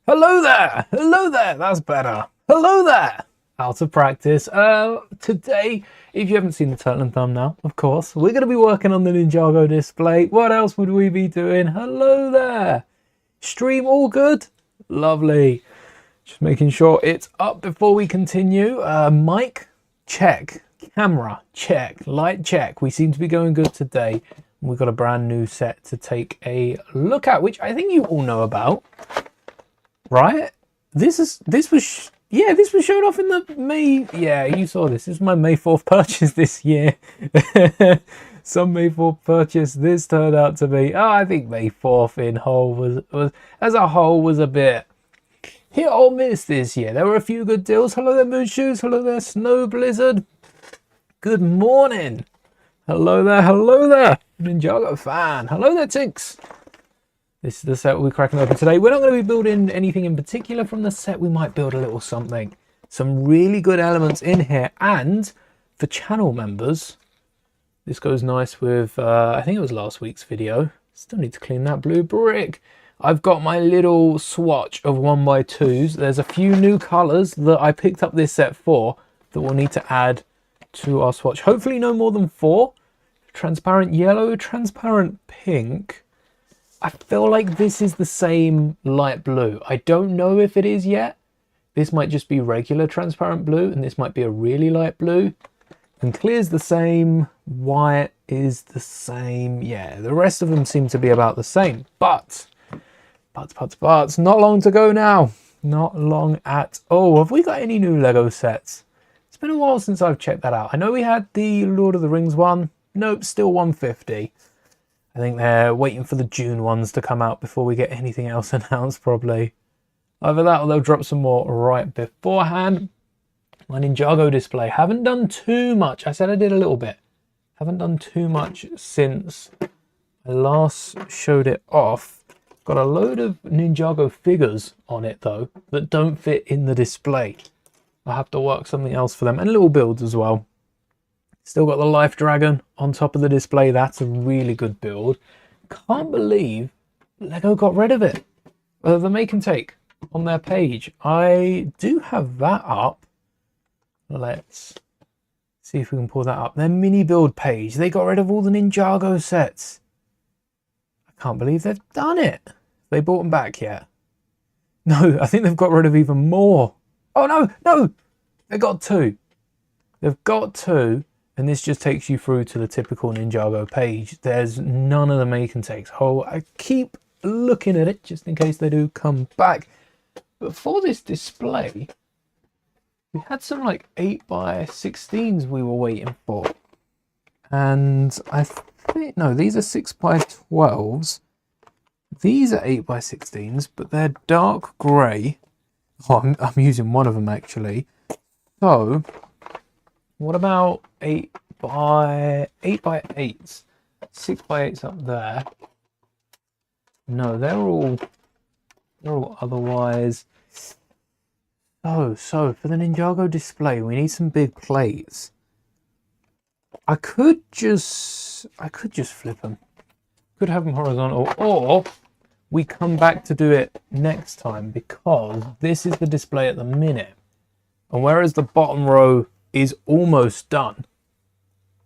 Hello there! Hello there! That's better. Hello there! Out of practice. Today, if you haven't seen the title and thumbnail, of course, we're going to be working on the Ninjago display. What else would we be doing? Hello there! Stream all good? Lovely. Just making sure it's up before we continue. Mic, check. Camera, check. Light, check. We seem to be going good today. We've got a brand new set to take a look at, which I think you all know about. Right? This was showed off in the May. Yeah, you saw this. This is my May 4th purchase this year. Some May 4th purchase. This turned out to be. Oh, I think May 4th in whole was as a whole was a bit hit or miss this year. There were a few good deals. Hello there, Moon Shoes. Hello there, Snow Blizzard. Good morning. Hello there. Hello there, Ninjago fan. Hello there, Tinks. This is the set we'll be cracking open today. We're not going to be building anything in particular from the set. We might build a little something. Some really good elements in here. And for channel members, this goes nice with, I think it was last week's video. Still need to clean that blue brick. I've got my little swatch of 1x2s. There's a few new colours that I picked up this set for that we'll need to add to our swatch. Hopefully no more than 4. Transparent yellow, transparent pink. I feel like this is the same light blue. I don't know if it is yet. This might just be regular transparent blue, and this might be a really light blue. And clear's the same. White is the same. Yeah, the rest of them seem to be about the same. But, not long to go now. Not long at all. Have we got any new Lego sets? It's been a while since I've checked that out. I know we had the Lord of the Rings one. Nope, still 150. I think they're waiting for the June ones to come out before we get anything else announced, probably. Either that or they'll drop some more right beforehand. My Ninjago display. Haven't done too much. I said I did a little bit. Haven't done too much since I last showed it off. Got a load of Ninjago figures on it, though, that don't fit in the display. I'll have to work something else for them. And little builds as well. Still got the Life Dragon on top of the display. That's a really good build. Can't believe Lego got rid of it. The make and take on their page. I do have that up. Let's see if we can pull that up. Their mini build page. They got rid of all the Ninjago sets. I can't believe they've done it. They bought them back yet? No, I think they've got rid of even more. Oh, no. They got 2. They've got 2. And this just takes you through to the typical Ninjago page. There's none of the make and takes. Oh, I keep looking at it just in case they do come back. But for this display, we had some like 8x16s we were waiting for. And I think, no, these are 6x12s. These are 8x16s, but they're dark grey. Oh, I'm using one of them actually. So, what about 8x8s? 6x8s up there. No, they're all otherwise. So for the Ninjago display, we need some big plates. I could just flip them. Could have them horizontal, or we come back to do it next time because this is the display at the minute. And whereas the bottom row is almost done,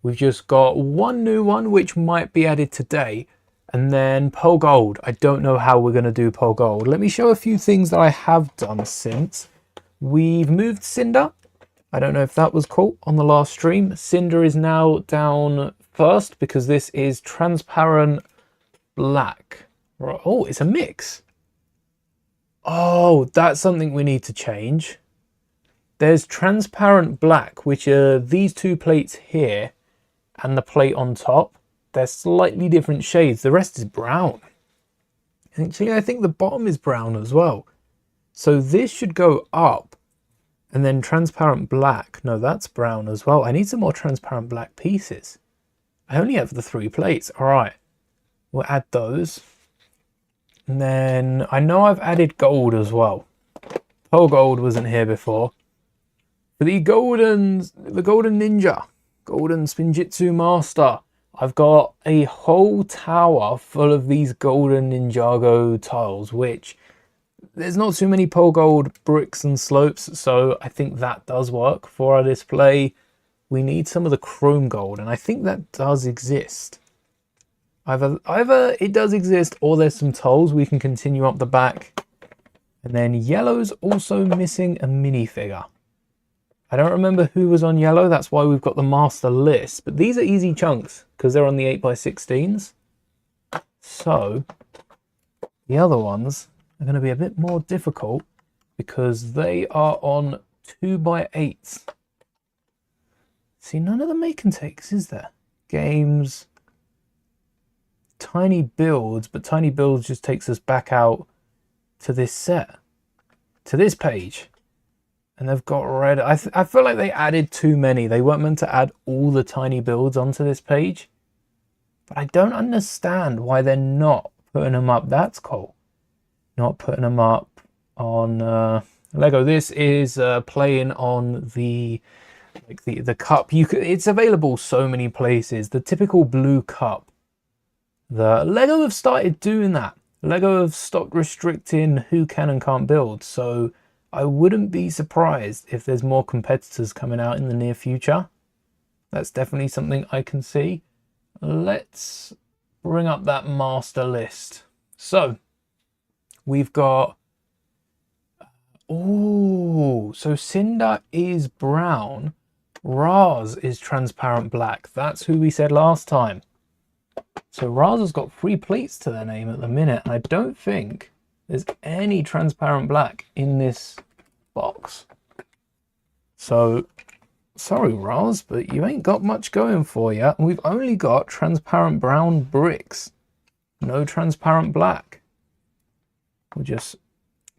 we've just got one new one which might be added today, and then Pearl Gold. I don't know how we're going to do Pearl Gold. Let me show a few things that I have done since. We've moved Cinder. I don't know if that was caught on the last stream. Cinder is now down first because this is transparent black. Oh, it's a mix. Oh, that's something we need to change. There's transparent black, which are these 2 plates here and the plate on top. They're slightly different shades. The rest is brown. Actually, I think the bottom is brown as well. So this should go up and then transparent black. No, that's brown as well. I need some more transparent black pieces. I only have the 3 plates. All right, we'll add those. And then I know I've added gold as well. Pearl Gold wasn't here before. The golden ninja, golden Spinjitzu master. I've got a whole tower full of these golden Ninjago tiles, which there's not too many pole gold bricks and slopes, so I think that does work for our display. We need some of the chrome gold, and I think that does exist. Either it does exist or there's some tolls we can continue up the back. And then yellow's also missing a minifigure. I don't remember who was on yellow, that's why we've got the master list. But these are easy chunks because they're on the 8x16s. So the other ones are going to be a bit more difficult because they are on 2x8s. See, none of the make and takes, is there? Games, tiny builds, but tiny builds just takes us back out to this set, to this page. And they've got red. I feel like they added too many. They weren't meant to add all the tiny builds onto this page. But I don't understand why they're not putting them up. That's cool. Not putting them up on Lego. This is playing on the cup. It's available so many places. The typical blue cup. The Lego have started doing that. Lego have stopped restricting who can and can't build. So I wouldn't be surprised if there's more competitors coming out in the near future. That's definitely something I can see. Let's bring up that master list. So we've got, oh, so Cinder is brown. Raz is transparent black. That's who we said last time. So Raz has got 3 plates to their name at the minute. And I don't think there's any transparent black in this box. So sorry Raz, but you ain't got much going for you. We've only got transparent brown bricks, no transparent black. We'll just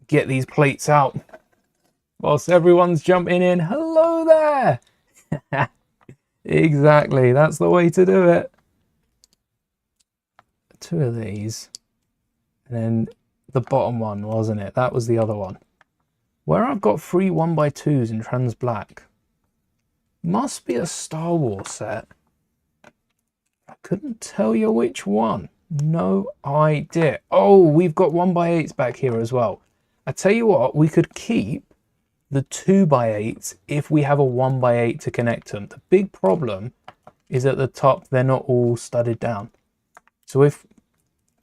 get these plates out whilst everyone's jumping in. Hello there. Exactly, that's the way to do it. 2 of these, and then the bottom one, wasn't it? That was the other one. Where I've got 3 1x2s in trans black. Must be a Star Wars set. I couldn't tell you which one. No idea. Oh, we've got 1x8s back here as well. I tell you what, we could keep the 2x8s if we have a 1x8 to connect them. The big problem is at the top, they're not all studded down. So if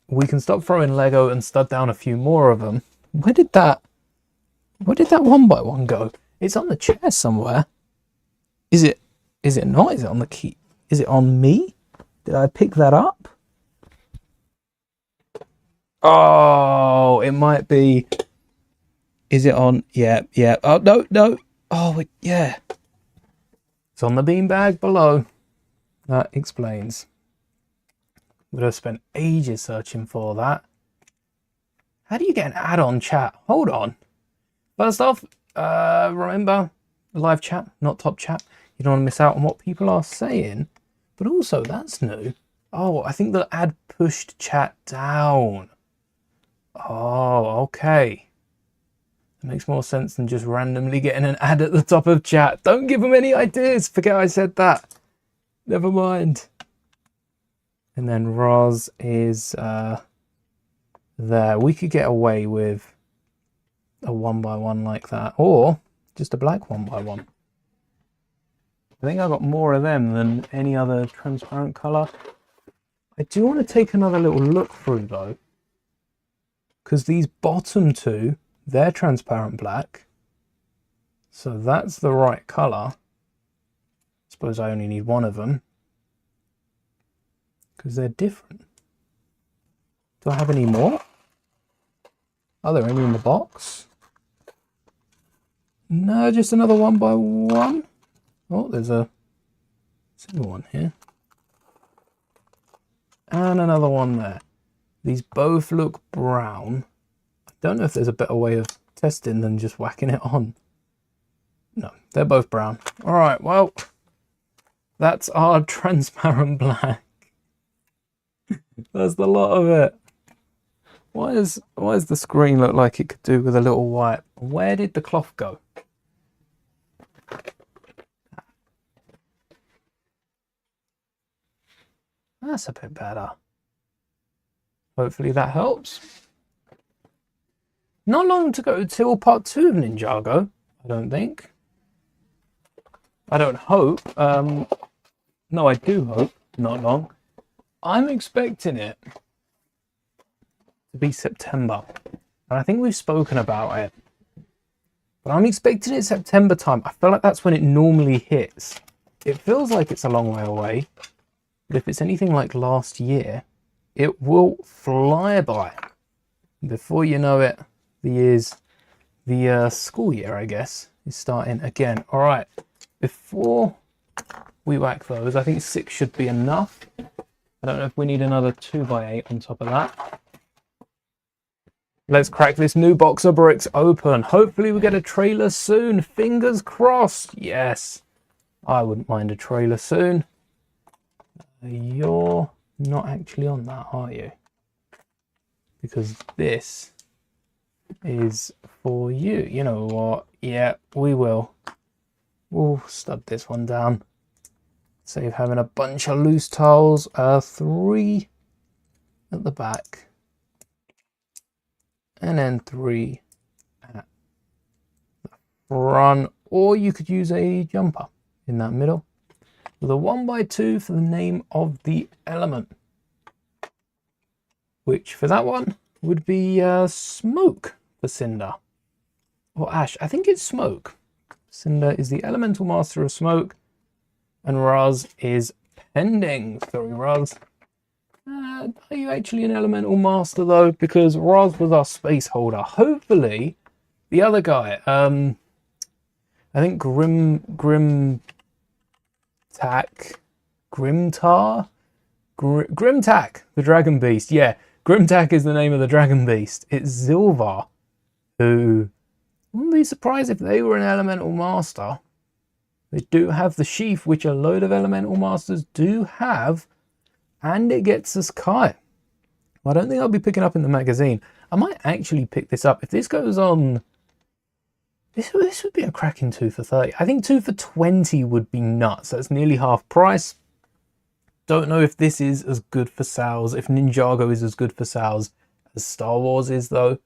we can stop throwing Lego and stud down a few more of them. Where did that 1x1 go? It's on the chair somewhere. Is it not? Is it on the key? Is it on me? Did I pick that up? Oh, it might be. Is it on? Yeah. Oh, no. Oh, yeah. It's on the beanbag below. That explains. Would have spent ages searching for that. How do you get an add-on chat? Hold on. First off, remember, live chat, not top chat. You don't want to miss out on what people are saying. But also, that's new. Oh, I think the ad pushed chat down. Oh, okay. It makes more sense than just randomly getting an ad at the top of chat. Don't give them any ideas. Forget I said that. Never mind. And then Roz is there. We could get away with a 1x1 like that, or just a black 1x1. I think I got more of them than any other transparent color. I do want to take another little look through though, because these bottom 2, they're transparent black, so that's the right color. Suppose I only need one of them because they're different. Do I have any more? Are there any in the box? No, just another 1x1. Oh, there's a single one here. And another one there. These both look brown. I don't know if there's a better way of testing than just whacking it on. No, they're both brown. All right, well, that's our transparent black. That's the lot of it. Why does the screen look like it could do with a little white? Where did the cloth go? That's a bit better. Hopefully that helps. Not long to go till part 2 of Ninjago, I don't think. I don't hope. No, I do hope. Not long. I'm expecting it to be September. And I think we've spoken about it. But I'm expecting it September time. I feel like that's when it normally hits. It feels like it's a long way away. But if it's anything like last year, it will fly by. Before you know it, the school year, I guess, is starting again. All right, before we whack those, I think 6 should be enough. I don't know if we need another 2x8 on top of that. Let's crack this new box of bricks open. Hopefully we get a trailer soon. Fingers crossed. Yes, I wouldn't mind a trailer soon. You're not actually on that, are you? Because this is for you. You know what? Yeah, we will. We'll stud this one down. Save having a bunch of loose tiles. 3 at the back. And then 3 at the front. Or you could use a jumper in that middle. With a 1x2 for the name of the element. Which for that one would be smoke for Cinder. Or ash. I think it's smoke. Cinder is the elemental master of smoke. And Raz is pending. Sorry, Raz. Are you actually an elemental master though? Because Raz was our space holder. Hopefully, the other guy, I think Grimtack, the Dragon Beast. Yeah, Grimtack is the name of the Dragon Beast. It's Zilvar, who wouldn't be surprised if they were an elemental master. They do have the sheath, which a load of elemental masters do have. And it gets us Kai. I don't think I'll be picking up in the magazine. I might actually pick this up. If this goes on... This would be a cracking 2 for 30. I think 2 for 20 would be nuts. That's nearly half price. Don't know if this is as good for sales. If Ninjago is as good for sales as Star Wars is, though.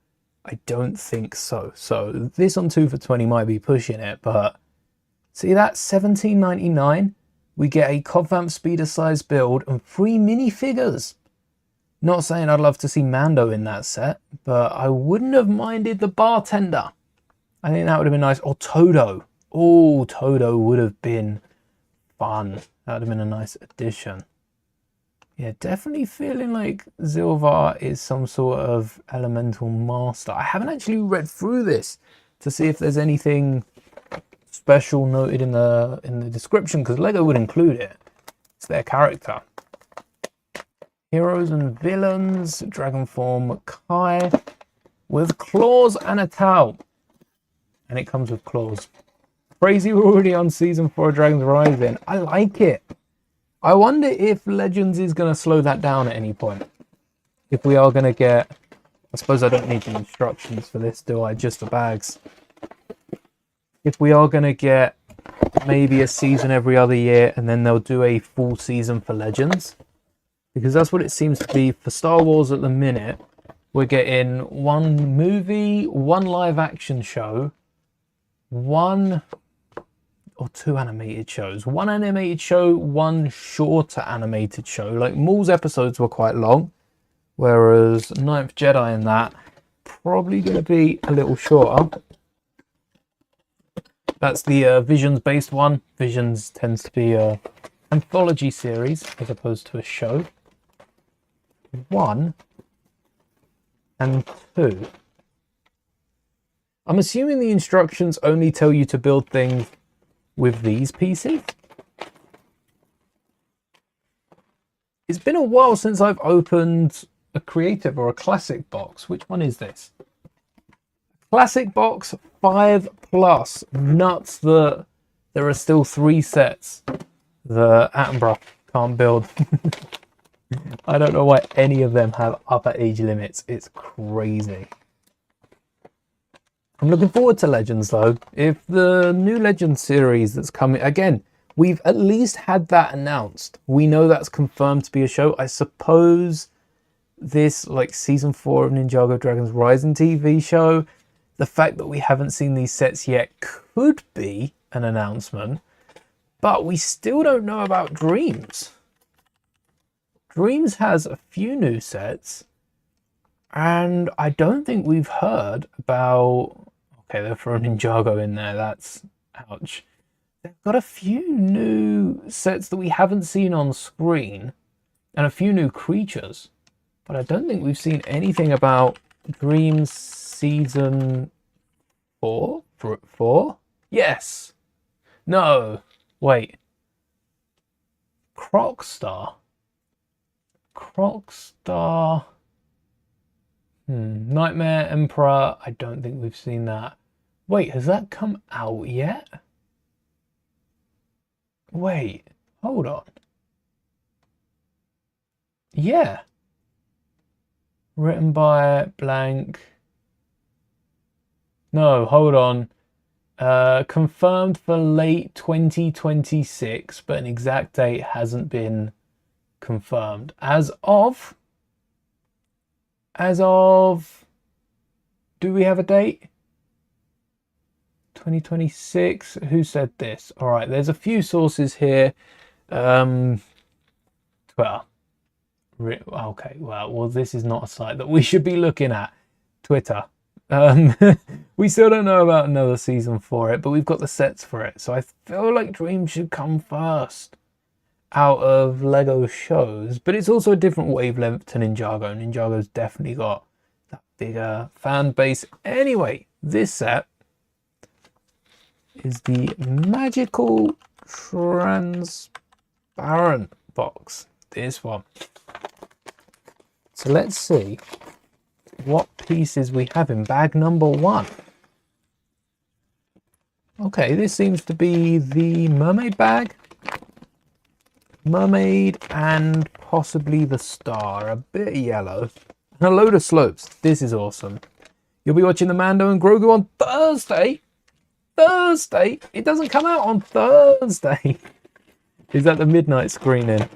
I don't think so. So this on 2 for 20 might be pushing it. But see that? $17.99. We get a Cobvamp speeder size build and 3 minifigures. Not saying I'd love to see Mando in that set, but I wouldn't have minded the bartender. I think that would have been nice. Or Todo. Oh, Todo would have been fun. That would have been a nice addition. Yeah, definitely feeling like Zilvar is some sort of elemental master. I haven't actually read through this to see if there's anything special noted in the description, because Lego would include it. It's their character. Heroes and villains, dragon form Kai with claws and a towel. And it comes with claws. Crazy, we're already on season 4 of Dragon's Rising. I like it. I wonder if Legends is going to slow that down at any point. If we are going to get... I suppose I don't need the instructions for this, do I? Just the bags. If we are going to get maybe a season every other year and then they'll do a full season for Legends. Because that's what it seems to be for Star Wars at the minute. We're getting 1 movie, 1 live action show, 1 or 2 animated shows. 1 animated show, 1 shorter animated show. Like Maul's episodes were quite long, whereas Ninth Jedi and that probably going to be a little shorter. That's the Visions based one. Visions tends to be an anthology series as opposed to a show. 1 and 2. I'm assuming the instructions only tell you to build things with these pieces. It's been a while since I've opened a creative or a classic box. Which one is this? Classic box 5+. Nuts that there are still 3 sets that Attenborough can't build. I don't know why any of them have upper age limits. It's crazy. I'm looking forward to Legends though. If the new Legends series that's coming, again, we've at least had that announced. We know that's confirmed to be a show. I suppose this like season 4 of Ninjago Dragons Rising TV show, the fact that we haven't seen these sets yet could be an announcement, but we still don't know about Dreams. Dreams has a few new sets, and I don't think we've heard about... Okay, they're throwing Ninjago in there. That's... ouch. They've got a few new sets that we haven't seen on screen, and a few new creatures. But I don't think we've seen anything about Dreams Season 4? 4? Yes! No! Wait. Crocstar? Crocstar... Nightmare Emperor, I don't think we've seen that. Wait, has that come out yet? Wait, hold on. Yeah. Written by blank. No, hold on. Confirmed for late 2026, but an exact date hasn't been confirmed. As of, do we have a date? 2026. Who said this? All right, there's a few sources here. Twitter. Okay, well, this is not a site that we should be looking at. Twitter. We still don't know about another season for it, but we've got the sets for it. So I feel like Dream should come first out of Lego shows, but it's also a different wavelength to Ninjago. Ninjago's definitely got that bigger fan base. Anyway, this set is the magical transparent box. This one. So let's see what pieces we have in bag number 1. Okay, this seems to be the mermaid bag. Mermaid and possibly the star. A bit of yellow. And a load of slopes. This is awesome. You'll be watching the Mando and Grogu on Thursday. Thursday? It doesn't come out on Thursday. Is that the midnight screening?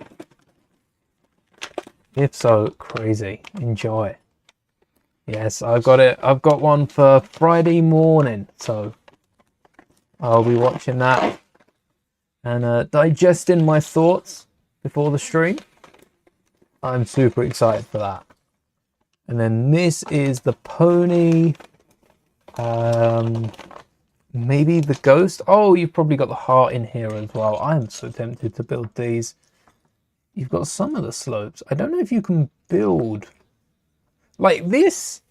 If so, crazy. Enjoy. Yes, I've got it. I've got one for Friday morning. So I'll be watching that and digesting my thoughts before the stream. I'm super excited for that. And then this is the pony. Maybe the ghost. Oh, you've probably got the heart in here as well. I'm so tempted to build these. You've got some of the slopes. I don't know if you can build like this.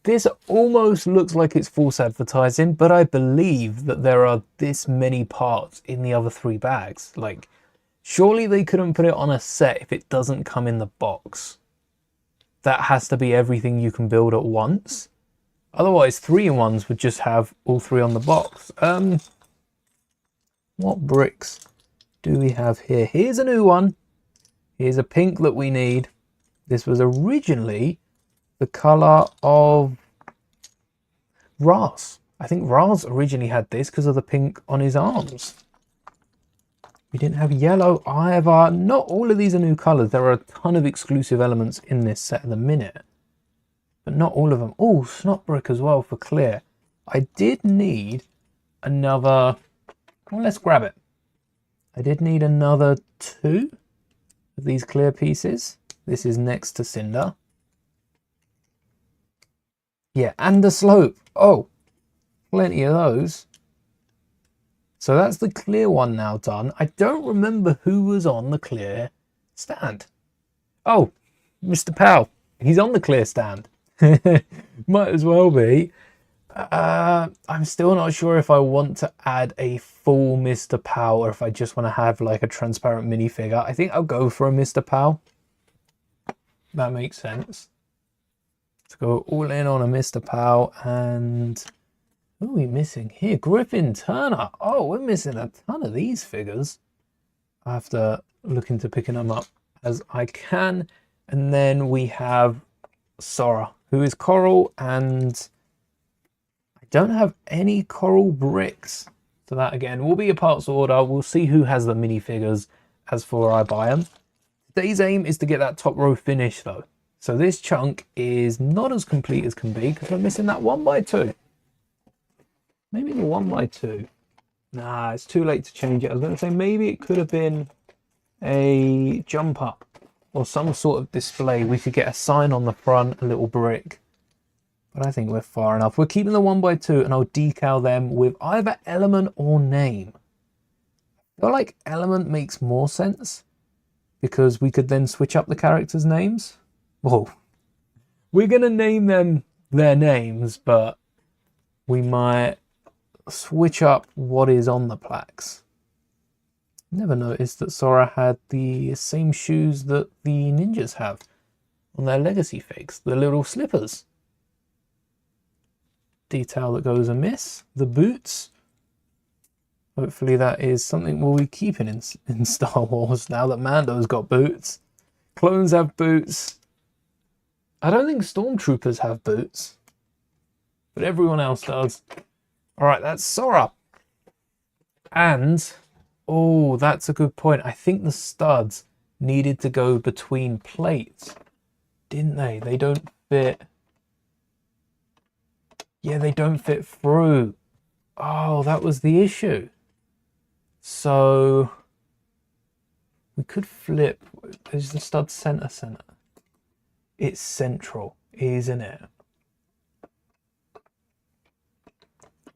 This almost looks like it's false advertising, but I believe that there are this many parts in the other 3 bags. Like, surely they couldn't put it on a set if it doesn't come in the box. That has to be everything you can build at once. Otherwise, 3-in-1s would just have all 3 on the box. What bricks do we have here? Here's a new one. Here's a pink that we need. This was originally the color of Raz. I think Raz originally had this because of the pink on his arms. We didn't have yellow either. Not all of these are new colors. There are a ton of exclusive elements in this set at the minute, but not all of them. Oh, snot brick as well for clear. I did need another. Well, let's grab it. I did need another 2 of these clear pieces. This is next to Cinder. Yeah, and the slope. Oh, plenty of those. So that's the clear one now done. I don't remember who was on the clear stand. Oh, Mr. Powell. He's on the clear stand. Might as well be. I'm still not sure if I want to add a full Mr. Powell or if I just want to have like a transparent minifigure. I think I'll go for a Mr. Powell. That makes sense. Let's go all in on a Mr. Powell. And who are we missing here? Griffin Turner. Oh, we're missing a ton of these figures. I have to look into picking them up as I can. And then we have Sora, who is coral, and I don't have any coral bricks. So that again will be a parts order. We'll see who has the minifigures as for I buy them. Today's aim is to get that top row finish though. So this chunk is not as complete as can be because we're missing that 1x2. Maybe the 1x2. Nah, it's too late to change it. I was going to say maybe it could have been a jump up or some sort of display. We could get a sign on the front, a little brick. But I think we're far enough. We're keeping the 1x2 and I'll decal them with either element or name. I feel like element makes more sense because we could then switch up the characters' names. Whoa. We're going to name them their names, but we might switch up what is on the plaques. Never noticed that Sora had the same shoes that the ninjas have on their legacy figs, the little slippers. Detail that goes amiss, the boots. Hopefully that is something we'll be keeping in Star Wars now that Mando's got boots. Clones have boots. I don't think Stormtroopers have boots, but everyone else does. All right, that's Sora. And, oh, that's a good point. I think the studs needed to go between plates, didn't they? They don't fit. Yeah, they don't fit through. Oh, that was the issue. So we could flip. Is the stud center? It's central, isn't it?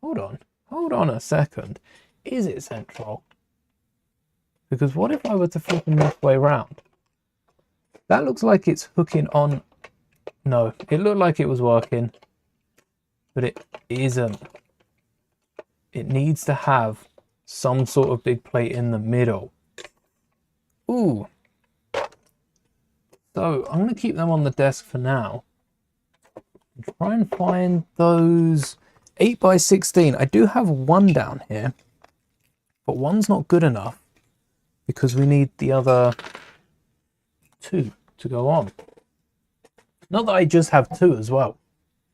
Hold on a second. Is it central? Because what if I were to flip them this way around? That looks like it's hooking on. No, it looked like it was working, but it isn't. It needs to have some sort of big plate in the middle. Ooh. So I'm going to keep them on the desk for now. Try and find those 8x16. I do have one down here, but one's not good enough because we need the other two to go on. Not that I just have two as well.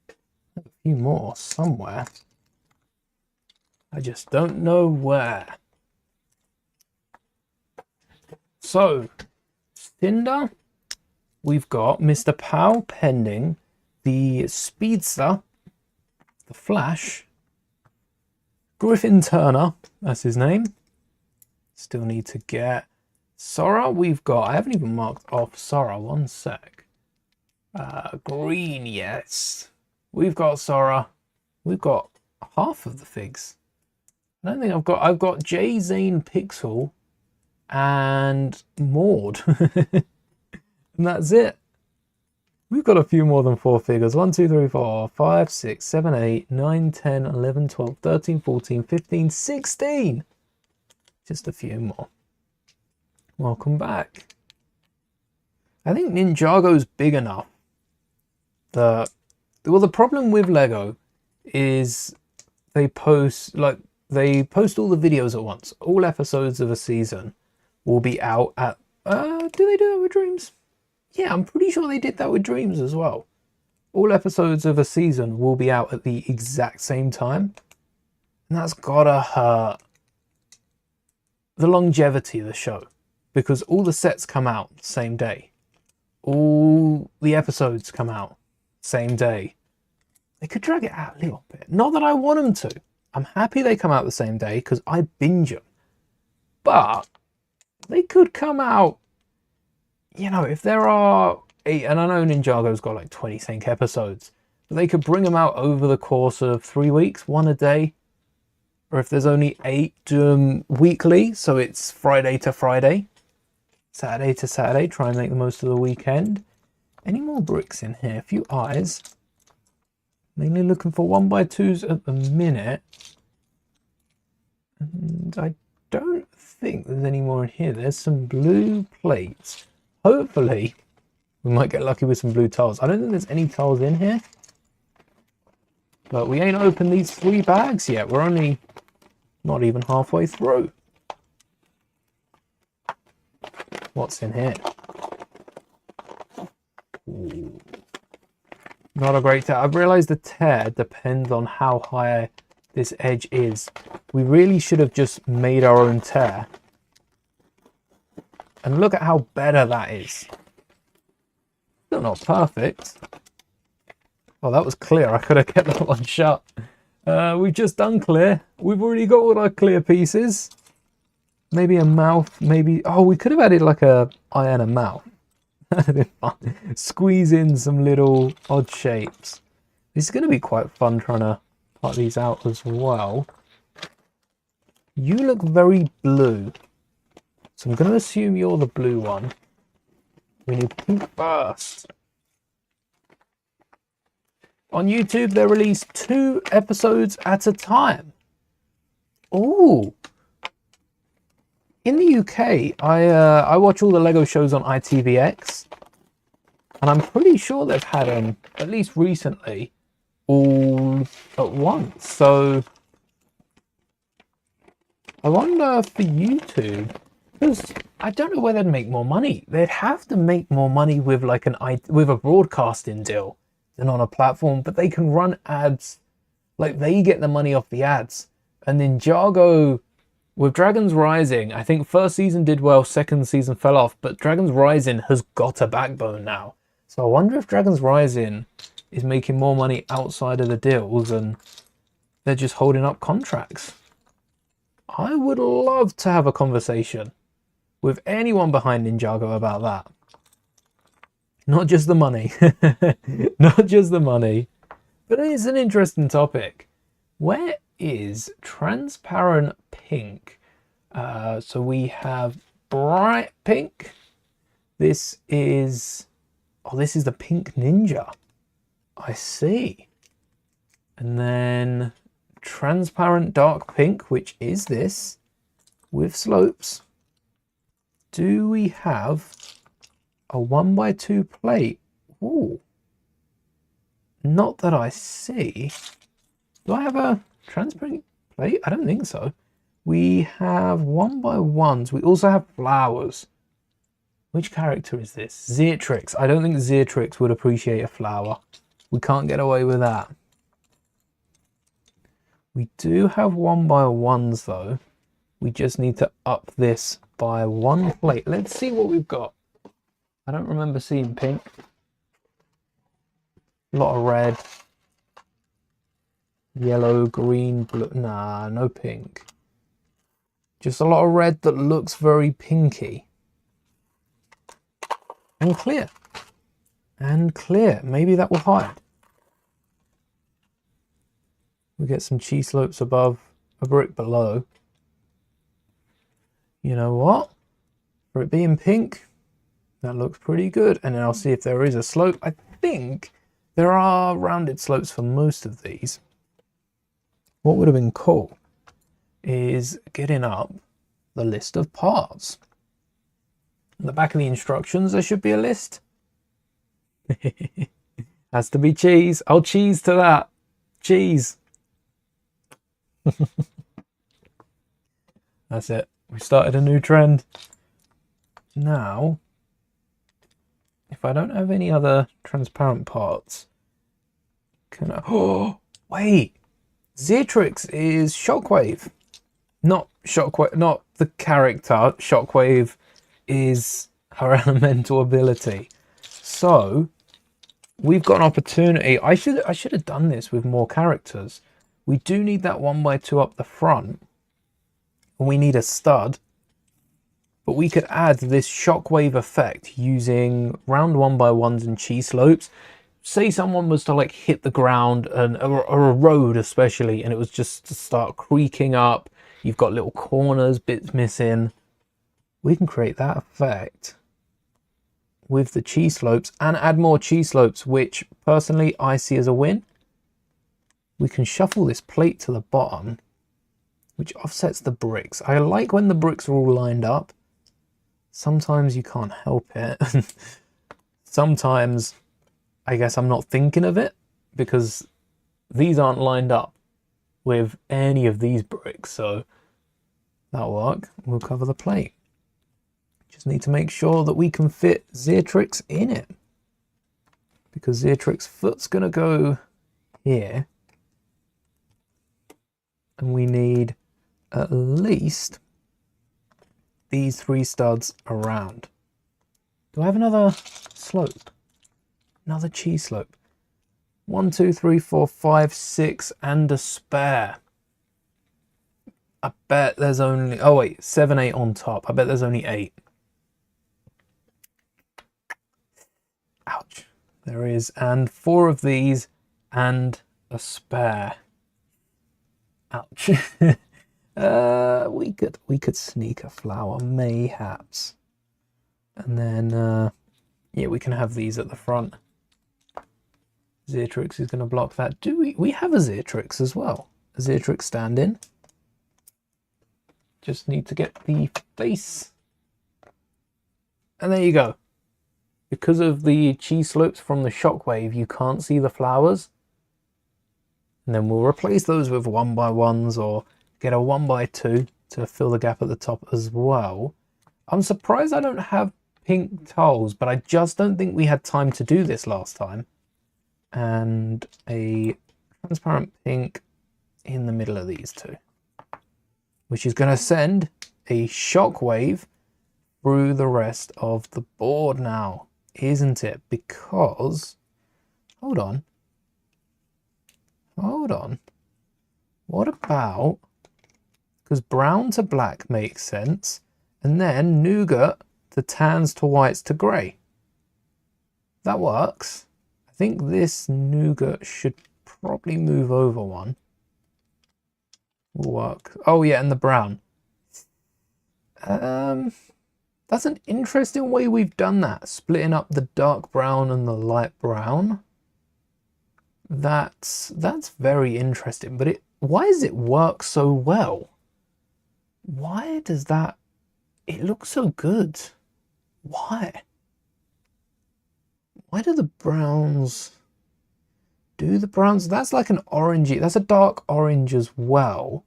I have a few more somewhere. I just don't know where. So, Cinder, we've got Mr. Powell pending, the Speedster, the Flash, Griffin Turner, that's his name. Still need to get Sora. We've got, I haven't even marked off Sora, one sec. Green, yes. We've got Sora. We've got half of the figs. I don't think I've got J Zane Pixel and Maud. And that's it. We've got a few more than 4 figures. 1, 2, 3, 4, 5, 6, 7, 8, 9, 10, 11, 12, 13, 14, 15, 16. Just a few more. Welcome back. I think Ninjago's big enough that, well, the problem with Lego is they post all the videos at once. All episodes of a season will be out at, do they do that with Dreams? Yeah, I'm pretty sure they did that with Dreams as well. All episodes of a season will be out at the exact same time. And that's gotta hurt the longevity of the show. Because all the sets come out the same day. All the episodes come out same day. They could drag it out a little bit. Not that I want them to. I'm happy they come out the same day because I binge them. But they could come out, you know, if there are 8, and I know Ninjago's got like 20 sync episodes, but they could bring them out over the course of 3 weeks, 1 a day. Or if there's only 8, do them weekly, so it's Friday to Friday, Saturday to Saturday, try and make the most of the weekend. Any more bricks in here? A few eyes. Mainly looking for 1x2s at the minute. And I don't think there's any more in here. There's some blue plates. Hopefully, we might get lucky with some blue tiles. I don't think there's any tiles in here. But we ain't opened these 3 bags yet. We're only not even halfway through. What's in here? Ooh. Not a great tear. I've realized the tear depends on how high this edge is. We really should have just made our own tear. And look at how better that is. Still not perfect. Oh, that was clear. I could have kept that one shut. We've just done clear. We've already got all our clear pieces. Maybe a mouth, maybe... Oh, we could have added like a eye and a mouth. Squeeze in some little odd shapes. This is going to be quite fun trying to part these out as well. You look very blue. So I'm going to assume you're the blue one. We need pink first. On YouTube, they release 2 episodes at a time. Ooh. In the UK, I watch all the Lego shows on ITVX. And I'm pretty sure they've had them, at least recently, all at once. So I wonder for YouTube, because I don't know where they'd make more money. They'd have to make more money with like with a broadcasting deal than on a platform, but they can run ads, like they get the money off the ads. And Ninjago with Dragons Rising, I think first season did well, second season fell off, but Dragons Rising has got a backbone now. So I wonder if Dragons Rising is making more money outside of the deals and they're just holding up contracts. I would love to have a conversation with anyone behind Ninjago about that. Not just the money. Not just the money. But it is an interesting topic. Where is transparent pink? So we have bright pink. This is... Oh, this is the pink ninja. I see. And then transparent dark pink, which is this, with slopes. Do we have a 1x2 plate? Ooh. Not that I see. Do I have a transparent plate? I don't think so. We have 1x1s. We also have flowers. Which character is this? Xeatrix. I don't think Xeatrix would appreciate a flower. We can't get away with that. We do have 1x1s though. We just need to up this by 1 plate. Let's see what we've got. I don't remember seeing pink. A lot of red. Yellow, green, blue. Nah, no pink. Just a lot of red that looks very pinky. And clear. And clear. Maybe that will hide. We get some cheese slopes above, a brick below. You know what? For it being pink, that looks pretty good. And then I'll see if there is a slope. I think there are rounded slopes for most of these. What would have been cool is getting up the list of parts. At the back of the instructions, there should be a list. Has to be cheese. I'll cheese to that. Cheese. That's it. We started a new trend. Now, if I don't have any other transparent parts, can I... Oh, wait. Xeatrix is Shockwave. Not Shockwave, not the character. Shockwave is her elemental ability. So we've got an opportunity. I should have done this with more characters. We do need that 1x2 up the front. And we need a stud. But we could add this shockwave effect using round 1x1s and cheese slopes. Say someone was to like hit the ground and or a road especially, and it was just to start creaking up. You've got little corners, bits missing. We can create that effect with the cheese slopes and add more cheese slopes, which personally I see as a win. We can shuffle this plate to the bottom, which offsets the bricks. I like when the bricks are all lined up. Sometimes you can't help it. Sometimes I guess I'm not thinking of it because these aren't lined up with any of these bricks, so that'll work. We'll cover the plate. Just need to make sure that we can fit Xeatrix in it, because Xeatrix foot's going to go here, and we need at least these 3 studs around. Do I have another slope? Another cheese slope. 1, 2, 3, 4, 5, 6, and a spare. I bet there's only... Oh, wait. 7, 8 on top. I bet there's only 8. Ouch. There is. And 4 of these and a spare. Ouch. We could sneak a flower, mayhaps. And then, yeah, we can have these at the front. Xeotrix is going to block that. Do we have a Xeotrix as well? A Xeotrix stand-in. Just need to get the face. And there you go. Because of the cheese slopes from the shockwave, you can't see the flowers. And then we'll replace those with 1x1s or get a 1x2 to fill the gap at the top as well. I'm surprised I don't have pink tiles, but I just don't think we had time to do this last time. And a transparent pink in the middle of these two, which is going to send a shockwave through the rest of the board now, isn't it? Because, hold on, what about, because brown to black makes sense, and then nougat to tans to whites to grey. That works. I think this nougat should probably move over one. Will work. Oh yeah, and the brown. That's an interesting way we've done that, splitting up the dark brown and the light brown. That's very interesting, but why does it work so well? Why does that, it looks so good. Why do the browns do the browns? That's like an orangey, that's a dark orange as well.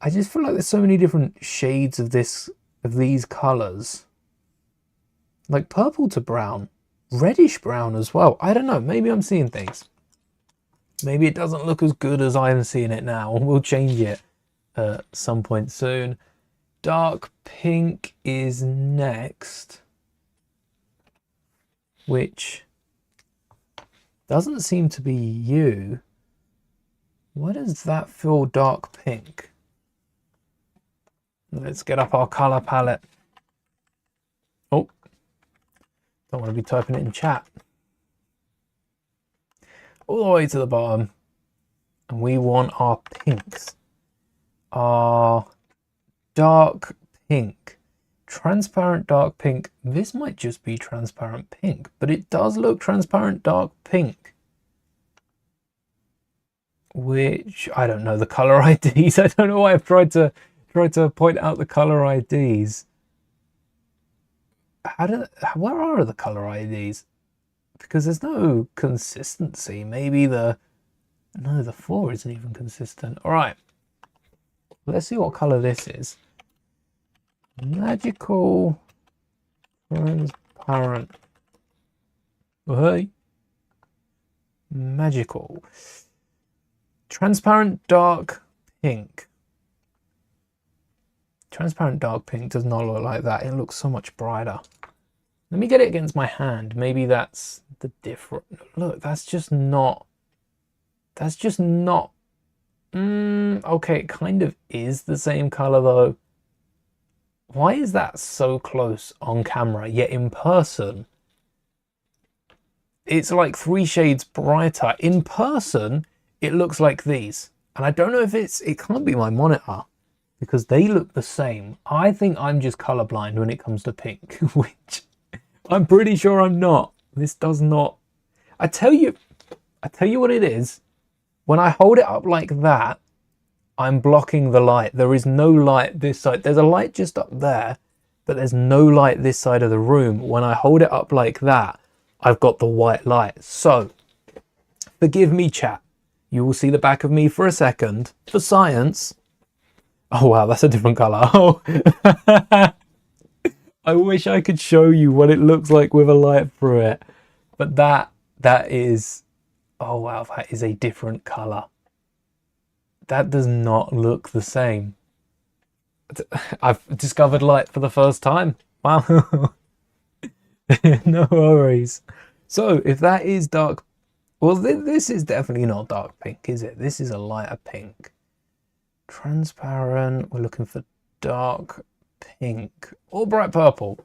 I just feel like there's so many different shades of these colors. Like purple to brown, reddish brown as well. I don't know, maybe I'm seeing things. Maybe it doesn't look as good as I'm seeing it now. We'll change it at some point soon. Dark pink is next, which doesn't seem to be you. Why does that feel dark pink? Let's get up our color palette. Oh, don't want to be typing it in chat. All the way to the bottom, and we want our pinks. Our dark pink, transparent dark pink. This might just be transparent pink, but it does look transparent dark pink, which I don't know the color IDs. I don't know why I've tried to point out the color IDs. Where are the color IDs? Because there's no consistency. Maybe no, the 4 isn't even consistent. All right, let's see what color this is. Magical transparent. Hey, magical transparent dark pink. Transparent dark pink does not look like that. It looks so much brighter. Let me get it against my hand. Maybe that's the different. Look, that's just not. Okay, it kind of is the same color though. Why is that so close on camera, yet in person it's like 3 shades brighter? In person it looks like these, and I don't know if it can't be my monitor because they look the same. I think I'm just colorblind when it comes to pink, which I'm pretty sure I'm not. This does not. I tell you what it is. When I hold it up like that, I'm blocking the light. There is no light this side. There's a light just up there, but there's no light this side of the room. When I hold it up like that, I've got the white light. So, forgive me, chat. You will see the back of me for a second. For science. Oh, wow, that's a different color. Oh. I wish I could show you what it looks like with a light through it. But that is... Oh, wow, that is a different color. That does not look the same. I've discovered light for the first time. Wow. No worries. So if that is dark, well, this is definitely not dark pink, is it? This is a lighter pink. Transparent, we're looking for dark pink or bright purple.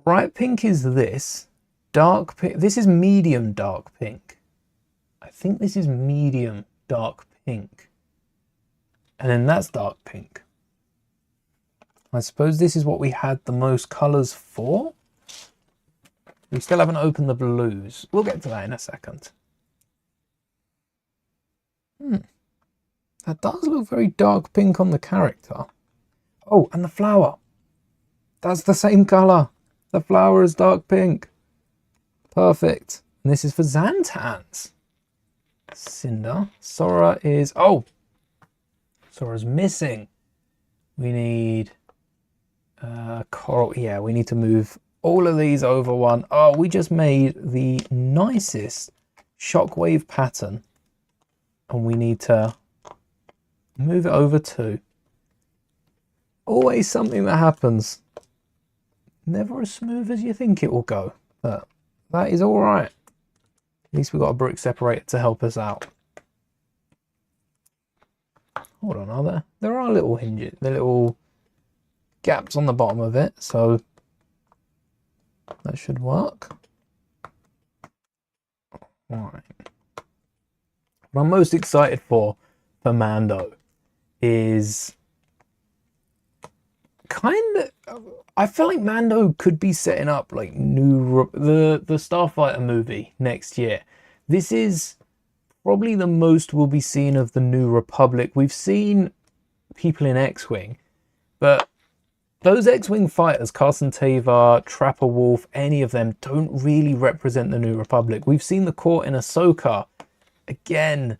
Bright pink is this. Dark pink, this is medium dark pink. I think this is medium dark pink. And then that's dark pink. I suppose this is what we had the most colours for. We still haven't opened the blues. We'll get to that in a second. That does look very dark pink on the character. Oh, and the flower. That's the same colour. The flower is dark pink. Perfect. And this is for Xantans. Cinder. Sora is... Oh! Sora's missing. We need... coral. Yeah, we need to move all of these over one. Oh, we just made the nicest shockwave pattern. And we need to move it over two. Always something that happens. Never as smooth as you think it will go. But that is all right. At least we've got a brick separator to help us out. Hold on, are there? There are little hinges, the little gaps on the bottom of it, so that should work. All right. What I'm most excited for Mando is kind of... I feel like Mando could be setting up like the Starfighter movie next year. This is probably the most we'll be seeing of the New Republic. We've seen people in X-Wing, but those X-Wing fighters, Carson Tavar, Trapper Wolf, any of them don't really represent the New Republic. We've seen the court in Ahsoka. Again,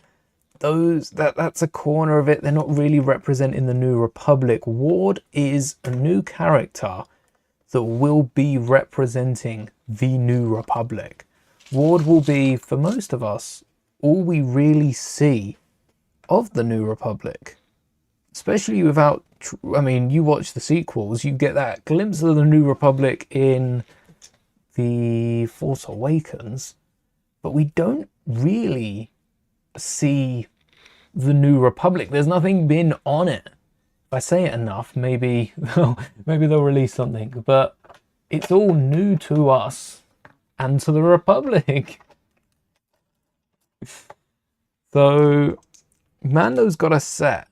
that's a corner of it. They're not really representing the New Republic. Ward is a new character that will be representing the New Republic. Ward will be, for most of us, all we really see of the New Republic. Especially without, I mean, you watch the sequels, you get that glimpse of the New Republic in The Force Awakens, but we don't really see the New Republic. There's nothing been on it. If I say it enough, maybe they'll release something, but it's all new to us and to the Republic. So Mando's got to set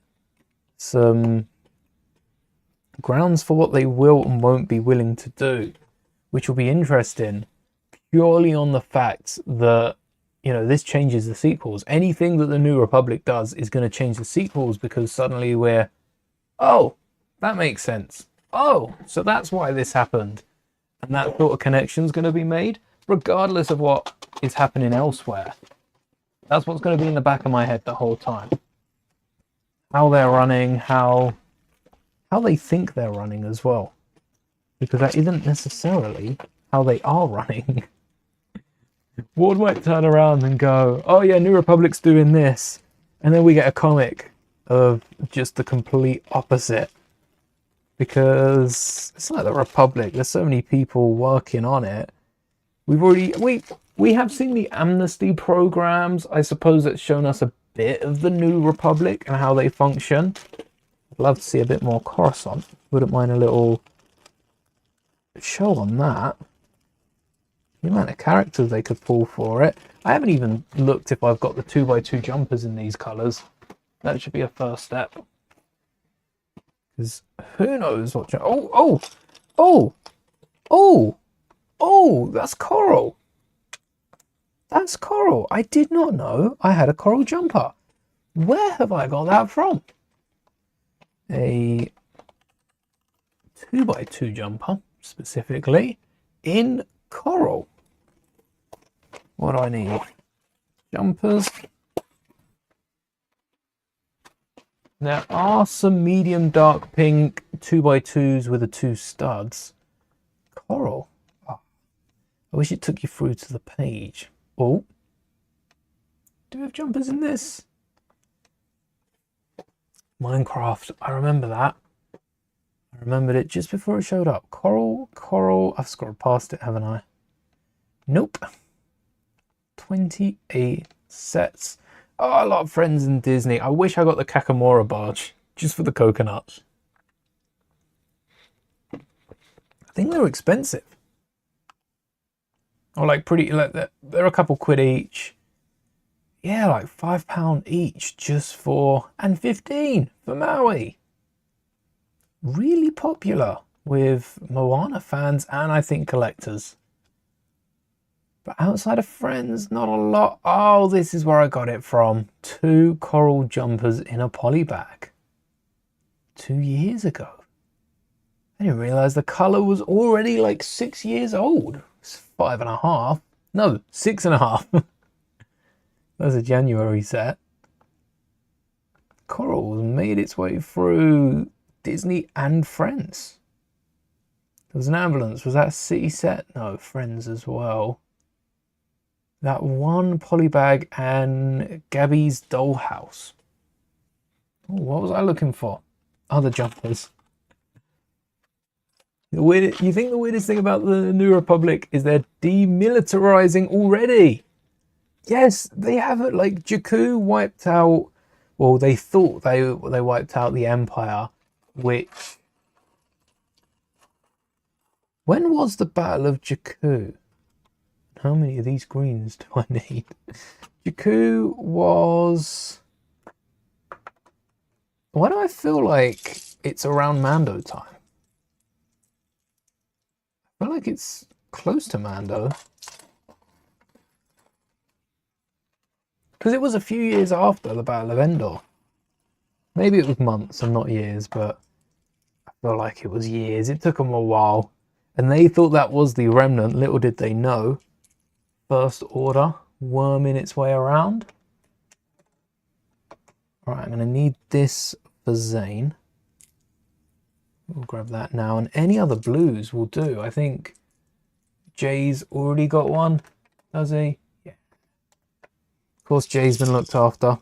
some grounds for what they will and won't be willing to do, which will be interesting purely on the fact that, you know, this changes the sequels. Anything that the New Republic does is going to change the sequels, because suddenly we're, oh, that makes sense. Oh, so that's why this happened. And that sort of connection is going to be made, regardless of what is happening elsewhere. That's what's going to be in the back of my head the whole time. How they're running, how they think they're running as well. Because that isn't necessarily how they are running. Ward might turn around and go, oh yeah, New Republic's doing this. And then we get a comic of just the complete opposite. Because it's like the Republic, there's so many people working on it. We have seen the amnesty programs. I suppose it's shown us a bit of the New Republic and how they function. I'd love to see a bit more Coruscant. Wouldn't mind a little show on that. The amount of characters they could pull for it. I haven't even looked if I've got the 2x2 jumpers in these colours. That should be a first step. Because who knows what... Oh, that's coral. That's coral. I did not know I had a coral jumper. Where have I got that from? A 2x2 jumper, specifically, in coral. What do I need? Jumpers. There are some medium dark pink 2x2s with the 2 studs. Coral. Oh, I wish it took you through to the page. Oh. Do we have jumpers in this? Minecraft. I remember that. remembered it just before it showed up. Coral, coral. I've scrolled past it, haven't I? Nope. 28 sets. Oh, a lot of friends in Disney. I wish I got the Kakamora barge just for the coconuts. I think they're expensive. Or like pretty, like they're a couple quid each. Yeah, like £5 each just for, and 15 for Maui. Really popular with Moana fans and I think collectors. But outside of friends, not a lot. Oh, this is where I got it from. 2 coral jumpers in a poly bag. 2 years ago. I didn't realise the colour was already like 6 years old. It's 5.5. No, 6.5. That's a January set. Coral made its way through Disney and Friends. There was an ambulance. Was that a city set? No, Friends as well. That one polybag and Gabby's dollhouse. Oh, what was I looking for? Other jumpers. You think the weirdest thing about the New Republic is they're demilitarizing already? Yes, they have it. Like Jakku wiped out. Well, they thought they wiped out the Empire, which. When was the Battle of Jakku? How many of these greens do I need? Jakku was... Why do I feel like it's around Mando time? I feel like it's close to Mando. Because it was a few years after the Battle of Endor. Maybe it was months and not years, but I feel like it was years. It took them a while. And they thought that was the remnant. Little did they know. First Order worming its way around. Right, I'm going to need this for Zane. We'll grab that now. And any other blues will do. I think Jay's already got one. Does he? Yeah. Of course, Jay's been looked after.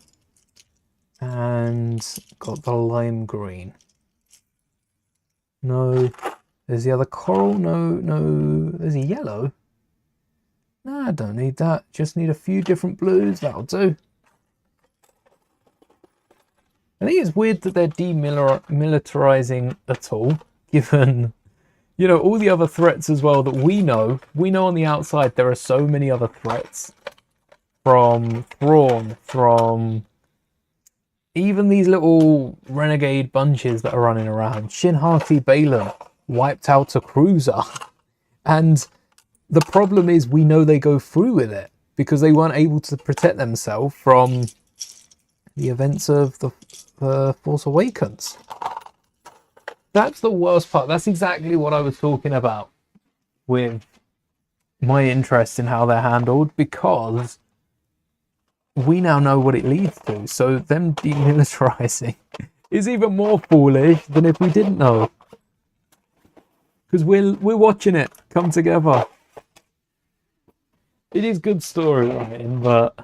And got the lime green. No. There's the other coral. No. There's a yellow. No, I don't need that. Just need a few different blues. That'll do. I think it's weird that they're demilitarizing at all, given, you know, all the other threats as well that we know. We know on the outside there are so many other threats. From Thrawn, from even these little renegade bunches that are running around. Shin Hati Balin wiped out a cruiser. And the problem is we know they go through with it because they weren't able to protect themselves from the events of the Force Awakens. That's the worst part. That's exactly what I was talking about with my interest in how they're handled, because we now know what it leads to. So them demilitarizing is even more foolish than if we didn't know. Because we're watching it come together. It is good story writing, but...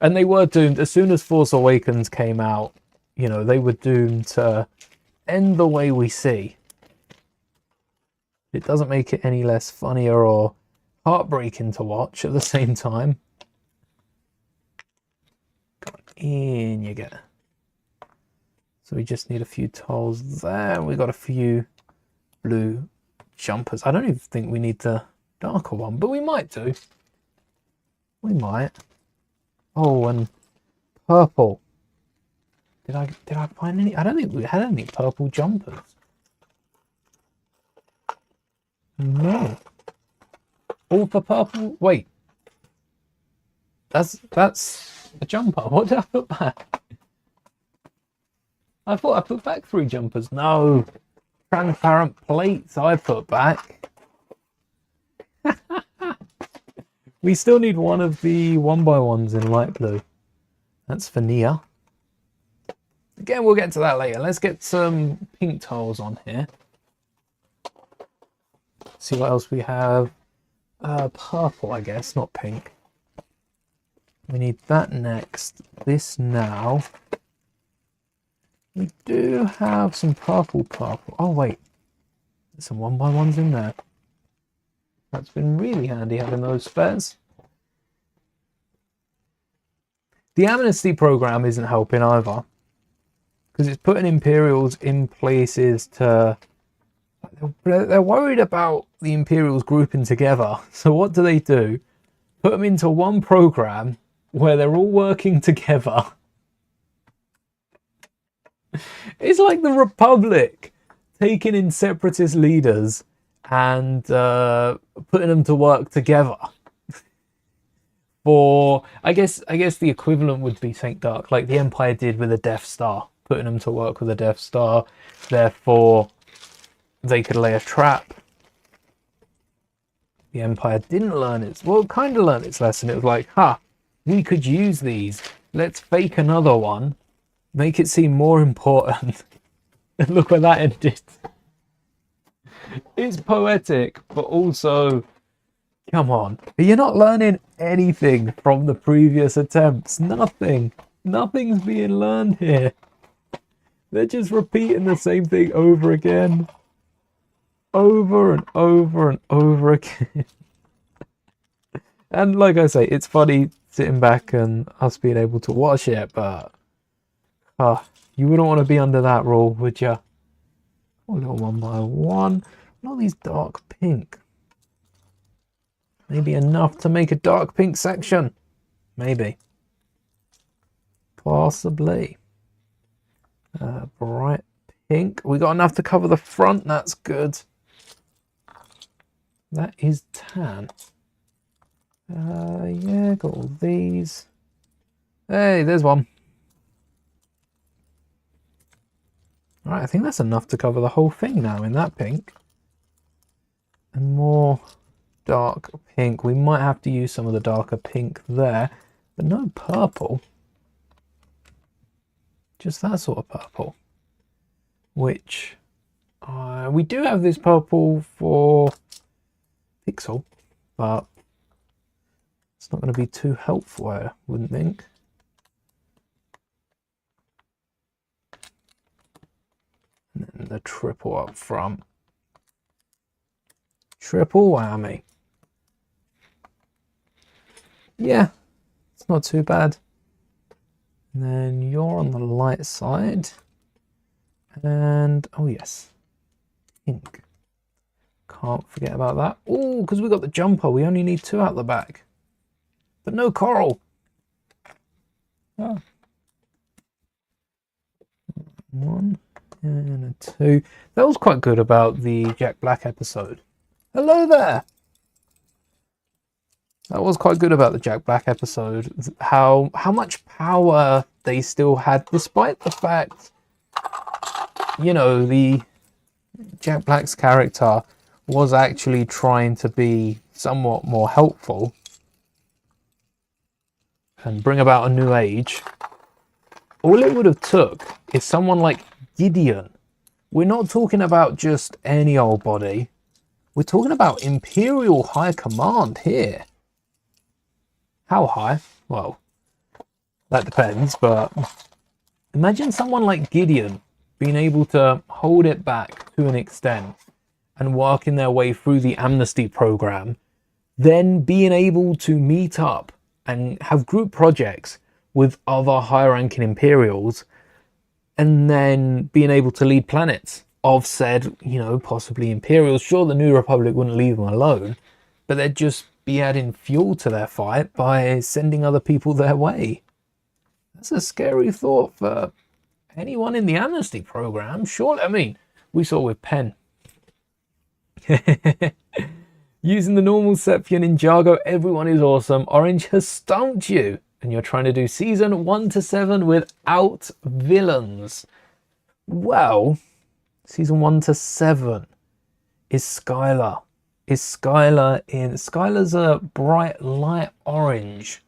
And they were doomed. As soon as Force Awakens came out, you know, they were doomed to end the way we see. It doesn't make it any less funnier or heartbreaking to watch at the same time. Come on, in you get. So we just need a few tiles there. We got a few blue jumpers. I don't even think we need the darker one, but we might do. We might. Oh, and purple. Did I find any? I don't think we had any purple jumpers. No. All for purple. Wait. That's a jumper. What did I put back? I thought I put back 3 jumpers. No. Transparent plates I put back. We still need one of the 1x1s in light blue. That's for Nia. Again, we'll get to that later. Let's get some pink tiles on here. See what else we have. Purple, I guess, not pink. We need that next. This now. We do have some purple. Oh wait, there's some 1x1s in there. That's been really handy having those spares. The amnesty program isn't helping either, because it's putting Imperials in places to... They're worried about the Imperials grouping together. So what do? Put them into one program where they're all working together. It's like the Republic taking in separatist leaders and putting them to work together. For I guess the equivalent would be Saint Dark, like the Empire did with the Death Star, putting them to work with the Death Star. Therefore, they could lay a trap. The Empire didn't learn its, well, kind of learned its lesson. It was like, we could use these. Let's fake another one, make it seem more important. And look where that ended. It's poetic, but also, come on. You're not learning anything from the previous attempts. Nothing. Nothing's being learned here. They're just repeating the same thing over again. Over and over and over again. And like I say, it's funny sitting back and us being able to watch it, but you wouldn't want to be under that rule, would you? A little 1x1. All these dark pink. Maybe enough to make a dark pink section. Maybe. Possibly. Bright pink. We got enough to cover the front. That's good. That is tan. Yeah, got all these. Hey, there's one. Alright, I think that's enough to cover the whole thing now in that pink. And more dark pink. We might have to use some of the darker pink there, but no purple. Just that sort of purple. Which we do have this purple for Pixel, but it's not going to be too helpful, I wouldn't think. And then the triple up front. Triple whammy. Yeah, it's not too bad. And then you're on the light side. And, oh yes, pink. Can't forget about that. Oh, because we got the jumper. We only need 2 out the back. But no coral. Oh. 1 and a 2. That was quite good about the Jack Black episode. Hello there. That was quite good about the Jack Black episode. How much power they still had, despite the fact, you know, the Jack Black's character was actually trying to be somewhat more helpful and bring about a new age. All it would have took is someone like Gideon. We're not talking about just any old body. We're talking about Imperial High Command here. How high? Well, that depends, but imagine someone like Gideon being able to hold it back to an extent and working their way through the amnesty program, then being able to meet up and have group projects with other higher ranking Imperials, and then being able to lead planets of said, you know, possibly Imperials. Sure, the New Republic wouldn't leave them alone, but they'd just be adding fuel to their fight by sending other people their way. That's a scary thought for anyone in the amnesty program. Sure, I mean, we saw with Penn. Using the normal Sepian in Jargo, everyone is awesome. Orange has stumped you, and you're trying to do season 1 to 7 without villains. Well, season 1 to 7 is Skylar. Skylar's a bright light orange,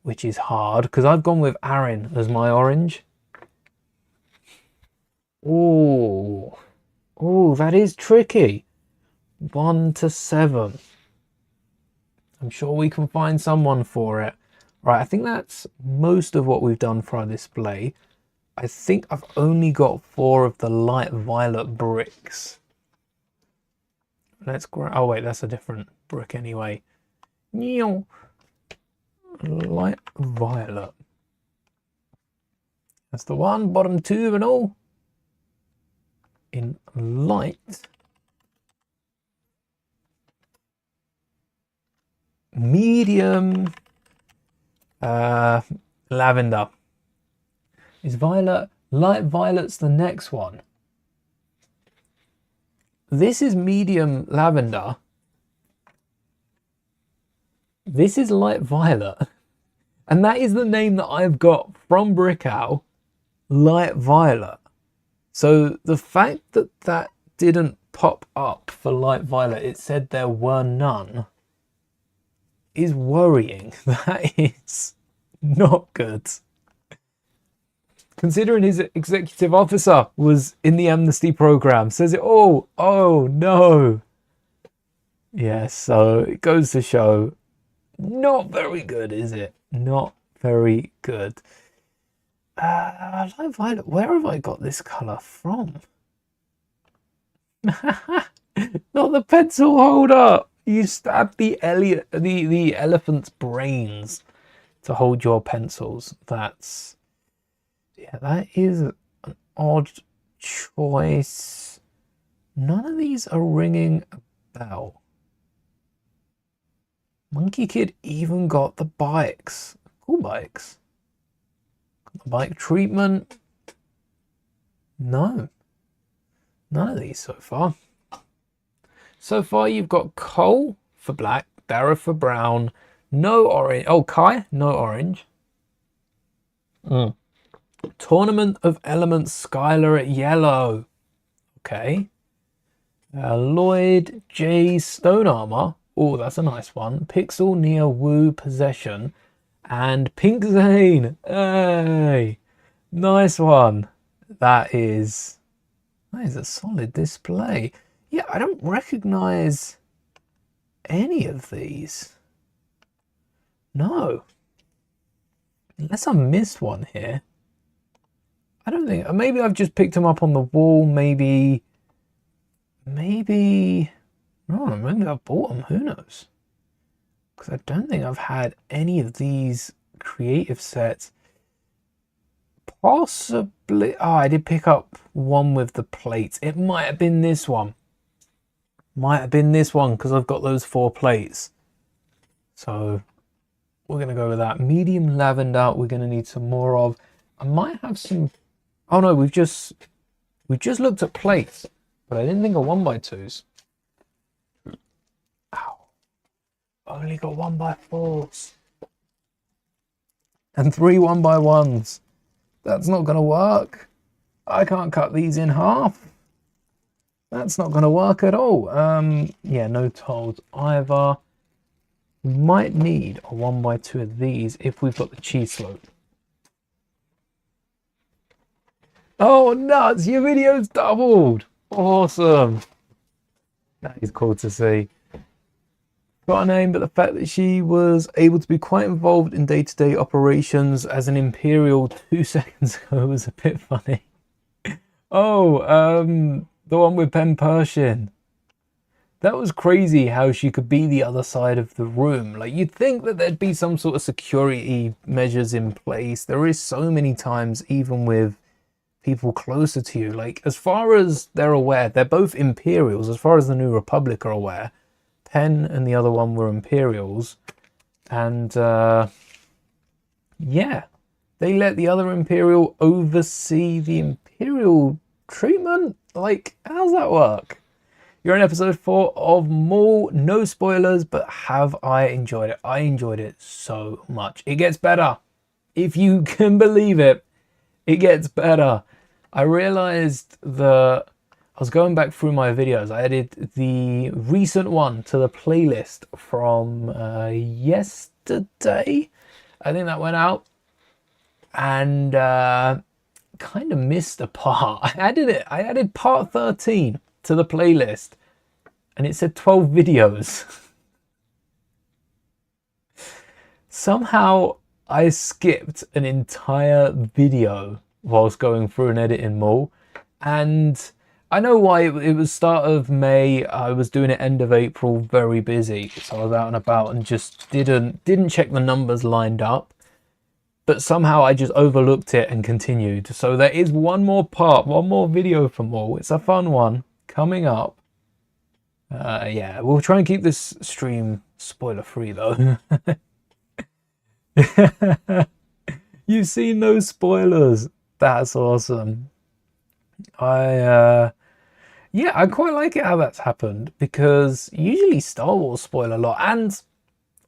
which is hard because I've gone with Aaron as my orange. Oh, that is tricky. 1 to 7. I'm sure we can find someone for it. Right, I think that's most of what we've done for our display. I think I've only got 4 of the light violet bricks. Let's grab, oh wait, that's a different brick anyway. Light violet. That's the one, bottom 2 and all. In light. Medium. Lavender. Is violet, light violet's the next one. This is medium lavender. This is light violet. And that is the name that I've got from Brickow, light violet. So the fact that that didn't pop up for light violet, it said there were none, is worrying. That is not good. Considering his executive officer was in the amnesty program, says it all. Oh no. Yes, so it goes to show, not very good, is it? Not very good. Light violet, where have I got this colour from? Not the pencil holder. You stabbed the elephant's brains to hold your pencils. That's, yeah, that is an odd choice. None of these are ringing a bell. Monkey Kid even got the bikes. Cool bikes. Got the bike treatment. No. None of these so far. So far you've got Cole for black, Dara for brown, no orange. Oh, Kai, no orange. Tournament of Elements, Skylar at yellow. Okay. Lloyd, Jay, Stone Armor. Oh, that's a nice one. Pixel, Nia, Woo, Possession, and Pink Zane. Hey, nice one. That is a solid display. Yeah, I don't recognize any of these. No. Unless I missed one here. I don't think, maybe I've just picked them up on the wall. Maybe, no, maybe I've bought them. Who knows? Because I don't think I've had any of these creative sets. Possibly, oh, I did pick up one with the plates. It might have been this one. Might have been this one because I've got those 4 plates. So we're going to go with that. Medium lavender, we're going to need some more of. I might have some, oh no, we've just looked at plates, but I didn't think of 1x2s. Ow. Only got 1x4s. And 3 1x1s. That's not going to work. I can't cut these in half. That's not going to work at all. Yeah, no tiles either. We might need a 1x2 of these if we've got the cheese slope. Oh, nuts! Your video's doubled! Awesome! That is cool to see. Got a name, but the fact that she was able to be quite involved in day-to-day operations as an Imperial 2 seconds ago was a bit funny. Oh, the one with Ben Pershing. That was crazy how she could be the other side of the room. Like, you'd think that there'd be some sort of security measures in place. There is so many times, even with people closer to you. Like, as far as they're aware, they're both Imperials. As far as the New Republic are aware, Penn and the other one were Imperials. And, yeah, they let the other Imperial oversee the Imperial treatment. Like, how's that work? You're in episode 4 of Maul. No spoilers, but have I enjoyed it? I enjoyed it so much. It gets better. If you can believe it, it gets better. I realized that I was going back through my videos. I added the recent one to the playlist from yesterday. I think that went out. And kind of missed a part. I added part 13 to the playlist and it said 12 videos. Somehow I skipped an entire video whilst going through and editing more. And I know why. It was start of May. I was doing it end of April, very busy. So I was out and about and just didn't check the numbers lined up. But somehow I just overlooked it and continued. So there is one more part, one more video for more. It's a fun one coming up. Yeah, we'll try and keep this stream spoiler free though. You've seen no spoilers. That's awesome. Yeah, I quite like it how that's happened, because usually Star Wars spoil a lot, and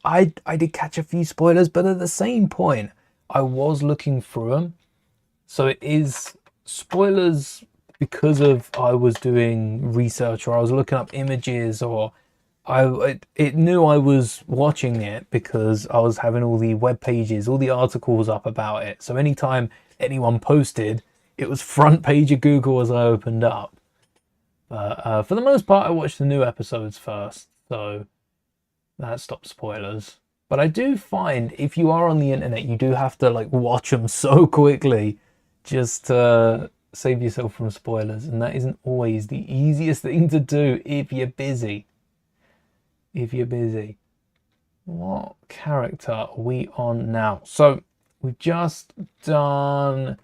I did catch a few spoilers, but at the same point I was looking through them, so it is spoilers because of I was doing research, or I was looking up images, or it knew I was watching it because I was having all the web pages, all the articles up about it. So anytime anyone posted, it was front page of Google as I opened up. But for the most part, I watched the new episodes first, so that stops spoilers. But I do find if you are on the internet, you do have to like watch them so quickly just to save yourself from spoilers, and that isn't always the easiest thing to do if you're busy. What character are we on now? So we've just done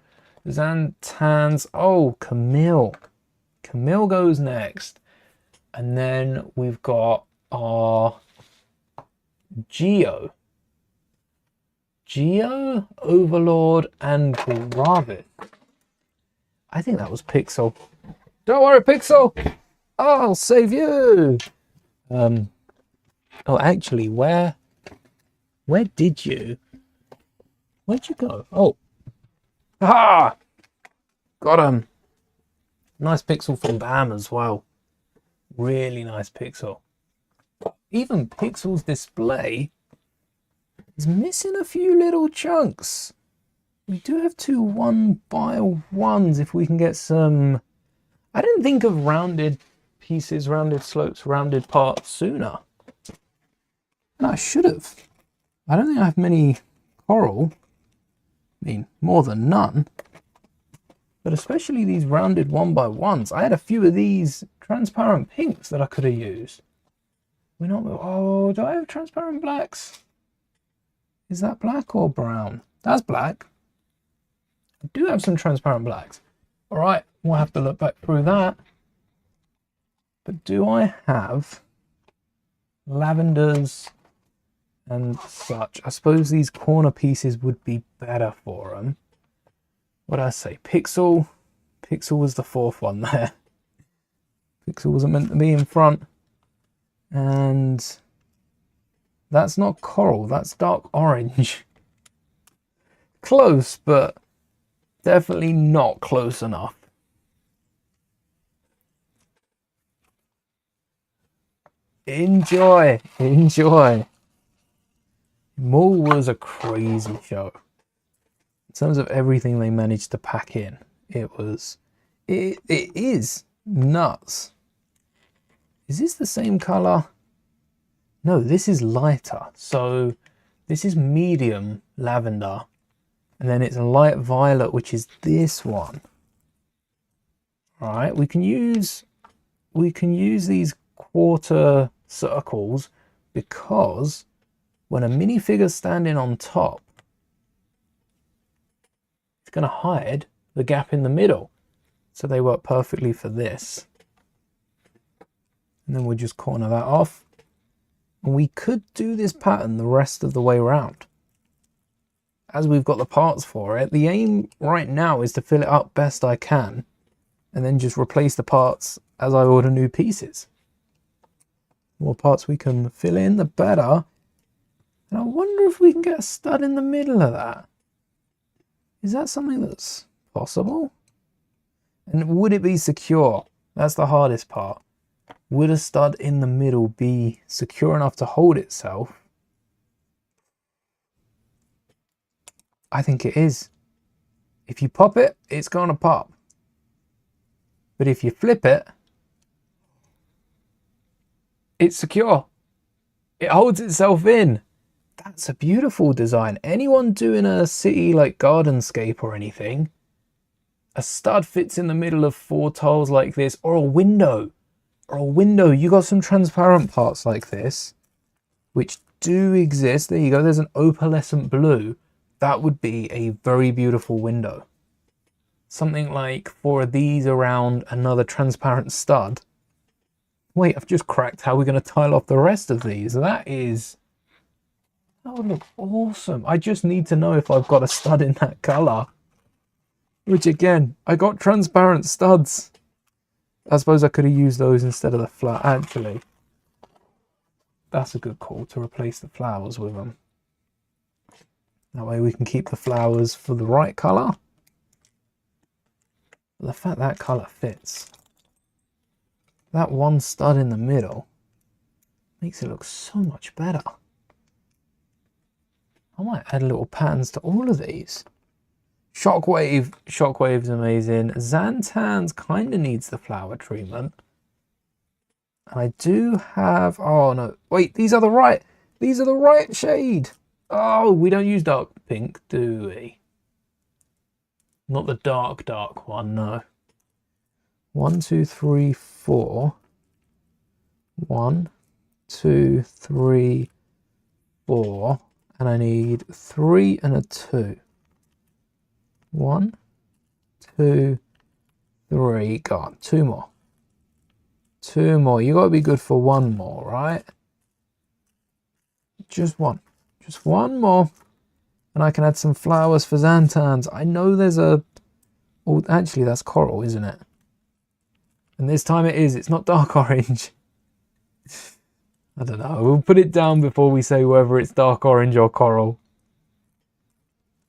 Xantan's. Oh, Camille goes next, and then we've got our Geo, Overlord, and Gravis. I think that was Pixel. Don't worry, Pixel. I'll save you. Oh, actually, where'd you go? Oh, ha! Got him. Nice Pixel from Bam as well. Really nice Pixel. Even Pixel's display is missing a few little chunks. We do have 2 1x1s if we can get some. I didn't think of rounded pieces, rounded slopes, rounded parts sooner. And I should have. I don't think I have many coral. I mean, more than none. But especially these rounded 1x1s. I had a few of these transparent pinks that I could have used. We're not. Oh, do I have transparent blacks? Is that black or brown? That's black. I do have some transparent blacks. All right, we'll have to look back through that. But do I have lavenders and such? I suppose these corner pieces would be better for them. What did I say? Pixel. Pixel was the 4th one there. Pixel wasn't meant to be in front. And that's not coral, that's dark orange. Close, but definitely not close enough. Enjoy. Maul was a crazy show. In terms of everything they managed to pack in, it is nuts. Is this the same color? No, this is lighter. So this is medium lavender, and then it's light violet, which is this one. All right, we can use these quarter circles, because when a minifigure's standing on top, it's going to hide the gap in the middle. So they work perfectly for this. And then we'll just corner that off. And we could do this pattern the rest of the way around, as we've got the parts for it. The aim right now is to fill it up best I can, and then just replace the parts as I order new pieces. The more parts we can fill in, the better. And I wonder if we can get a stud in the middle of that. Is that something that's possible? And would it be secure? That's the hardest part. Would a stud in the middle be secure enough to hold itself? I think it is. If you pop it, it's going to pop. But if you flip it, it's secure. It holds itself in. That's a beautiful design. Anyone doing a city like gardenscape or anything, a stud fits in the middle of 4 tiles like this, or a window. You got some transparent parts like this, which do exist. There you go. There's an opalescent blue. That would be a very beautiful window. Something like 4 of these around another transparent stud. Wait, I've just cracked how we're going to tile off the rest of these. That would look awesome. I just need to know if I've got a stud in that color. Which again, I got transparent studs. I suppose I could have used those instead of the flat. Actually, that's a good call, to replace the flowers with them. That way we can keep the flowers for the right color. The fact that color fits. That one stud in the middle makes it look so much better. I might add little patterns to all of these. Shockwave's amazing. Xanthan's kind of needs the flower treatment. And I do have, oh no, wait, these are the right shade. Oh, we don't use dark pink, do we? Not the dark one, no. 1, 2, 3, 4. 1, 2, 3, 4. And I need 3 and a 2. 1, 2, 3. Go on, 2 more. 2 more. You gotta be good for 1 more, right? Just one more. And I can add some flowers for Xanthans. I know there's a... Oh, actually, that's coral, isn't it? And this time it is. It's not dark orange. I don't know. We'll put it down before we say whether it's dark orange or coral.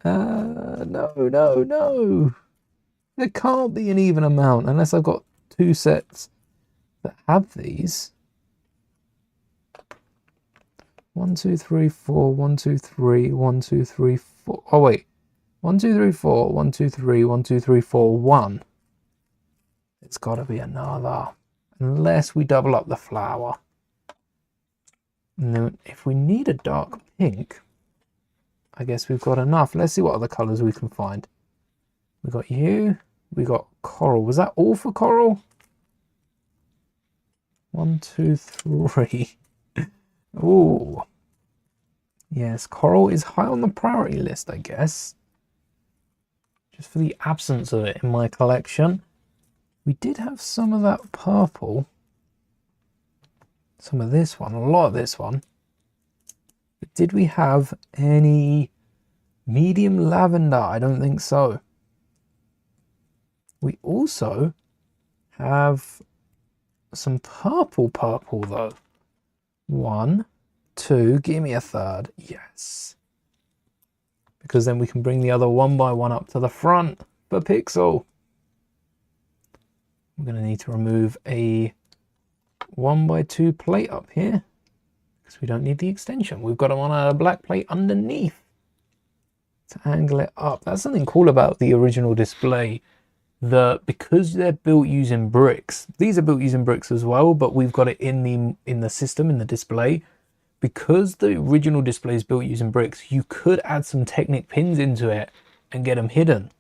No. There can't be an even amount unless I've got 2 sets that have these. 1, 2, 3, 4, 1, 2, 3, 1, 2, 3, 4. Oh, wait. 1, 2, 3, 4, 1, 2, 3, 1, 2, 3, 4, 1. It's got to be another. Unless we double up the flower. And then if we need a dark pink, I guess we've got enough. Let's see what other colours we can find. We got you. We got coral. Was that all for coral? 1, 2, 3. Ooh. Yes, coral is high on the priority list, I guess. Just for the absence of it in my collection. We did have some of that purple. Some of this one, a lot of this one. But did we have any medium lavender? I don't think so. We also have some purple though. 1, 2, give me a third. Yes. Because then we can bring the other 1 by 1 up to the front for Pixel. We're going to need to remove a 1 by 2 plate up here because we don't need the extension. We've got them on a black plate underneath to angle it up. That's something cool about the original display, that because they're built using bricks, these are built using bricks as well, but we've got it in the system, in the display. Because the original display is built using bricks, you could add some Technic pins into it and get them hidden.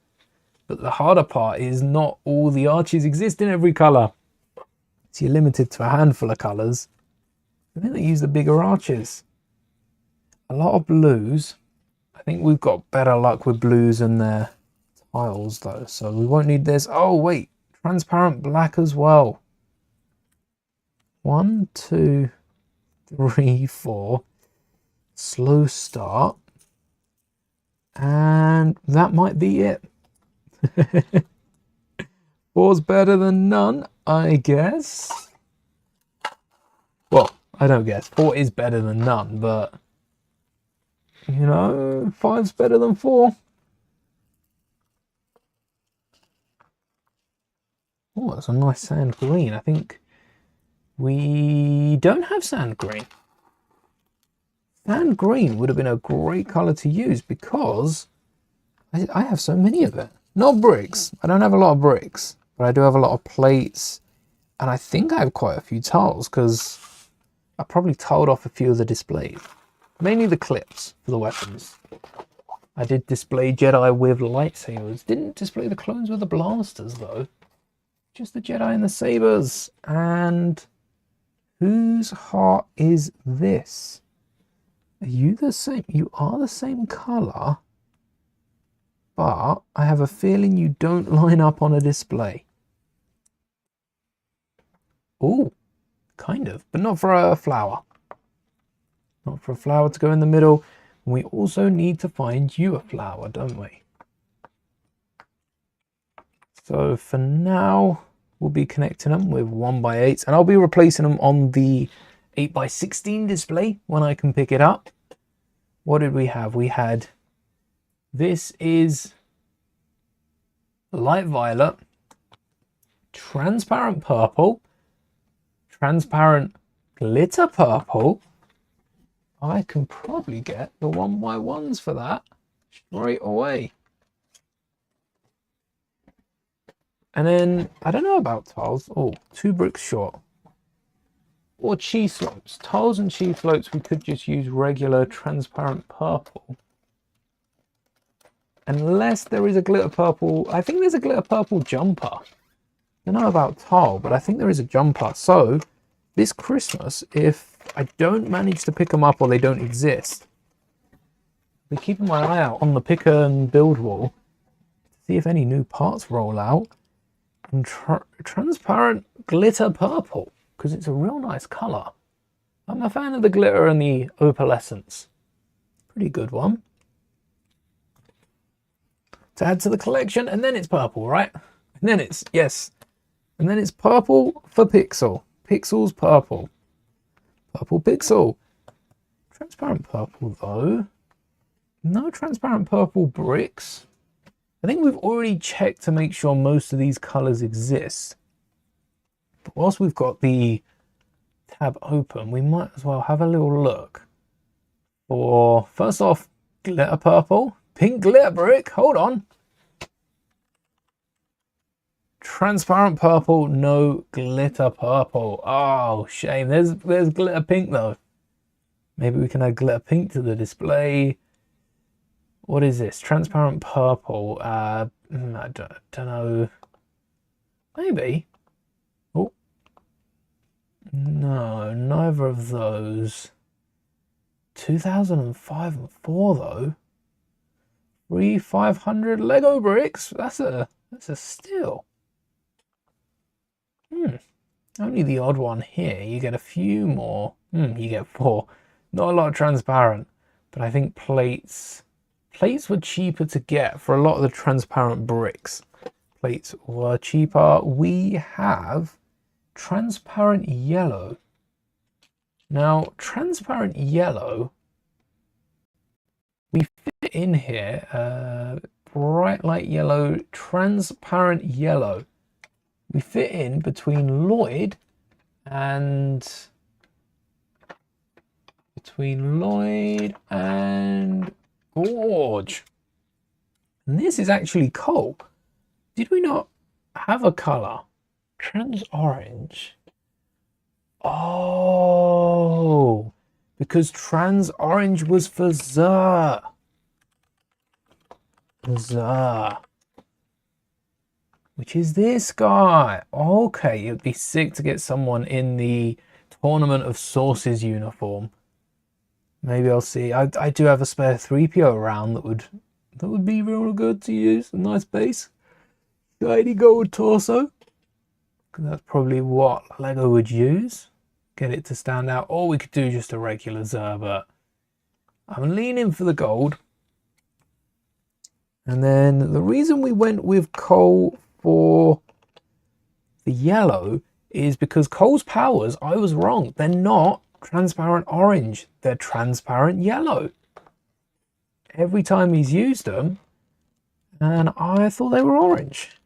But the harder part is not all the arches exist in every color. So you're limited to a handful of colors. I think they use the bigger arches. A lot of blues. I think we've got better luck with blues and their tiles though, so we won't need this. Oh wait, transparent black as well. 1, 2, 3, 4. Slow start. And that might be it. 4's better than none, I guess. Well, I don't guess. 4 is better than none, but you know, 5's better than 4. Oh, that's a nice sand green. I think we don't have sand green. Sand green would have been a great color to use because I have so many of it. Not bricks. I don't have a lot of bricks, but I do have a lot of plates. And I think I have quite a few tiles because I probably tiled off a few of the displays. Mainly the clips for the weapons. I did display Jedi with lightsabers. Didn't display the clones with the blasters, though. Just the Jedi and the sabers. And whose heart is this? Are you the same? You are the same color, but I have a feeling you don't line up on a display. Oh, kind of, but not for a flower. Not for a flower to go in the middle. We also need to find you a flower, don't we? So for now, we'll be connecting them with 1x8s, and I'll be replacing them on the 8x16 display when I can pick it up. What did we have? We had, this is light violet, transparent purple, transparent glitter purple. I can probably get the 1x1s for that straight away. And then, I don't know about tiles. Oh, 2 bricks short. Or cheese floats. Tiles and cheese floats, we could just use regular transparent purple. Unless there is a glitter purple. I think there's a glitter purple jumper. I don't know about tile, but I think there is a jumper. So, this Christmas, if I don't manage to pick them up or they don't exist, I'll be keeping my eye out on the picker and build wall to see if any new parts roll out. And transparent glitter purple, because it's a real nice color. I'm a fan of the glitter and the opalescence. Pretty good one to add to the collection. And then it's purple, right? And then it's, yes, and then it's purple for Pixel. Pixel's purple. Purple Pixel. Transparent purple though. No transparent purple bricks. I think we've already checked to make sure most of these colors exist. But whilst we've got the tab open, we might as well have a little look for, first off, glitter purple, pink glitter brick, hold on. Transparent purple, no glitter purple. Oh, shame. There's glitter pink though. Maybe we can add glitter pink to the display. What is this? Transparent purple. I don't know. Maybe. Oh. No, neither of those. 2005 and 4 though. 500 Lego bricks. That's a steal. Only the odd one here. You get a few more. You get 4. Not a lot of transparent, but I think plates were cheaper to get for a lot of the transparent bricks. Plates were cheaper. We have transparent yellow. Now, transparent yellow, we fit in here, bright light yellow, transparent yellow. We fit in between Lloyd and Gorge. And this is actually coal. Did we not have a color? Trans orange. Oh, because trans orange was for Zer. Which is this guy. Okay, it'd be sick to get someone in the Tournament of Sources uniform. Maybe I'll see. I do have a spare 3PO around that would be real good to use. A nice base. Shiny gold torso. That's probably what Lego would use. Get it to stand out. Or we could do just a regular Zer, but I'm leaning for the gold. And then the reason we went with coal for the yellow is because Cole's powers, I was wrong. They're not transparent orange. They're transparent yellow. Every time he's used them, and I thought they were orange.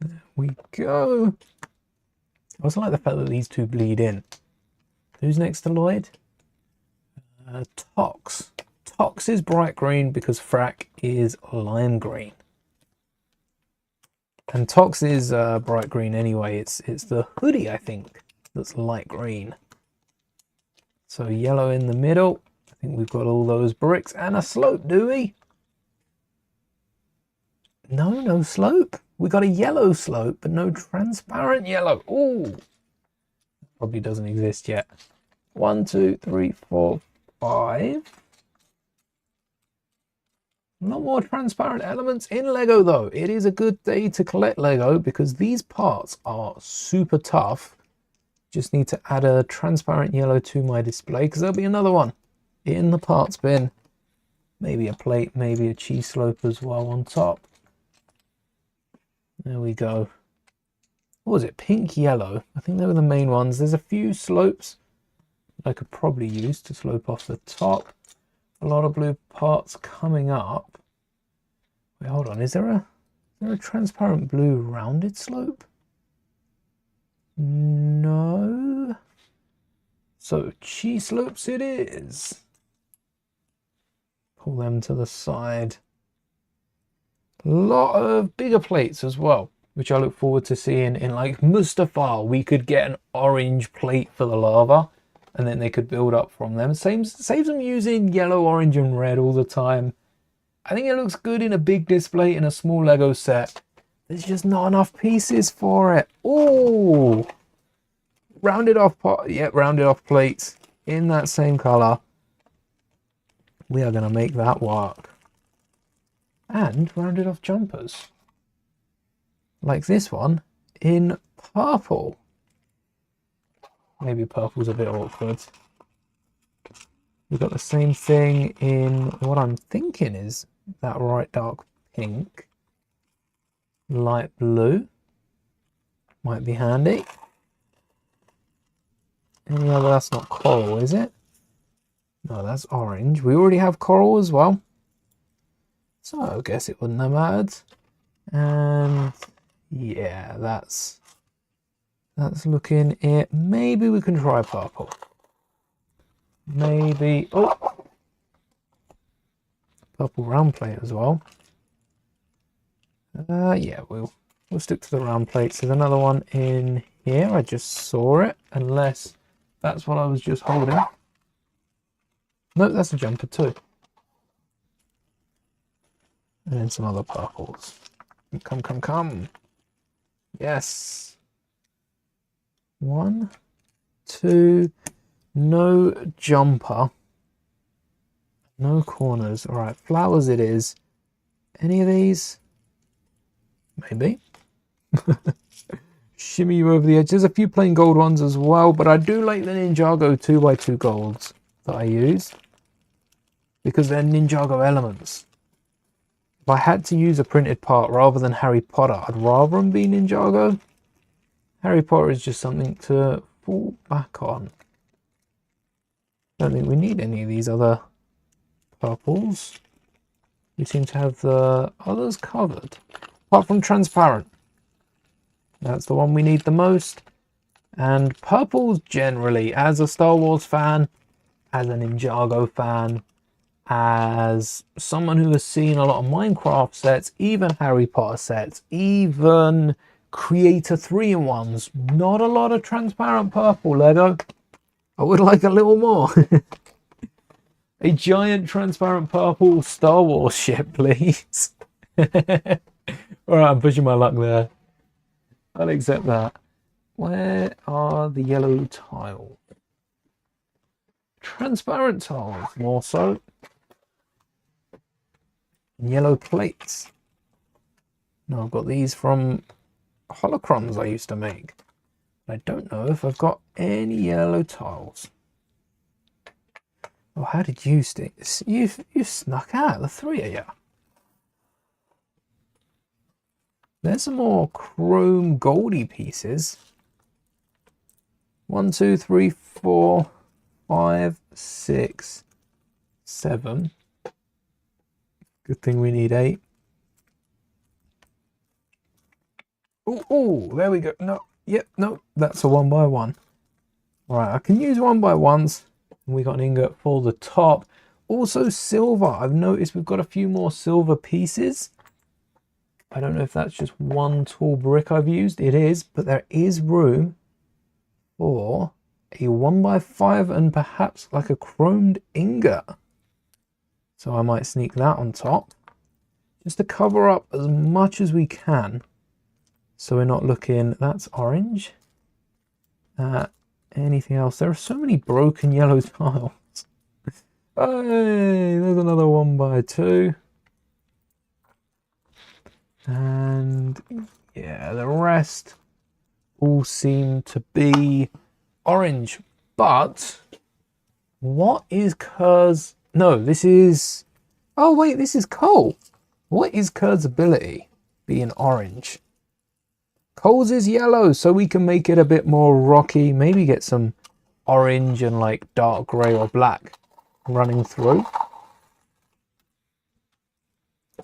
There we go. I also like the fact that these two bleed in. Who's next to Lloyd? Tox. Tox is bright green because Frack is lime green. And Tox is bright green anyway. It's the hoodie, I think, that's light green. So yellow in the middle. I think we've got all those bricks and a slope, do we? No slope. We got a yellow slope, but no transparent yellow. Oh, probably doesn't exist yet. 1, 2, 3, 4, 5. Not more transparent elements in Lego though. It is a good day to collect Lego because these parts are super tough. Just need to add a transparent yellow to my display because there'll be another one in the parts bin. Maybe a plate, maybe a cheese slope as well on top. There we go. What was it? Pink, yellow. I think they were the main ones. There's a few slopes I could probably use to slope off the top. A lot of blue parts coming up. Wait, hold on. Is there a transparent blue rounded slope? No. So cheese slopes it is. Pull them to the side. A lot of bigger plates as well, which I look forward to seeing in like Mustafa. We could get an orange plate for the lava and then they could build up from them. Saves them using yellow, orange and red all the time. I think it looks good in a big display in a small Lego set. There's just not enough pieces for it. Oh, rounded off pot. Yeah, rounded off plates in that same color. We are going to make that work. And rounded off jumpers. Like this one in purple. Maybe purple's a bit awkward. We've got the same thing in what I'm thinking is that right dark pink. Light blue. Might be handy. Any other? That's not coral, is it? No, that's orange. We already have coral as well. So I guess it wouldn't have mattered. And yeah, that's looking it. Maybe we can try purple. Maybe. Oh, purple round plate as well. Yeah, we'll stick to the round plates. There's another one in here. I just saw it, unless that's what I was just holding. No, that's a jumper too. And then some other purples. Come. Yes. 1, 2. No jumper. No corners. All right, flowers it is. Any of these? Maybe. Shimmy you over the edge. There's a few plain gold ones as well, but I do like the Ninjago 2x2 golds that I use because they're Ninjago elements. If I had to use a printed part rather than Harry Potter, I'd rather them be Ninjago. Harry Potter is just something to fall back on. I don't think we need any of these other purples. We seem to have the others covered. Apart from transparent. That's the one we need the most. And purples generally, as a Star Wars fan, as a Ninjago fan, as someone who has seen a lot of Minecraft sets, even Harry Potter sets, even Creator 3-in-1s, not a lot of transparent purple Lego. I would like a little more. A giant transparent purple Star Wars ship, please. Alright, I'm pushing my luck there. I'll accept that. Where are the yellow tiles? Transparent tiles, more so. Yellow plates. No, I've got these from holocrons I used to make. I don't know if I've got any yellow tiles. Oh, how did you stick? You snuck out, the three of you. There's some more chrome goldy pieces. 1, 2, 3, 4, 5, 6, 7. Good thing we need 8. Oh, there we go. No, yep, no, that's a 1x1. Right, I can use 1x1s. We got an ingot for the top. Also silver. I've noticed we've got a few more silver pieces. I don't know if that's just one tall brick I've used. It is, but there is room for a 1x5 and perhaps like a chromed ingot. So I might sneak that on top just to cover up as much as we can. So we're not looking, that's orange. Anything else? There are so many broken yellow tiles. Hey, there's another 1x2. And yeah, the rest all seem to be orange. But what is Kerr's? No, this is... Oh wait, this is Cole. What is Kerr's ability being orange? Cole's is yellow, so we can make it a bit more rocky. Maybe get some orange and like dark grey or black running through.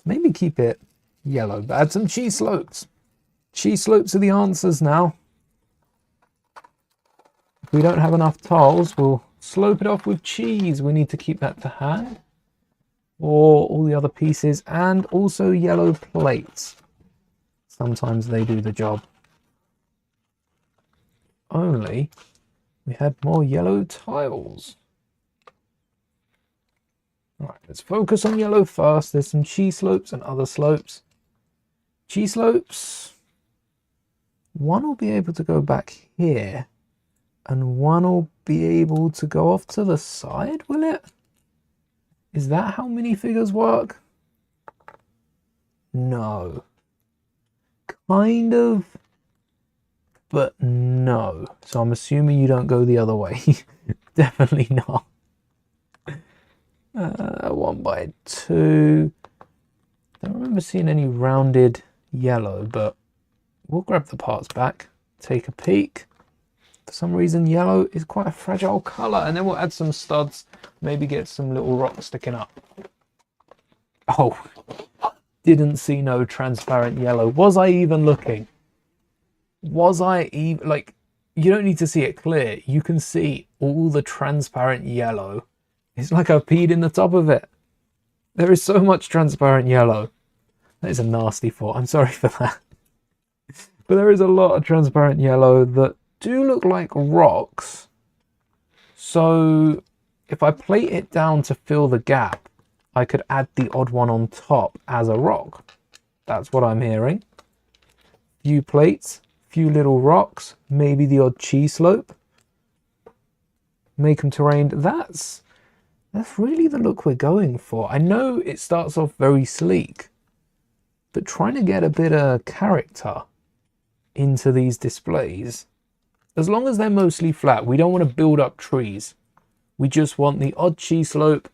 Maybe keep it yellow, but add some cheese slopes. Cheese slopes are the answers now. If we don't have enough tiles, we'll slope it off with cheese. We need to keep that to hand. Or all the other pieces, and also yellow plates. Sometimes they do the job. Only we had more yellow tiles. All right, let's focus on yellow first. There's some cheese slopes and other slopes. Cheese slopes. One will be able to go back here, and one will be able to go off to the side, will it? Is that how minifigures work? No. Kind of, but no. So I'm assuming you don't go the other way. Definitely not. 1x2. Don't remember seeing any rounded yellow, but we'll grab the parts back, take a peek. For some reason, yellow is quite a fragile color, and then we'll add some studs, maybe get some little rocks sticking up. Oh, didn't see no transparent yellow. Was I even looking? Was I even, like, you don't need to see it clear. You can see all the transparent yellow. It's like I peed in the top of it. There is so much transparent yellow. That is a nasty thought. I'm sorry for that. But there is a lot of transparent yellow that do look like rocks. So if I plate it down to fill the gap, I could add the odd one on top as a rock. That's what I'm hearing. Few plates, few little rocks, maybe the odd cheese slope. Make them terrained. That's really the look we're going for. I know it starts off very sleek, but trying to get a bit of character into these displays. As long as they're mostly flat, we don't want to build up trees. We just want the odd cheese slope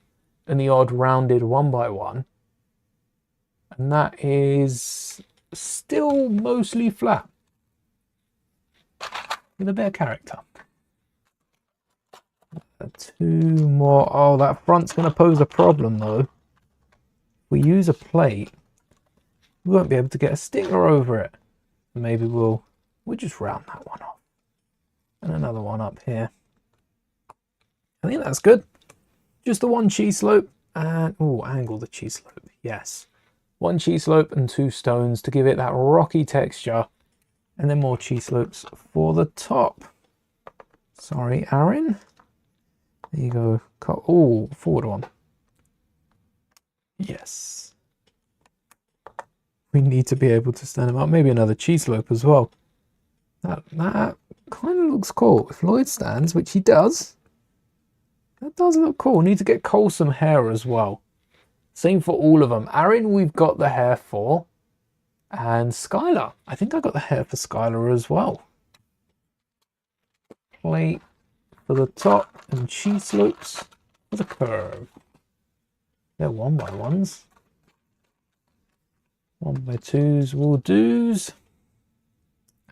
and the odd rounded 1x1. And that is still mostly flat, with a bit of character. 2 more. Oh, that front's going to pose a problem though. If we use a plate, we won't be able to get a sticker over it. Maybe we'll just round that one off. And another one up here. I think that's good. Just the 1 cheese slope and angle the cheese slope. Yes. 1 cheese slope and 2 stones to give it that rocky texture. And then more cheese slopes for the top. Sorry, Aaron. There you go. Oh, forward one. Yes. We need to be able to stand them up. Maybe another cheese slope as well. That kind of looks cool. If Lloyd stands, which he does, that does look cool. Need to get Cole some hair as well. Same for all of them. Aaron, we've got the hair for. And Skylar. I think I got the hair for Skylar as well. Plate for the top and cheese slopes for the curve. They're 1x1s. 1x2s will do's.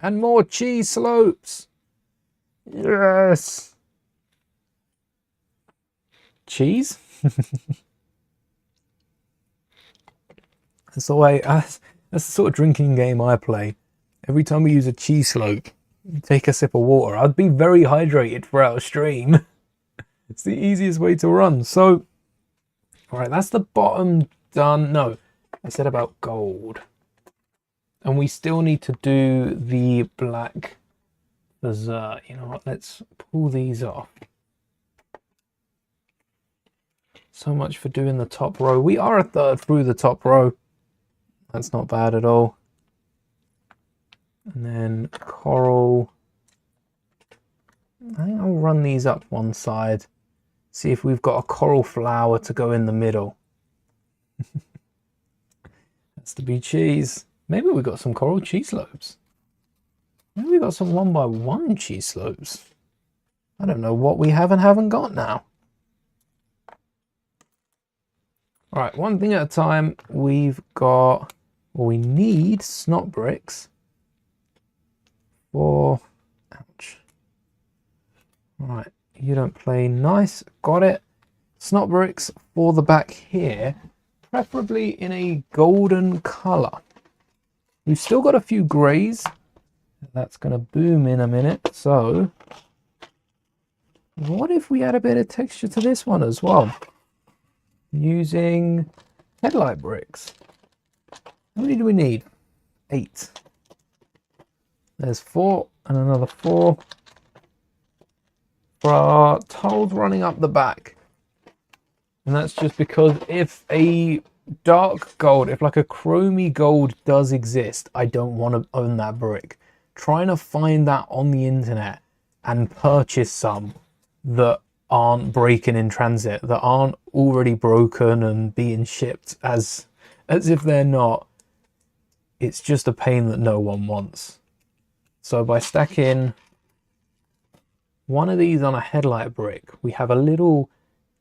And more cheese slopes. Yes. Cheese? That's the way. That's the sort of drinking game I play. Every time we use a cheese slope, you take a sip of water. I'd be very hydrated throughout a stream. It's the easiest way to run. So, all right, that's the bottom done. No, I said about gold. And we still need to do the black Because, you know what, let's pull these off. So much for doing the top row. We are a third through the top row. That's not bad at all. And then coral. I think I'll run these up one side. See if we've got a coral flower to go in the middle. That's to be cheese. Maybe we got some coral cheese slopes. Maybe we got some 1x1 cheese slopes. I don't know what we have and haven't got now. All right, one thing at a time. We've got, well, we need snot bricks for, ouch. All right, you don't play nice. Got it. Snot bricks for the back here, preferably in a golden color. We've still got a few grays. That's going to boom in a minute. So what if we add a bit of texture to this one as well? Using headlight bricks. How many do we need? 8. There's 4 and another 4 for our tiles running up the back. And that's just because if a dark gold, if like a chromy gold does exist, I don't want to own that brick. Trying to find that on the internet and purchase some that aren't breaking in transit, that aren't already broken and being shipped as if they're not, it's just a pain that no one wants. So by stacking one of these on a headlight brick, we have a little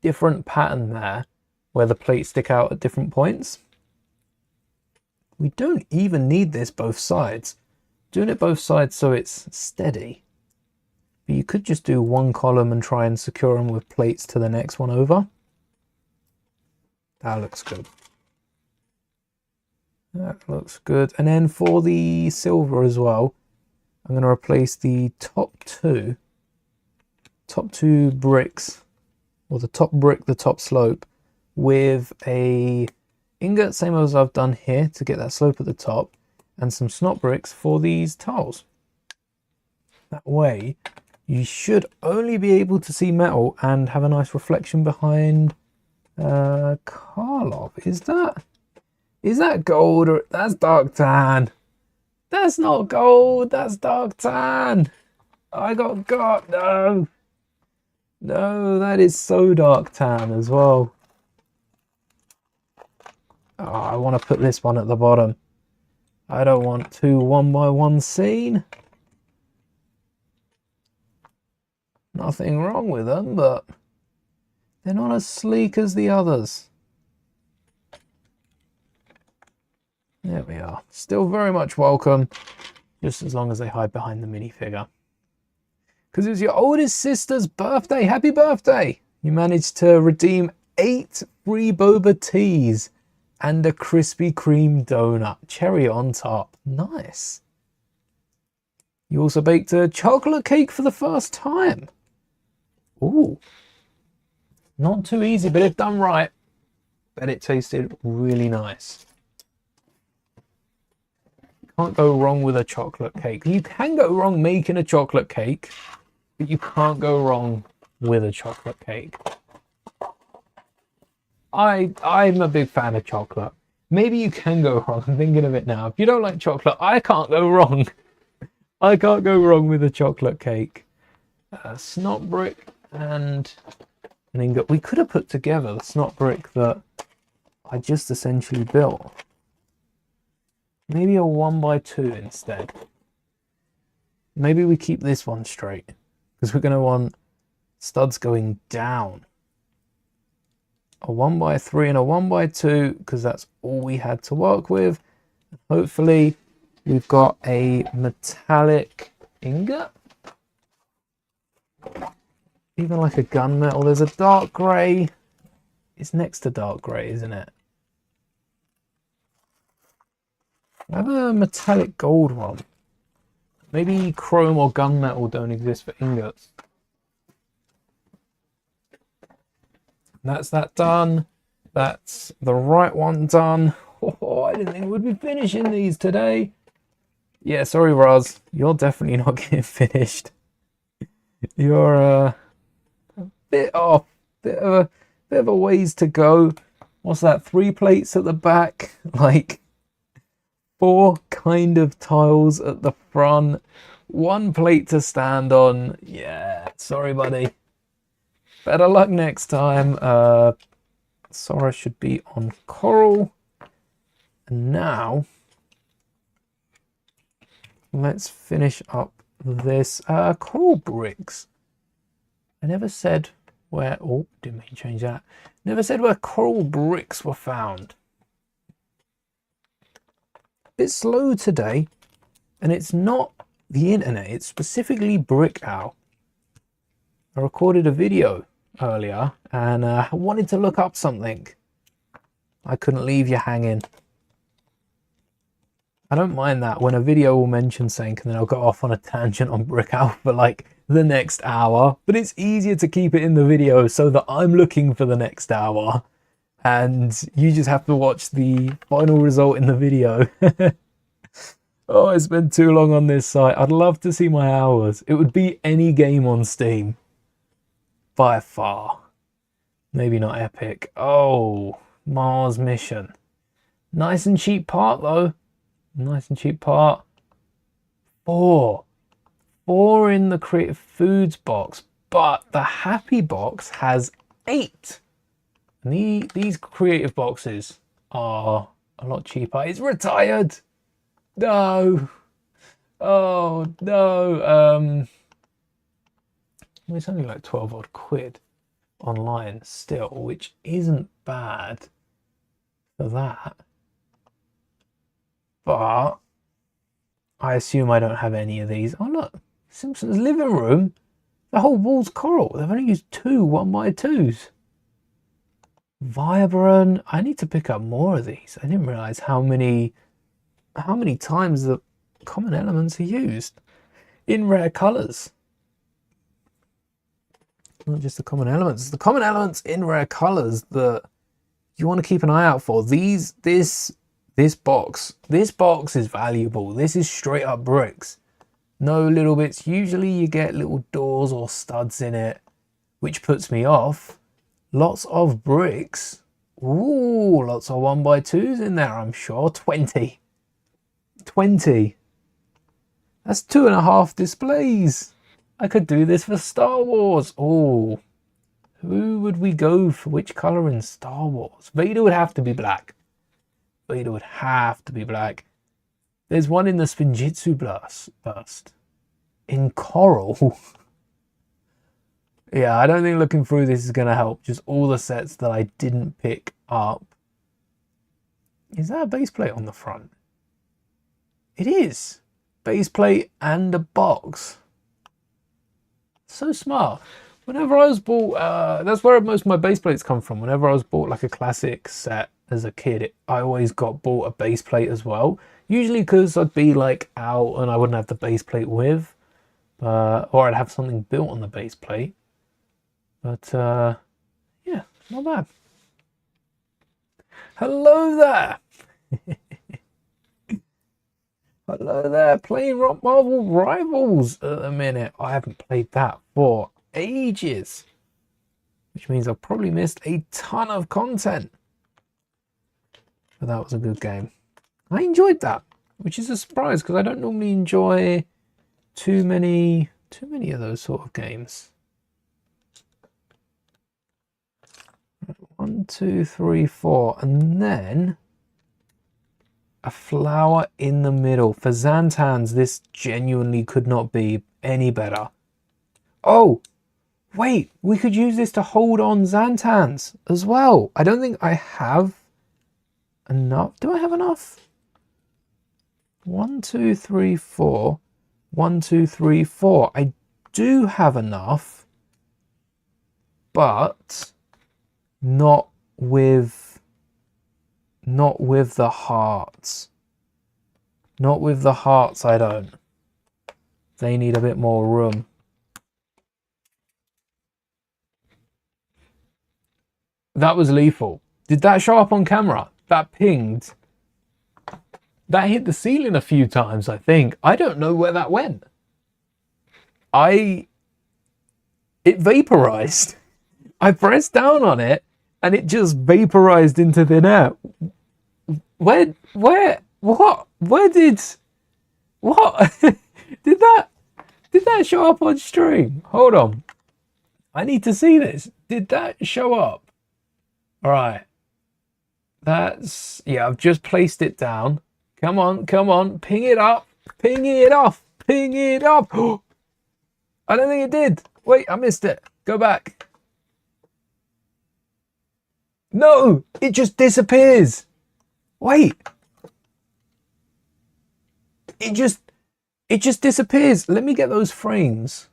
different pattern there where the plates stick out at different points. We don't even need this both sides. Doing it both sides so it's steady. But you could just do one column and try and secure them with plates to the next one over. That looks good. That looks good. And then for the silver as well, I'm going to replace the top two bricks, or the top brick, the top slope, with a ingot, same as I've done here to get that slope at the top, and some snot bricks for these tiles. That way you should only be able to see metal and have a nice reflection behind Karlov. Is that gold, or that's dark tan? That's not gold, that's dark tan. I got no, that is so dark tan as well. Oh, I want to put this one at the bottom. I don't want 2 1x1 seen. Nothing wrong with them, but they're not as sleek as the others. There we are. Still very much welcome, just as long as they hide behind the minifigure. Because it was your oldest sister's birthday. Happy birthday! You managed to redeem 8 free boba teas and a Krispy Kreme donut. Cherry on top. Nice. You also baked a chocolate cake for the first time. Ooh. Not too easy, but if done right, bet it tasted really nice. Can't go wrong with a chocolate cake. You can go wrong making a chocolate cake, but you can't go wrong with a chocolate cake. I'm a big fan of chocolate. Maybe you can go wrong. I'm thinking of it now. If you don't like chocolate, I can't go wrong. I can't go wrong with a chocolate cake. Snot brick and an ingot. We could have put together the snot brick that I just essentially built. Maybe a 1x2 instead. Maybe we keep this one straight, because we're going to want studs going down. A 1x3 and a 1x2, because that's all we had to work with. Hopefully we've got a metallic ingot. Even like a gunmetal. There's a dark grey. It's next to dark grey, isn't it? I have a metallic gold one. Maybe chrome or gunmetal don't exist for ingots. That's that done. That's the right one done. Oh, I didn't think we'd be finishing these today. Yeah, sorry, Roz. You're definitely not getting finished. You're bit off. Bit of a ways to go. What's that? 3 plates at the back, like 4 kind of tiles at the front, 1 plate to stand on. Yeah, sorry, buddy. Better luck next time. Sora should be on coral. And now let's finish up this coral bricks. I never said where, oh, didn't mean to change that. Never said where coral bricks were found. Bit slow today, and it's not the internet, it's specifically Brick Owl. I recorded a video earlier and I wanted to look up something. I couldn't leave you hanging. I don't mind that when a video will mention something and then I'll go off on a tangent on Brick Owl for like the next hour, but it's easier to keep it in the video so that I'm looking for the next hour and you just have to watch the final result in the video. Oh, I spent too long on this site. I'd love to see my hours. It would beat any game on Steam. By far. Maybe not Epic. Oh, Mars mission. Nice and cheap part though. Nice and cheap part. 4 in the Creative Foods box, but the Happy box has 8. And these creative boxes are a lot cheaper. It's retired. No. Oh no. It's only like 12 odd quid online still, which isn't bad for that. But I assume I don't have any of these. Oh look, Simpsons living room. The whole wall's coral. They've only used 2 1x2s. Vibrant. I need to pick up more of these. I didn't realize how many times the common elements are used in rare colors. Not just the common elements. It's the common elements in rare colors that you want to keep an eye out for. This box is valuable. This is straight up bricks. No little bits. Usually you get little doors or studs in it, which puts me off. Lots of bricks. Ooh, lots of 1x2s in there, I'm sure. 20. That's 2.5 displays. I could do this for Star Wars. Oh, who would we go for? Which color in Star Wars? Vader would have to be black. Vader would have to be black. There's one in the Spinjitzu burst. In coral. Yeah, I don't think looking through this is going to help. Just all the sets that I didn't pick up. Is that a base plate on the front? It is. Base plate and a box. So smart. Whenever I was bought, that's where most of my base plates come from. Whenever I was bought like a classic set as a kid, I always got bought a base plate as well. Usually because I'd be like out and I wouldn't have the base plate with. Or I'd have something built on the base plate. But yeah, not bad. Hello there. Hello there, playing Rock Marvel Rivals at the minute. I haven't played that for ages, which means I've probably missed a ton of content. But that was a good game. I enjoyed that, which is a surprise because I don't normally enjoy too many of those sort of games. 1, 2, 3, 4, and then a flower in the middle. For Xantans, this genuinely could not be any better. Oh, wait, we could use this to hold on Xantans as well. I don't think I have enough. Do I have enough? 1, 2, 3, 4. 1, 2, 3, 4. I do have enough, but not with the hearts. Not with the hearts, I don't. They need a bit more room. That was lethal. Did that show up on camera? That pinged. That hit the ceiling a few times, I think. I don't know where that went. It vaporized. I pressed down on it and it just vaporized into thin air. What? Did that show up on stream? Hold on. I need to see this. Did that show up? All right. Yeah, I've just placed it down. Come on, come on. Ping it up. Ping it off. Ping it up. I don't think it did. Wait, I missed it. Go back. No, it just disappears. Wait. It just disappears. Let me get those frames.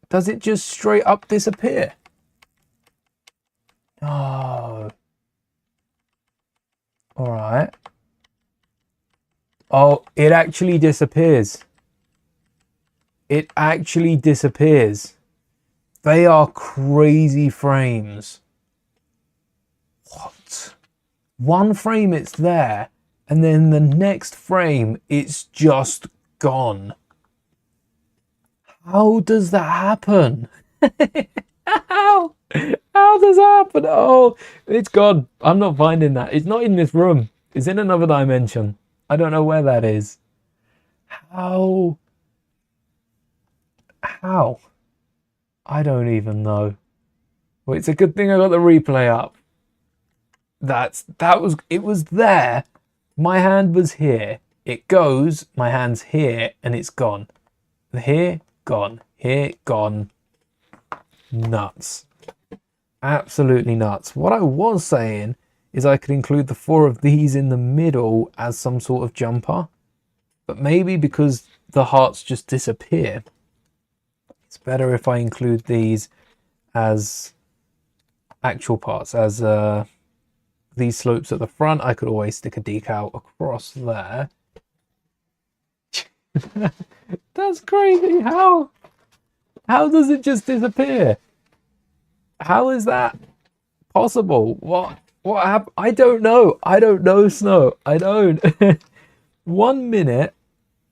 Does it just straight up disappear? Oh. All right. Oh, it actually disappears. It actually disappears. They are crazy frames. What? One frame it's there, and then the next frame it's just gone. How does that happen? How? How does that happen? Oh, it's gone. I'm not finding that. It's not in this room. It's in another dimension. I don't know where that is. How? How? I don't even know. Well, it's a good thing I got the replay up. It was there. My hand was here. It goes, my hand's here, and it's gone. Here, gone. Here, gone. Nuts. Absolutely nuts. What I was saying is I could include the 4 of these in the middle as some sort of jumper. But maybe because the hearts just disappear, it's better if I include these as actual parts, as these slopes at the front. I could always stick a decal across there. That's crazy. How does it just disappear? How is that possible? What happened? I don't know. I don't know, Snow. I don't. 1 minute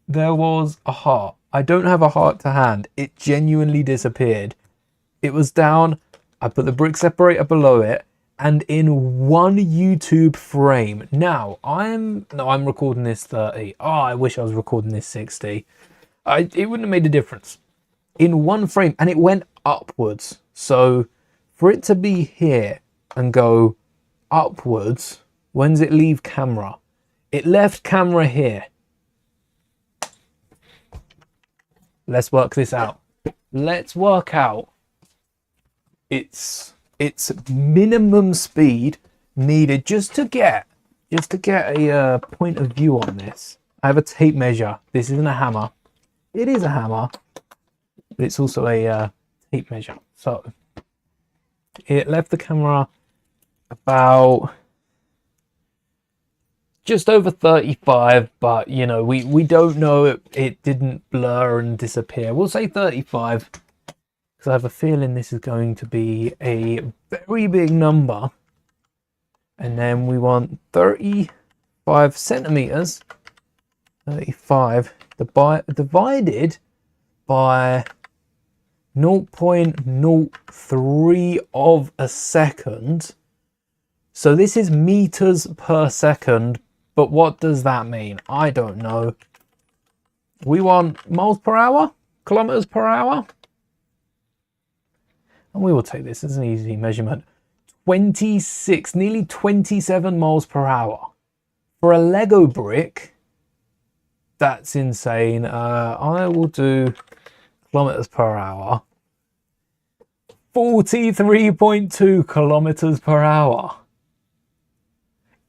there was a heart. I don't have a heart to hand. It genuinely disappeared. It was down. I put the brick separator below it, and in one YouTube frame. Now I'm recording this 30. Oh, I wish I was recording this 60. It wouldn't have made a difference. In one frame, and it went upwards. So for it to be here and go upwards, when does it leave camera? It left camera here. Let's work this out. Let's work out its minimum speed needed just to get a point of view on this. I have a tape measure. This isn't a hammer. It is a hammer, but it's also a tape measure. So it left the camera about just over 35, but you know, we don't know, it didn't blur and disappear. We'll say 35 because I have a feeling this is going to be a very big number. And then we want 35 centimeters, 35 divided by 0.03 of a second. So this is meters per second, but what does that mean? I don't know. We want miles per hour, kilometers per hour. And we will take this as an easy measurement. 26, nearly 27 miles per hour. For a Lego brick, that's insane. I will do kilometers per hour. 43.2 kilometers per hour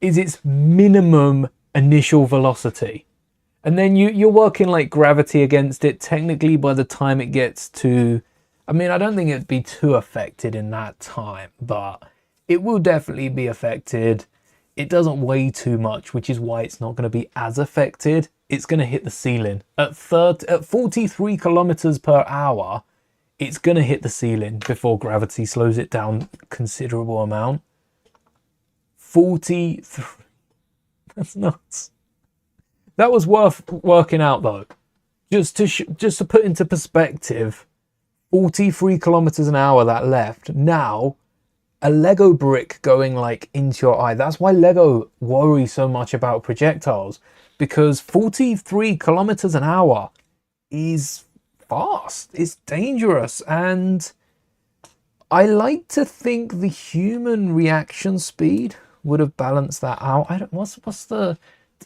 is its minimum initial velocity. And then you're working like gravity against it. Technically, by the time it gets to, I mean, I don't think it'd be too affected in that time, but it will definitely be affected. It doesn't weigh too much, which is why it's not going to be as affected. It's going to hit the ceiling. At 43 kilometers per hour, it's going to hit the ceiling before gravity slows it down a considerable amount. That's nuts. That was worth working out though. Just to put into perspective, 43 kilometers an hour that left. Now, a Lego brick going like into your eye. That's why Lego worries so much about projectiles, because 43 kilometers an hour is fast. It's dangerous, and I like to think the human reaction speed would have balanced that out. What's the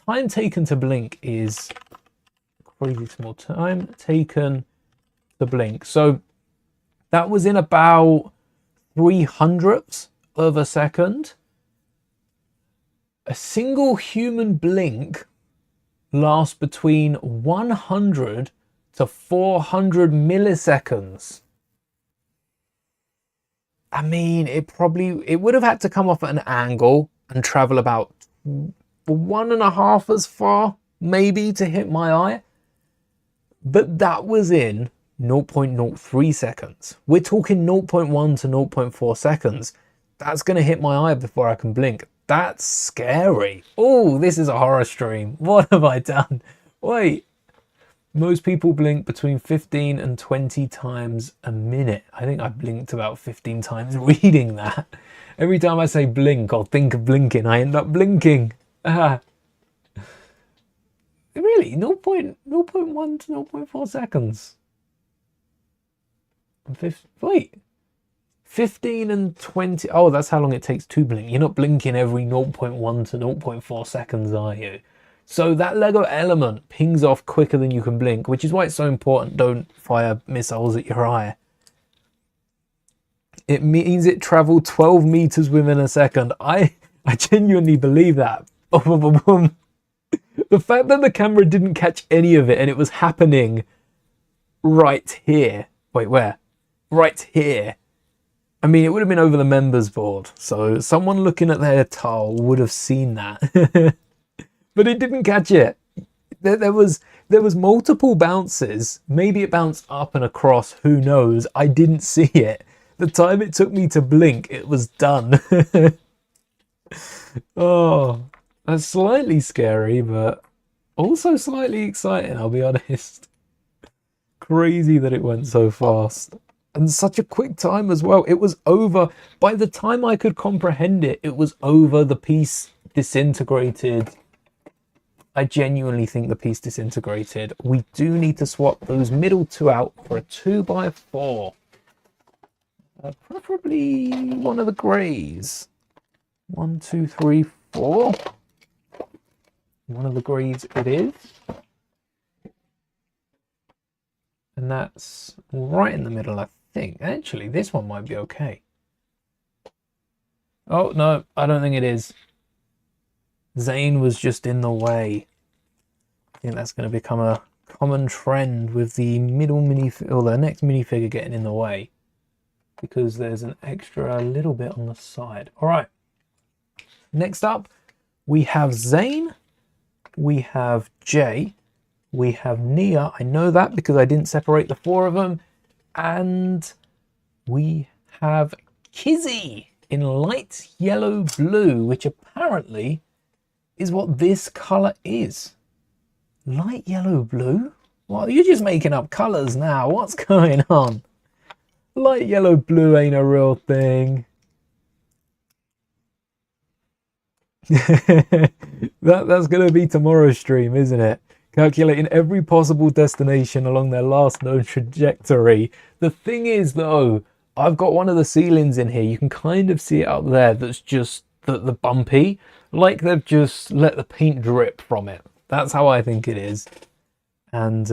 time taken to blink is crazy small. Time taken to blink. So that was in about 300ths of a second. A single human blink lasts between 100 to 400 milliseconds. I mean, it would have had to come off at an angle and travel about 1.5 as far, maybe, to hit my eye. But that was in 0.03 seconds. We're talking 0.1 to 0.4 seconds. That's going to hit my eye before I can blink. That's scary. Oh, this is a horror stream. What have I done? Wait. Most people blink between 15 and 20 times a minute. I think I blinked about 15 times reading that. Every time I say blink or think of blinking, I end up blinking. Really? 0.1 to 0.4 seconds. Wait. 15 and 20. Oh, that's how long it takes to blink. You're not blinking every 0.1 to 0.4 seconds, are you? So that Lego element pings off quicker than you can blink, which is why it's so important. Don't fire missiles at your eye. It means it traveled 12 meters within a second. I genuinely believe that. The fact that the camera didn't catch any of it and it was happening right here. Wait, where? Right here. I mean, it would have been over the members board. So someone looking at their tile would have seen that. But it didn't catch it. There was multiple bounces. Maybe it bounced up and across. Who knows? I didn't see it. The time it took me to blink, it was done. Oh, that's slightly scary, but also slightly exciting, I'll be honest. Crazy that it went so fast. And such a quick time as well. It was over. By the time I could comprehend it, it was over. The piece disintegrated. I genuinely think the piece disintegrated. We do need to swap those middle two out for a 2x4. Preferably one of the greys. 1, 2, 3, 4. One of the greys it is. And that's right in the middle, I think. Actually, this one might be okay. Oh, no, I don't think it is. Zane was just in the way. I think that's going to become a common trend with the middle minifigure, or the next minifigure getting in the way, because there's an extra little bit on the side. All right. Next up, we have Zane, we have Jay, we have Nia. I know that because I didn't separate the four of them, and we have Kizzy in light yellow blue, which apparently is what this color is. Light yellow blue? Well, you're just making up colors now. What's going on? Light yellow blue ain't a real thing. That's going to be tomorrow's stream, isn't it? Calculating every possible destination along their last known trajectory. The thing is, though, I've got one of the ceilings in here. You can kind of see it up there. That's just the bumpy. Like they've just let the paint drip from it. That's how I think it is. And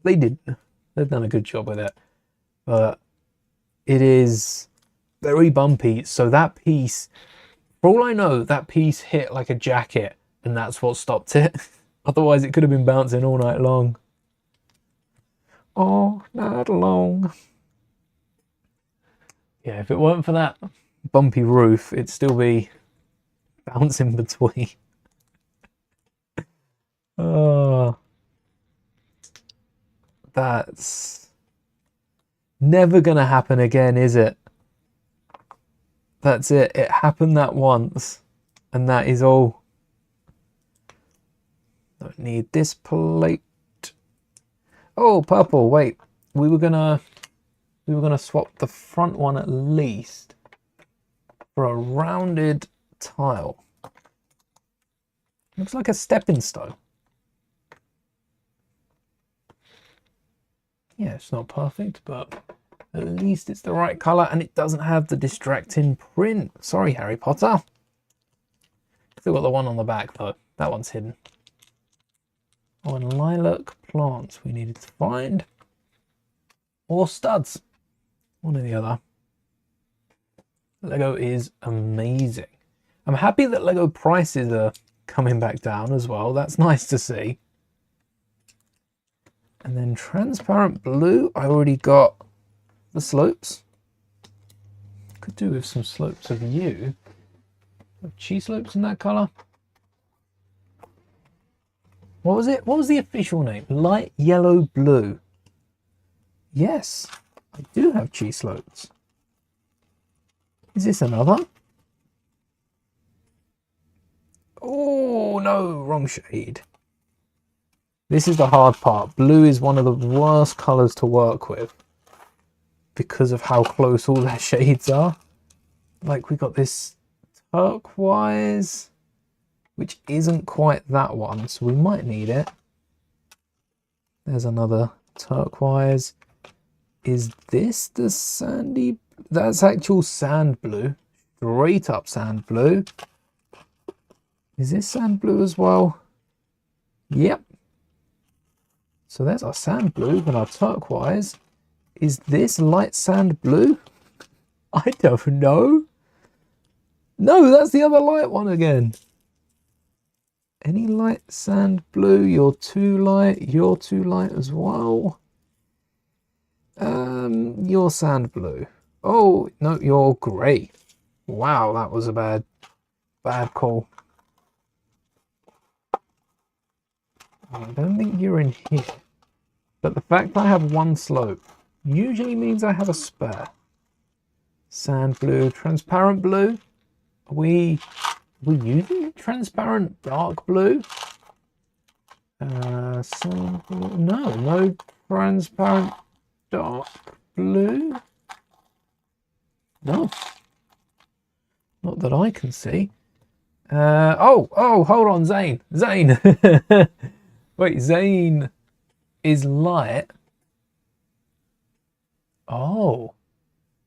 they've done a good job with it. But it is very bumpy. So that piece, for all I know, that piece hit like a jacket and that's what stopped it. Otherwise it could have been bouncing all night long. All night long. Yeah, if it weren't for that bumpy roof, it'd still be bouncing between. Oh, that's never gonna happen again, is it? That's it. It happened that once, and that is all. Don't need this plate. Oh, purple. Wait, we were gonna swap the front one at least for a rounded tile. Looks like a stepping stone. Yeah, it's not perfect, but at least it's the right color and it doesn't have the distracting print. Sorry, Harry Potter. Still got the one on the back though. That one's hidden. Oh, and lilac plants we needed to find. Or studs. One or the other. Lego is amazing. I'm happy that Lego prices are coming back down as well. That's nice to see. And then transparent blue. I already got the slopes. Could do with some slopes of you. Cheese slopes in that color. What was it? What was the official name? Light yellow blue. Yes, I do have cheese slopes. Is this another? Oh no, wrong shade. This is the hard part. Blue is one of the worst colors to work with because of how close all their shades are. Like we got this turquoise, which isn't quite that one, so we might need it. There's another turquoise. Is this the sandy? That's actual sand blue. Straight up sand blue. Is this sand blue as well? Yep. So there's our sand blue and our turquoise. Is this light sand blue? I don't know. No, that's the other light one again. Any light sand blue? You're too light. You're too light as well. You're sand blue. Oh, no, you're grey. Wow, that was a bad call. I don't think you're in here. But the fact that I have one slope usually means I have a spare. Sand blue, transparent blue. Are we using transparent dark blue? Sand blue. No transparent dark blue. No. Not that I can see. Oh, hold on, Zane. Wait, Zane is light. Oh,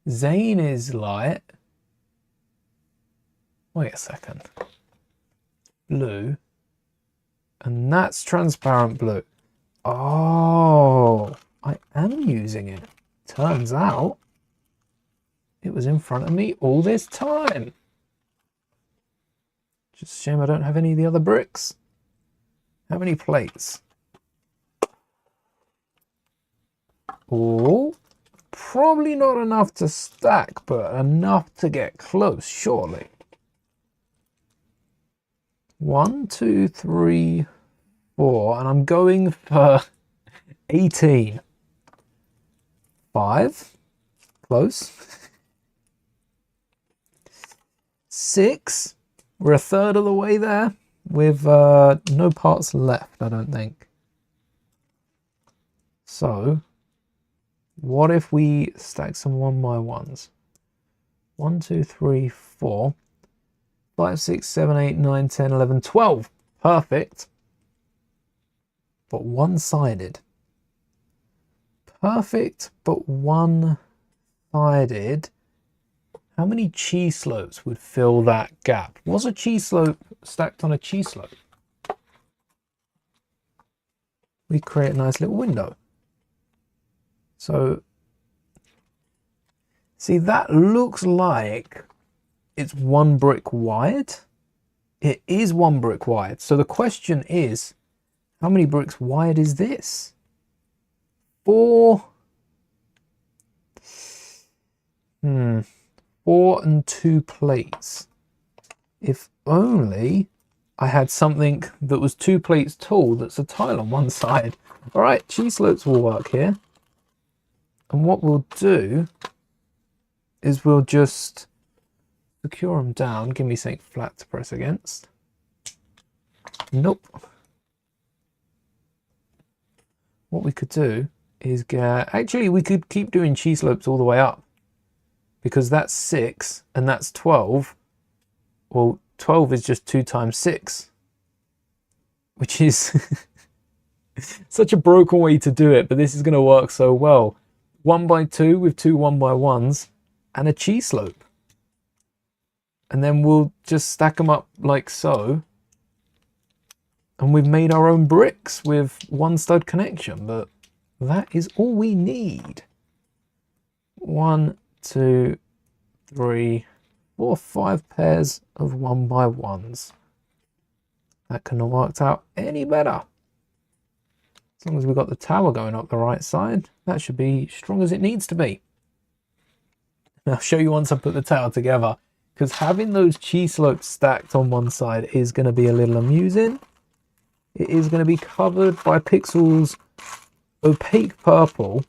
Zane is light. Wait a second. Blue. And that's transparent blue. Oh, I am using it. Turns out it was in front of me all this time. Just a shame I don't have any of the other bricks. How many plates? Oh, probably not enough to stack, but enough to get close, surely. 1, 2, 3, 4, and I'm going for 18. 5, close. 6, we're a third of the way there with no parts left, I don't think. So, what if we stack some 1 by 1s? 1, 2, 3, 4, 5, 6, 7, 8, 9, 10, 11, 12. Perfect. But one-sided. Perfect, but one-sided. How many cheese slopes would fill that gap? Was a cheese slope stacked on a cheese slope? We create a nice little window. So, see, that looks like it's 1 brick wide. It is 1 brick wide. So the question is, how many bricks wide is this? 4. 4 and 2 plates. If only I had something that was 2 plates tall that's a tile on one side. All right, cheese slopes will work here. And what we'll do is we'll just secure them down. Give me something flat to press against. Nope. what we could do is get... Actually, we could keep doing cheese slopes all the way up, because that's 6 and that's 12. Well, 12 is just 2 times 6, which is such a broken way to do it, but this is going to work so well. 1 by 2 with 2 1 by 1s and a cheese slope. And then we'll just stack them up like so. And we've made our own bricks with 1 stud connection, but that is all we need. 1, 2, 3, 4, 5 pairs of 1 by 1s. That couldn't have worked out any better. As long as we've got the tower going up the right side, that should be strong as it needs to be. And I'll show you once I put the tower together, because having those cheese slopes stacked on one side is going to be a little amusing. It is going to be covered by Pixel's opaque purple.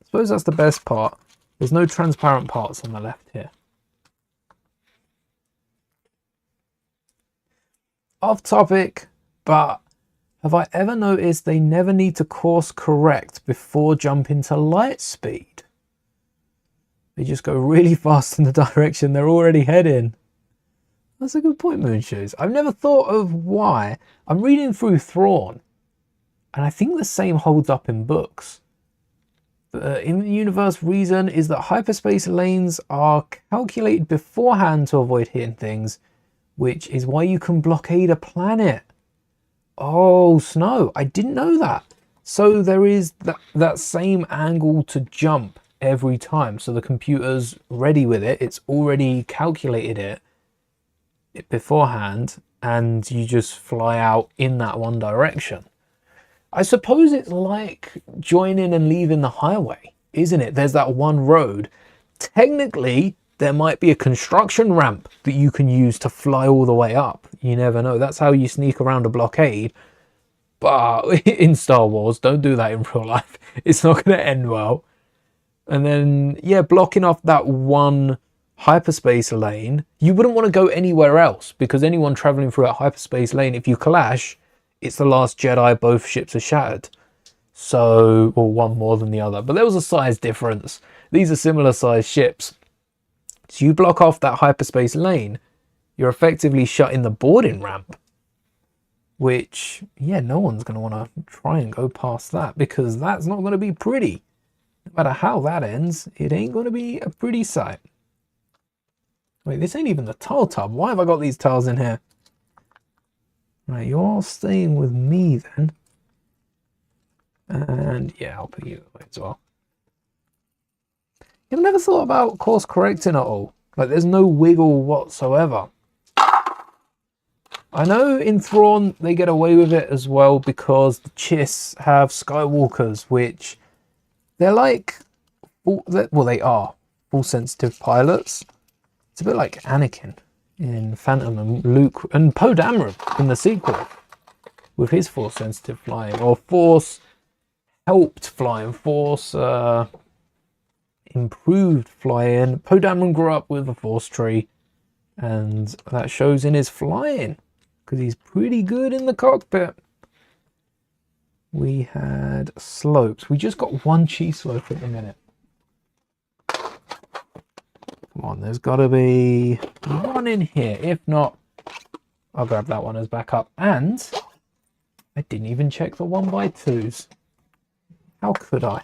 I suppose that's the best part. There's no transparent parts on the left here. Off topic, but have I ever noticed they never need to course correct before jumping to light speed? They just go really fast in the direction they're already heading. That's a good point, Moonshoes. I've never thought of why. I'm reading through Thrawn, and I think the same holds up in books. The in-universe reason is that hyperspace lanes are calculated beforehand to avoid hitting things, which is why you can blockade a planet. Oh, Snow, I didn't know that. So there is that same angle to jump every time. So the computer's ready with it. It's already calculated it beforehand, and you just fly out in that one direction. I suppose it's like joining and leaving the highway, isn't it? There's that one road. Technically, there might be a construction ramp that you can use to fly all the way up. You never know. That's how you sneak around a blockade. But in Star Wars, don't do that in real life. It's not going to end well. And then, yeah, blocking off that one hyperspace lane, you wouldn't want to go anywhere else, because anyone traveling through that hyperspace lane, if you clash, it's the Last Jedi, both ships are shattered. So, well, one more than the other. But there was a size difference. These are similar sized ships. So you block off that hyperspace lane, you're effectively shutting the boarding ramp. Which, yeah, no one's going to want to try and go past that, because that's not going to be pretty. No matter how that ends, it ain't going to be a pretty sight. Wait, this ain't even the tile tub. Why have I got these tiles in here? Right, you're all staying with me then. And yeah, I'll put you away as well. I've never thought about course correcting at all. Like, there's no wiggle whatsoever. I know in Thrawn they get away with it as well, because the Chiss have Skywalkers, which they're like, well, they are full sensitive pilots. It's a bit like Anakin in Phantom and Luke and Poe Dameron in the sequel with his force sensitive flying, or force helped flying, force improved flying. Poe Dameron grew up with a force tree, and that shows in his flying, because he's pretty good in the cockpit. We had slopes. We just got one cheese slope at the minute. Come on, there's got to be one in here. If not, I'll grab that one as backup. And I didn't even check the 1x2s. How could I?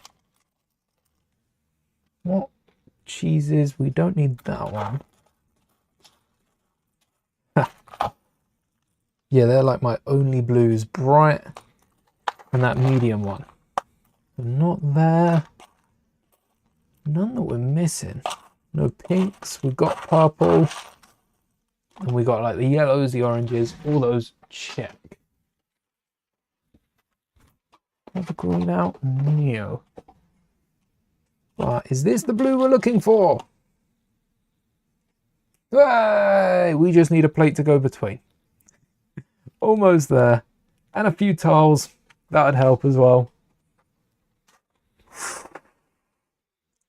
What cheeses? We don't need that one. Yeah, they're like my only blues. Bright and that medium one. Not there. None that we're missing. No pinks. We've got purple. And we got like the yellows, the oranges, all those check. Have the green out? No. Is this the blue we're looking for? Hey! We just need a plate to go between. Almost there. And a few tiles. That would help as well.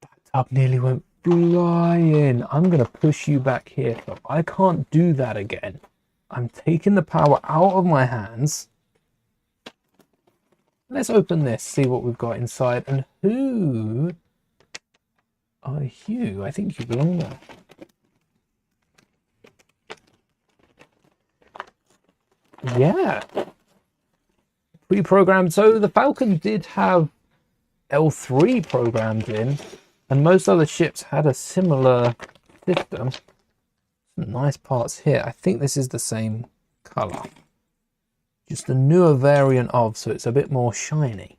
That tub nearly went flying. I'm going to push you back here. So I can't do that again. I'm taking the power out of my hands. Let's open this, see what we've got inside. And who are you? I think you belong there. Yeah. Pre-programmed. So the Falcon did have L3 programmed in, and most other ships had a similar system. Some nice parts here. I think this is the same color. Just a newer variant of, so it's a bit more shiny.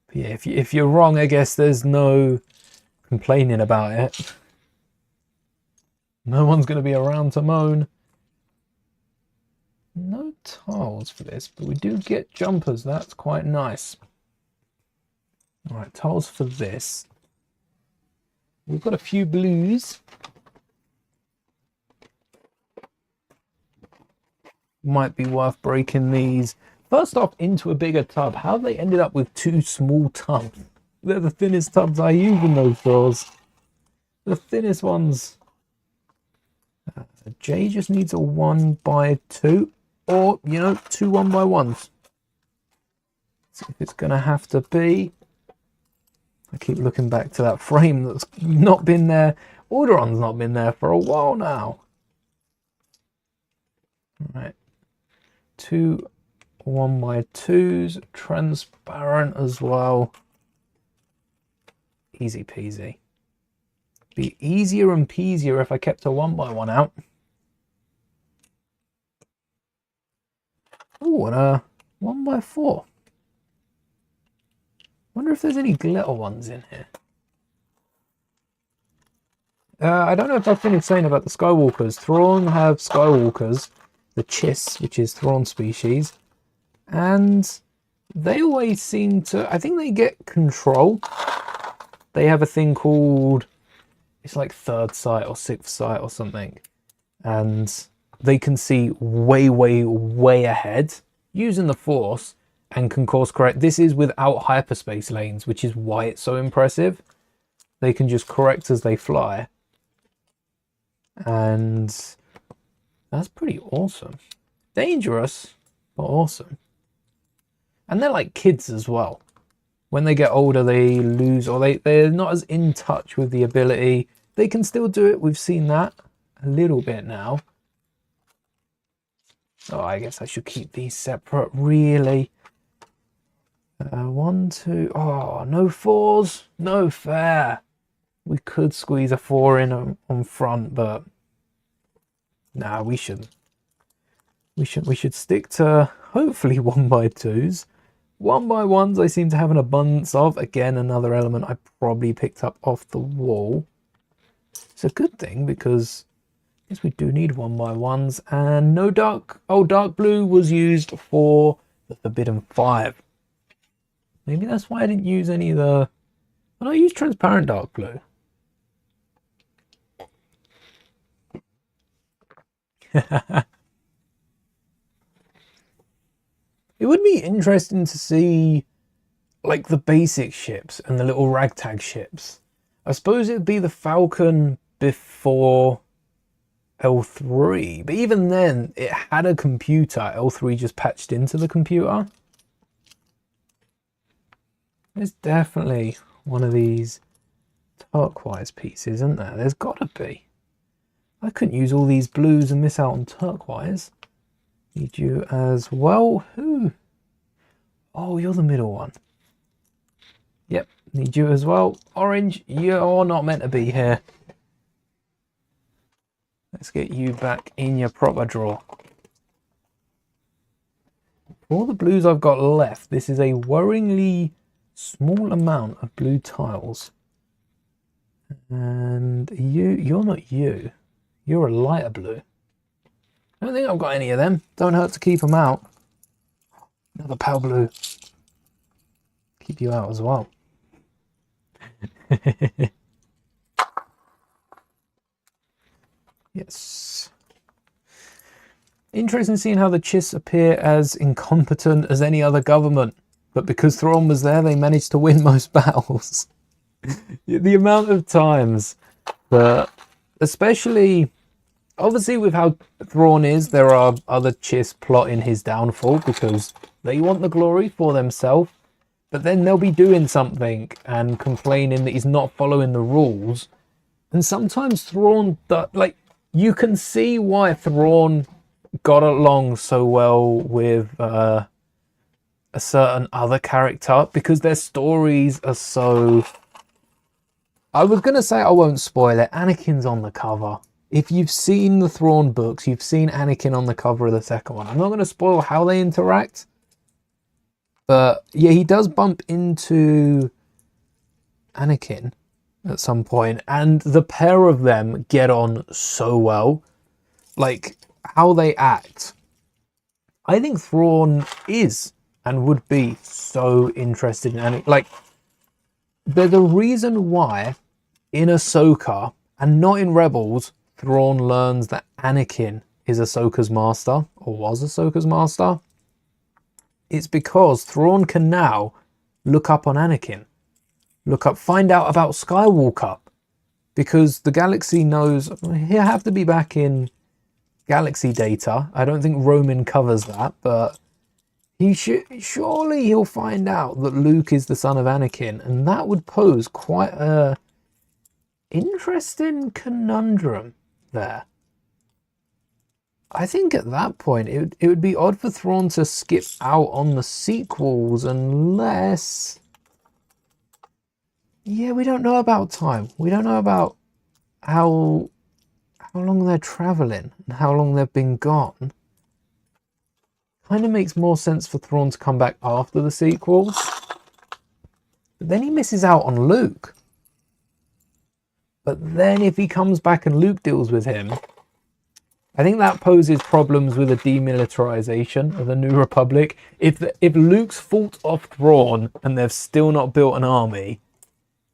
But yeah, if you're wrong, I guess there's no complaining about it. No one's going to be around to moan. No tiles for this, but we do get jumpers. That's quite nice. All right, tiles for this. We've got a few blues. Might be worth breaking these first off into a bigger tub. How they ended up with two small tubs? They're the thinnest tubs I use in those drawers. The thinnest ones. Jay just needs a 1x2, or you know, 2 1x1s. See if it's gonna have to be. I keep looking back to that frame that's not been there. Orderon's not been there for a while now. All right. 2 1x2s, transparent as well. Easy peasy. Be easier and peasier if I kept a 1x1 out. Oh, and a 1x4. Wonder if there's any glitter ones in here. I don't know if I finished saying about the Skywalkers. Thrawn have Skywalkers. The Chiss, which is Thrawn species, and they always seem to, I think they get control. They have a thing called, it's like third sight or sixth sight or something, and they can see way, way, way ahead using the Force and can course correct. This is without hyperspace lanes, which is why it's so impressive. They can just correct as they fly, and that's pretty awesome. Dangerous, but awesome. And they're like kids as well. When they get older, they lose, or they're not as in touch with the ability. They can still do it. We've seen that a little bit now. Oh, I guess I should keep these separate, really. 1, 2, oh, no 4s. No fair. We could squeeze a 4 in on front, but nah, we shouldn't. We should stick to hopefully 1x2s. 1x1s I seem to have an abundance of. Again, another element I probably picked up off the wall. It's a good thing because I guess we do need 1x1s. And no dark. Oh, dark blue was used for the Forbidden 5. Maybe that's why I didn't use any of the. Well, I used transparent dark blue. It would be interesting to see like the basic ships and the little ragtag ships. I suppose it'd be the Falcon before L3, but even then it had a computer. L3 just patched into the computer. There's definitely one of these turquoise pieces, isn't there? There's gotta be. I couldn't use all these blues and miss out on turquoise. Need you as well. Who? Oh, you're the middle one. Yep, need you as well. Orange, you're not meant to be here. Let's get you back in your proper drawer. For all the blues I've got left, this is a worryingly small amount of blue tiles. And you're not you. You're a lighter blue. I don't think I've got any of them. Don't hurt to keep them out. Another pale blue. Keep you out as well. Yes. Interesting seeing how the Chiss appear as incompetent as any other government. But because Thrawn was there, they managed to win most battles. The amount of times that, especially Obviously, with how Thrawn is, there are other Chiss plotting his downfall because they want the glory for themselves. But then they'll be doing something and complaining that he's not following the rules. And sometimes Thrawn, like, you can see why Thrawn got along so well with a certain other character, because their stories are so... I was going to say, I won't spoil it, Anakin's on the cover. If you've seen the Thrawn books, you've seen Anakin on the cover of the second one. I'm not going to spoil how they interact. But yeah, he does bump into Anakin at some point, and the pair of them get on so well. Like, how they act. I think Thrawn is and would be so interested in Anakin. Like, there's a reason why in Ahsoka and not in Rebels, Thrawn learns that Anakin is Ahsoka's master, or was Ahsoka's master. It's because Thrawn can now look up on Anakin. Find out about Skywalker. Because the galaxy knows, he'll have to be back in galaxy data. I don't think Roman covers that, but surely he'll find out that Luke is the son of Anakin. And that would pose quite a interesting conundrum there. I think at that point, it would be odd for Thrawn to skip out on the sequels unless... Yeah, we don't know about time. We don't know about how long they're traveling and how long they've been gone. Kind of makes more sense for Thrawn to come back after the sequels. But then he misses out on Luke. But then if he comes back and Luke deals with him... I think that poses problems with the demilitarization of the New Republic. If Luke's fought off Thrawn and they've still not built an army,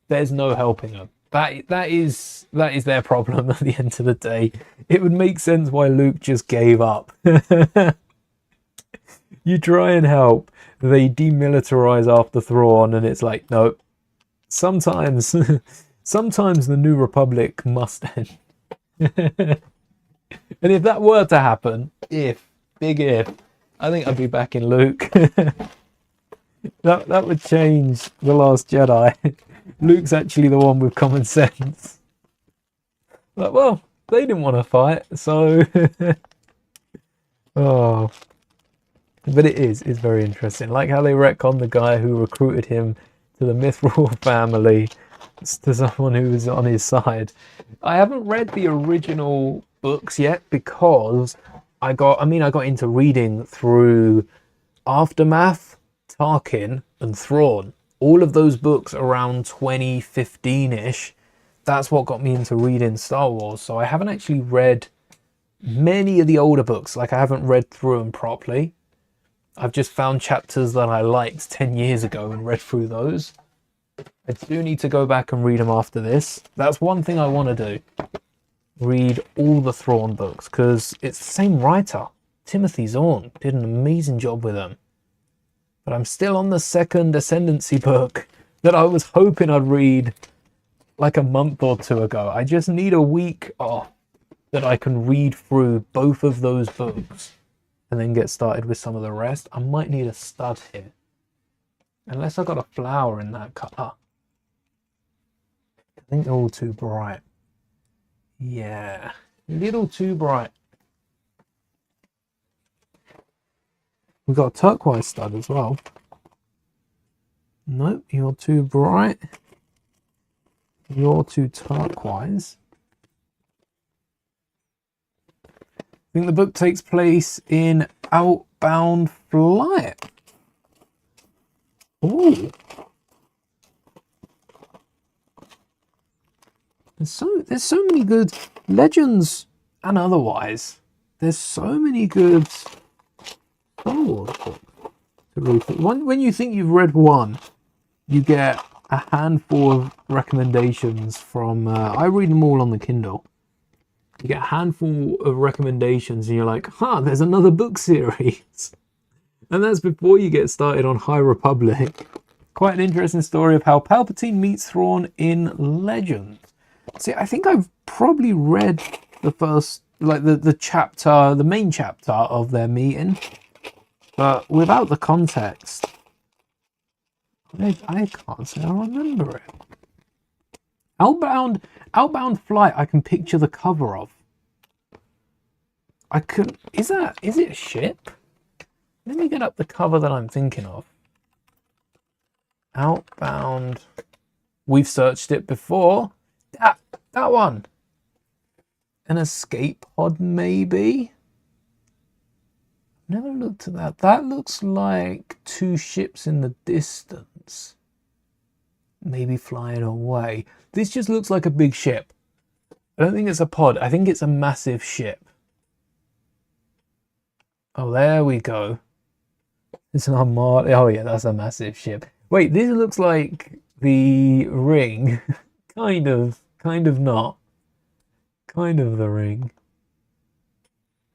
there's no helping them. That is their problem at the end of the day. It would make sense why Luke just gave up. You try and help, they demilitarize after Thrawn, and it's like, no. Sometimes the New Republic must end. And if that were to happen, big if, I think I'd be back in Luke. that would change The Last Jedi. Luke's actually the one with common sense. Like, well, they didn't want to fight, so... Oh. But it's very interesting. Like how they retcon the guy who recruited him to the Mithril family to someone who was on his side. I haven't read the original books yet because I got into reading through Aftermath, Tarkin, and Thrawn. All of those books around 2015-ish. That's what got me into reading Star Wars. So I haven't actually read many of the older books. Like, I haven't read through them properly. I've just found chapters that I liked 10 years ago and read through those. I do need to go back and read them after this. That's one thing I want to do. Read all the Thrawn books, because it's the same writer. Timothy Zahn did an amazing job with them. But I'm still on the second Ascendancy book that I was hoping I'd read like a month or two ago. I just need a week off that I can read through both of those books and then get started with some of the rest. I might need a stud here. Unless I got a flower in that colour. I think they're all too bright. Yeah, a little too bright. We've got a turquoise stud as well. Nope, you're too bright. You're too turquoise. I think the book takes place in Outbound Flight. Ooh. There's so many good Legends and otherwise. There's so many good Star Wars books to read. When you think you've read one, you get a handful of recommendations from... I read them all on the Kindle. You get a handful of recommendations and you're like, there's another book series. And that's before you get started on High Republic. Quite an interesting story of how Palpatine meets Thrawn in Legends. See, I think I've probably read the first like the chapter, the main chapter of their meeting, but without the context, I can't say I remember it. Outbound Flight, I can picture the cover of. I couldn't. Is it a ship? Let me get up the cover that I'm thinking of. Outbound. We've searched it before. That one. An escape pod, maybe? Never looked at that. That looks like two ships in the distance. Maybe flying away. This just looks like a big ship. I don't think it's a pod. I think it's a massive ship. Oh, there we go. It's an armada. Oh yeah, that's a massive ship. Wait, this looks like the Ring. kind of not. Kind of the Ring.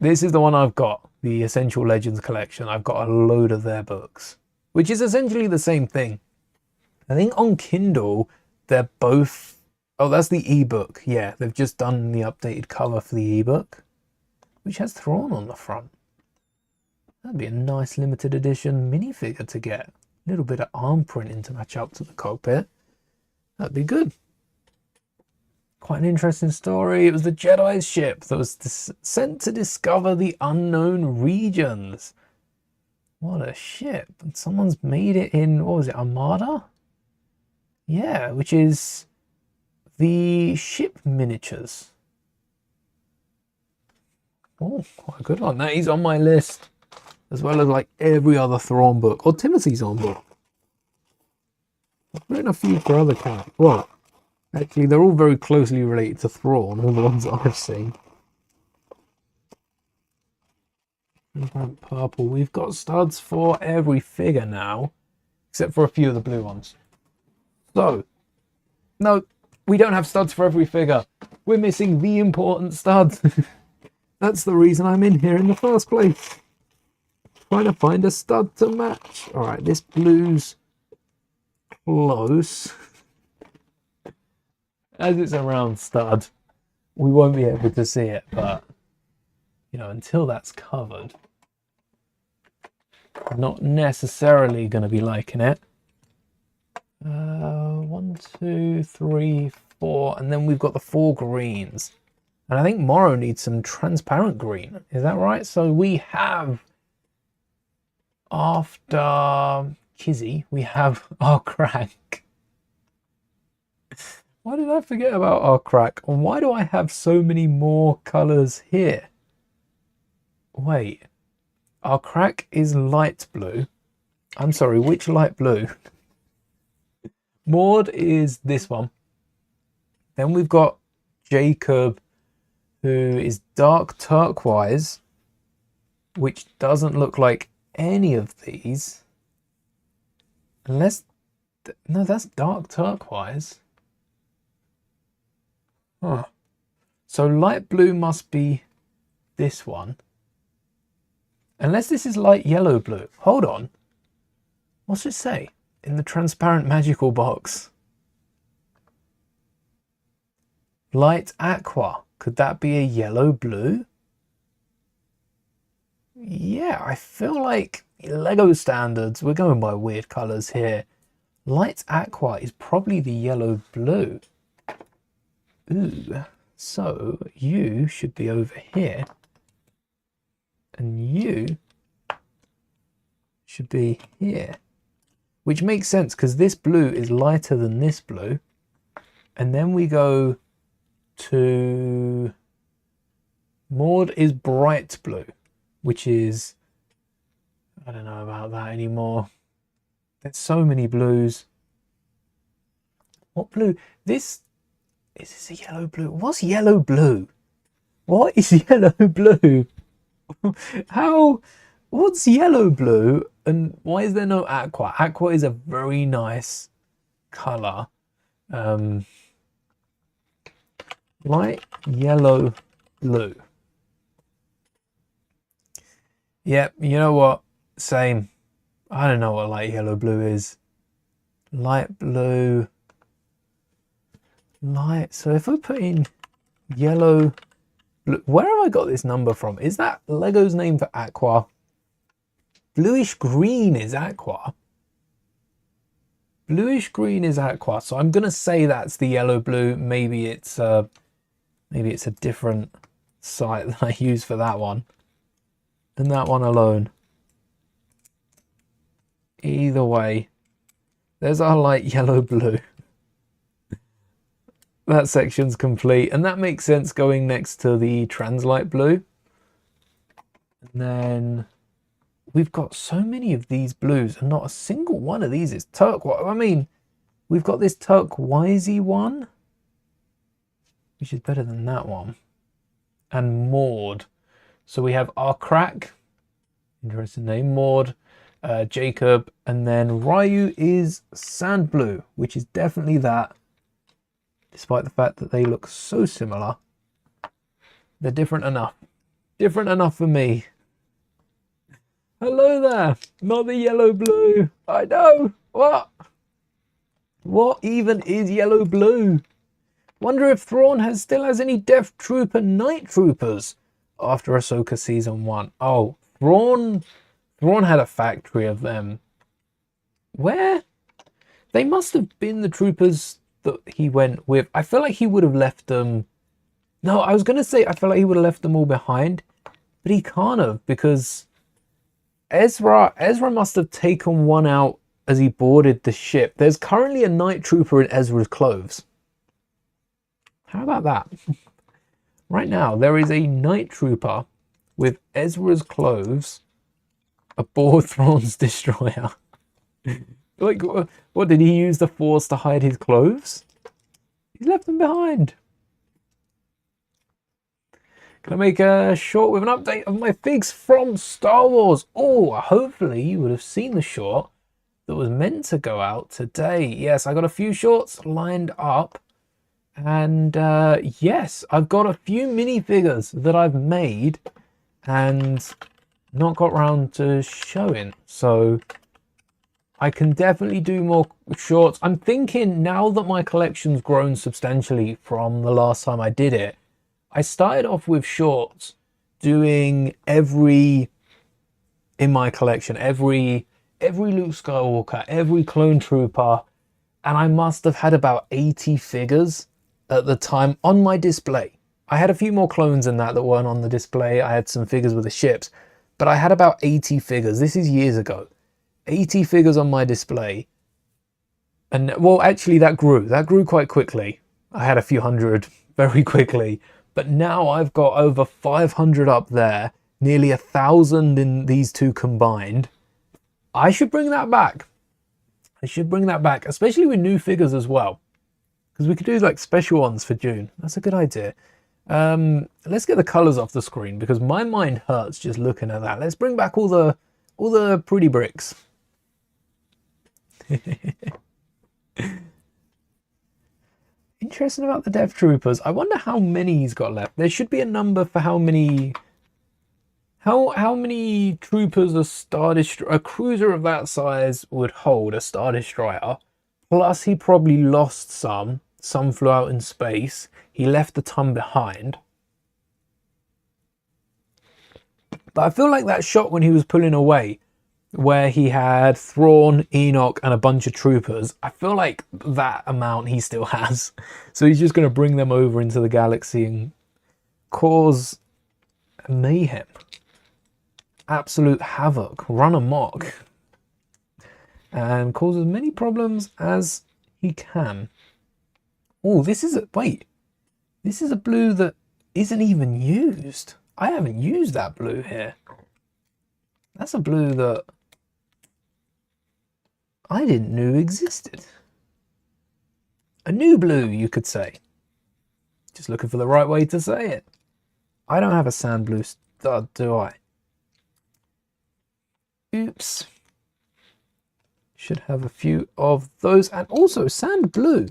This is the one I've got, the Essential Legends collection. I've got a load of their books, which is essentially the same thing. I think on Kindle, they're both... Oh, that's the ebook. Yeah, they've just done the updated cover for the ebook, which has Thrawn on the front. That'd be a nice limited edition minifigure to get. A little bit of arm printing to match up to the cockpit. That'd be good. Quite an interesting story. It was the Jedi's ship that was sent to discover the unknown regions. What a ship. And someone's made it in, what was it, Armada? Yeah, which is the ship miniatures. Oh, quite a good one. That is on my list. As well as like every other Thrawn book. Or Timothy's Thrawn book. I've written a few for other characters. Well, actually, they're all very closely related to Thrawn, all the ones that I've seen. Purple. We've got studs for every figure now, except for a few of the blue ones. So, no, we don't have studs for every figure. We're missing the important studs. That's the reason I'm in here in the first place. Trying to find a stud to match. All right, this blue's close. As it's a round stud, we won't be able to see it, but you know, until that's covered, I'm not necessarily going to be liking it. 1, 2, 3, 4, and then we've got the 4 greens, and I think Morrow needs some transparent green. Is that right? So we have, after Kizzy, we have our crack. Why did I forget about our crack? And why do I have so many more colours here? Wait, our crack is light blue. I'm sorry, which light blue? Maud is this one. Then we've got Jacob, who is dark turquoise, which doesn't look like any of these. Unless... No, that's dark turquoise. Huh. So light blue must be this one. Unless this is light yellow blue. Hold on. What's it say in the transparent magical box? Light aqua. Could that be a yellow blue? Yeah, I feel like Lego standards, we're going by weird colours here. Light aqua is probably the yellow blue. Ooh, so you should be over here. And you should be here. Which makes sense because this blue is lighter than this blue. And then we go to... Maud is bright blue, which is... I don't know about that anymore. There's so many blues. What blue? This... Is this a yellow blue? What's yellow blue? What is yellow blue? How? What's yellow blue? And why is there no aqua? Aqua is a very nice colour. Light yellow blue. Yep, you know what? Same. I don't know what light yellow blue is. Light blue. Light. So if we put in yellow Where have I got this number from? Is that Lego's name for aqua? Bluish green is aqua. Bluish green is aqua. So I'm gonna say that's the yellow blue. Maybe it's a different site that I use for that one. And that one alone. Either way, there's our light yellow blue. That section's complete, and that makes sense going next to the translight blue. And then we've got so many of these blues, and not a single one of these is turquoise. I mean, we've got this turquoisey one, which is better than that one, and Maud. So we have our crack, interesting name, Maud, Jacob, and then Ryu is sand blue, which is definitely that. Despite the fact that they look so similar, they're different enough. Different enough for me. Hello there, not the yellow blue. I know, what? What even is yellow blue? Wonder if Thrawn still has any Death Trooper Night Troopers after Ahsoka Season 1. Oh, Thrawn had a factory of them. Where? They must have been the troopers that he went with. I feel like he would have left them. No, I was going to say I feel like he would have left them all behind, but he can't have, because Ezra must have taken one out as he boarded the ship. There's currently a night trooper in Ezra's clothes. How about that? Right now, there is a night trooper with Ezra's clothes aboard Thrawn's destroyer. Like, what, did he use the Force to hide his clothes? He's left them behind. Can I make a short with an update of my figs from Star Wars? Oh, hopefully you would have seen the short that was meant to go out today. Yes, I got a few shorts lined up. And yes, I've got a few minifigures that I've made and not got around to showing. So I can definitely do more shorts. I'm thinking now that my collection's grown substantially from the last time I did it, I started off with shorts, doing every, in my collection, every Luke Skywalker, every clone trooper, and I must have had about 80 figures at the time on my display. I had a few more clones than that weren't on the display. I had some figures with the ships, but I had about 80 figures. This is years ago. 80 figures on my display. And well, actually that grew quite quickly. I had a few hundred very quickly, but now I've got over 500 up there, nearly 1,000 in these two combined. I should bring that back. I should bring that back, especially with new figures as well, because we could do like special ones for June. That's a good idea. Let's get the colors off the screen because my mind hurts just looking at that. Let's bring back all the pretty bricks. Interesting about the Death Troopers. I wonder how many he's got left. There should be a number for how many troopers a cruiser of that size would hold, a Star Destroyer. Plus he probably lost some flew out in space. He left a ton behind. But I feel like that shot when he was pulling away, where he had Thrawn, Enoch, and a bunch of troopers, I feel like that amount he still has. So he's just going to bring them over into the galaxy and cause mayhem. Absolute havoc. Run amok. And cause as many problems as he can. Oh, this is a blue that isn't even used. I haven't used that blue here. That's a blue that I didn't know existed. A new blue, you could say. Just looking for the right way to say it. I don't have a sand blue stud, do I? Oops. Should have a few of those. And also sand blue.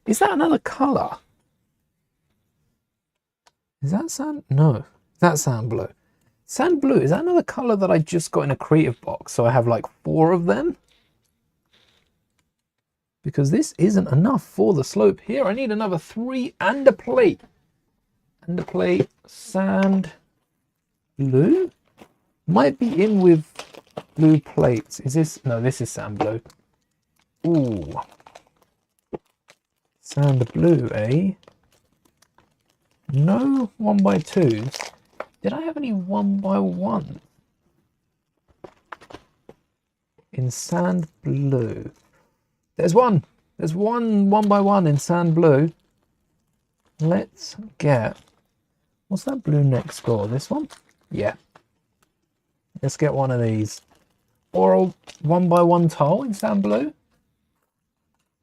Is that another color? Is that sand? No, that's sand blue. Sand blue, is that another color that I just got in a creative box? So I have like 4 of them? Because this isn't enough for the slope here. I need another 3 and a plate. Underplate, sand, blue? Might be in with blue plates. Is this? No, this is sand blue. Ooh. Sand blue, eh? No 1x2s. Did I have any 1x1? In sand blue. There's one. There's one 1x1 in sand blue. Let's get... What's that blue next door? This one? Yeah. Let's get one of these. Or a 1x1 tile in sand blue.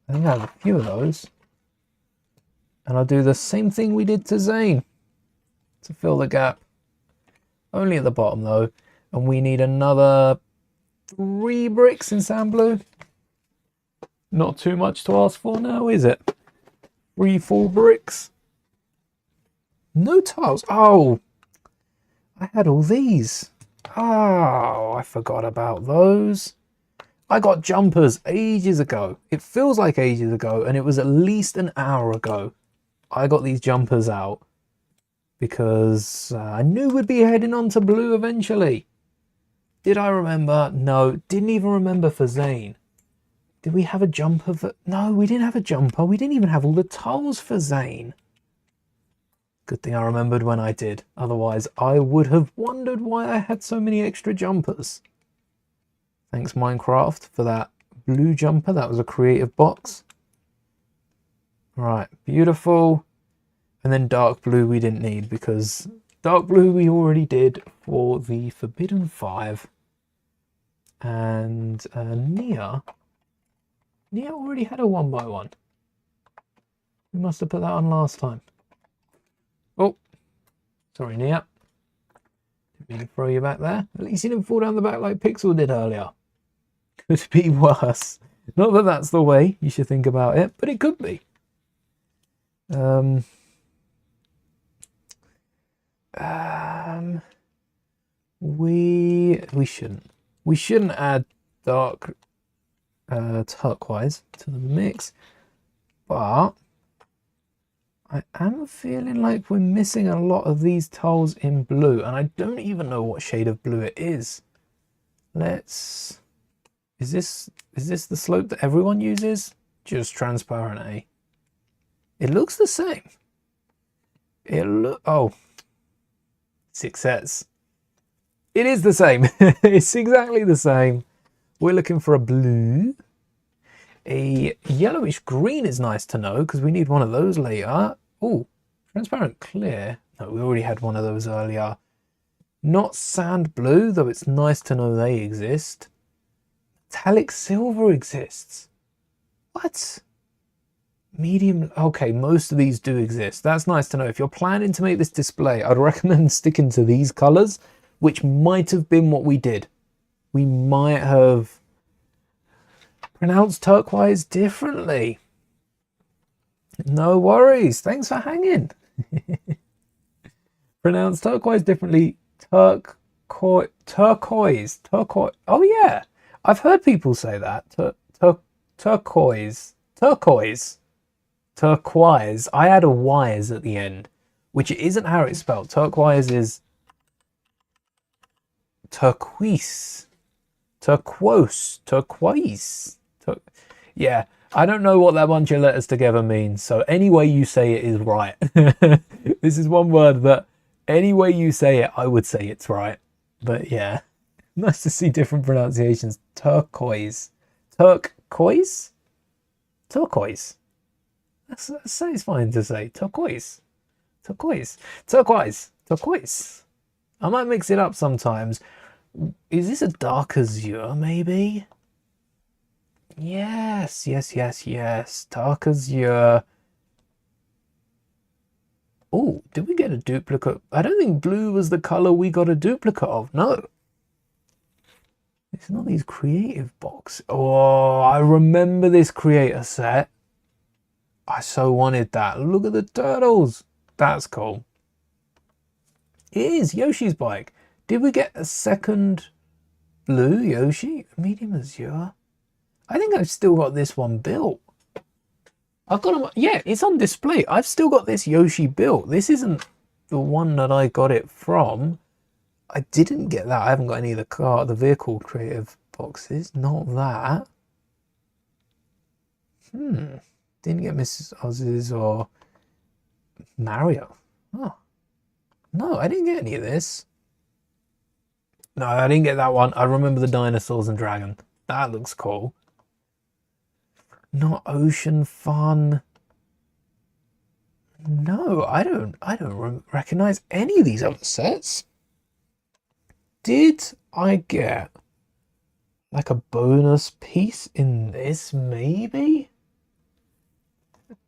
I think I have a few of those. And I'll do the same thing we did to Zane to fill the gap. Only at the bottom though. And we need another 3 bricks in sand blue. Not too much to ask for now, is it? 3 full bricks. No tiles. Oh, I had all these. Oh, I forgot about those. I got jumpers ages ago. It feels like ages ago, and it was at least an hour ago. I got these jumpers out because I knew we'd be heading on to blue eventually. Did I remember? No, didn't even remember for Zane. Did we have a jumper for... No, we didn't have a jumper. We didn't even have all the tiles for Zane. Good thing I remembered when I did. Otherwise, I would have wondered why I had so many extra jumpers. Thanks, Minecraft, for that blue jumper. That was a creative box. Right, beautiful. And then dark blue we didn't need because dark blue we already did for the Forbidden 5. And Nia already had a 1x1. We must have put that on last time. Oh, sorry Nia. Didn't mean to throw you back there. At least you didn't fall down the back like Pixel did earlier. Could be worse. Not that that's the way you should think about it, but it could be. We shouldn't add dark turquoise to the mix, but I am feeling like we're missing a lot of these tiles in blue, and I don't even know what shade of blue it is. Is this the slope that everyone uses? Just transparent, eh? It looks the same. Oh, success. It is the same. It's exactly the same. We're looking for a blue. A yellowish green is nice to know because we need one of those later. Oh, transparent clear. No, we already had one of those earlier. Not sand blue, though it's nice to know they exist. Metallic silver exists. What? Medium. Okay, most of these do exist. That's nice to know. If you're planning to make this display, I'd recommend sticking to these colors, which might have been what we did. We might have pronounced turquoise differently. No worries. Thanks for hanging. Pronounced turquoise differently. Turquoise. Oh yeah, I've heard people say that. Turquoise. I add a Y's at the end, which isn't how it's spelled. Turquoise is turquoise. Yeah, I don't know what that bunch of letters together means, so any way you say it is right. This is one word that any way you say it, I would say it's right. But yeah, nice to see different pronunciations. Turquoise. Turquoise? Turquoise. That's satisfying to say. Turquoise. Turquoise. Turquoise. Turquoise. I might mix it up sometimes. Is this a dark azure, maybe? Yes. Dark azure. Oh, did we get a duplicate? I don't think blue was the color we got a duplicate of. No. It's not these creative box. Oh, I remember this creator set. I so wanted that. Look at the turtles. That's cool. It is Yoshi's bike. Did we get a second blue Yoshi? Medium azure? I think I've still got this one built. I've got them. Yeah, it's on display. I've still got this Yoshi built. This isn't the one that I got it from, I didn't get that. I haven't got any of the vehicle creative boxes. Not that. Didn't get Mrs. Oz's or Mario. Oh. No, I didn't get any of this. No, I didn't get that one. I remember the dinosaurs and dragon. That looks cool. Not Ocean Fun. No, I don't recognize any of these other sets. Did I get like a bonus piece in this, maybe?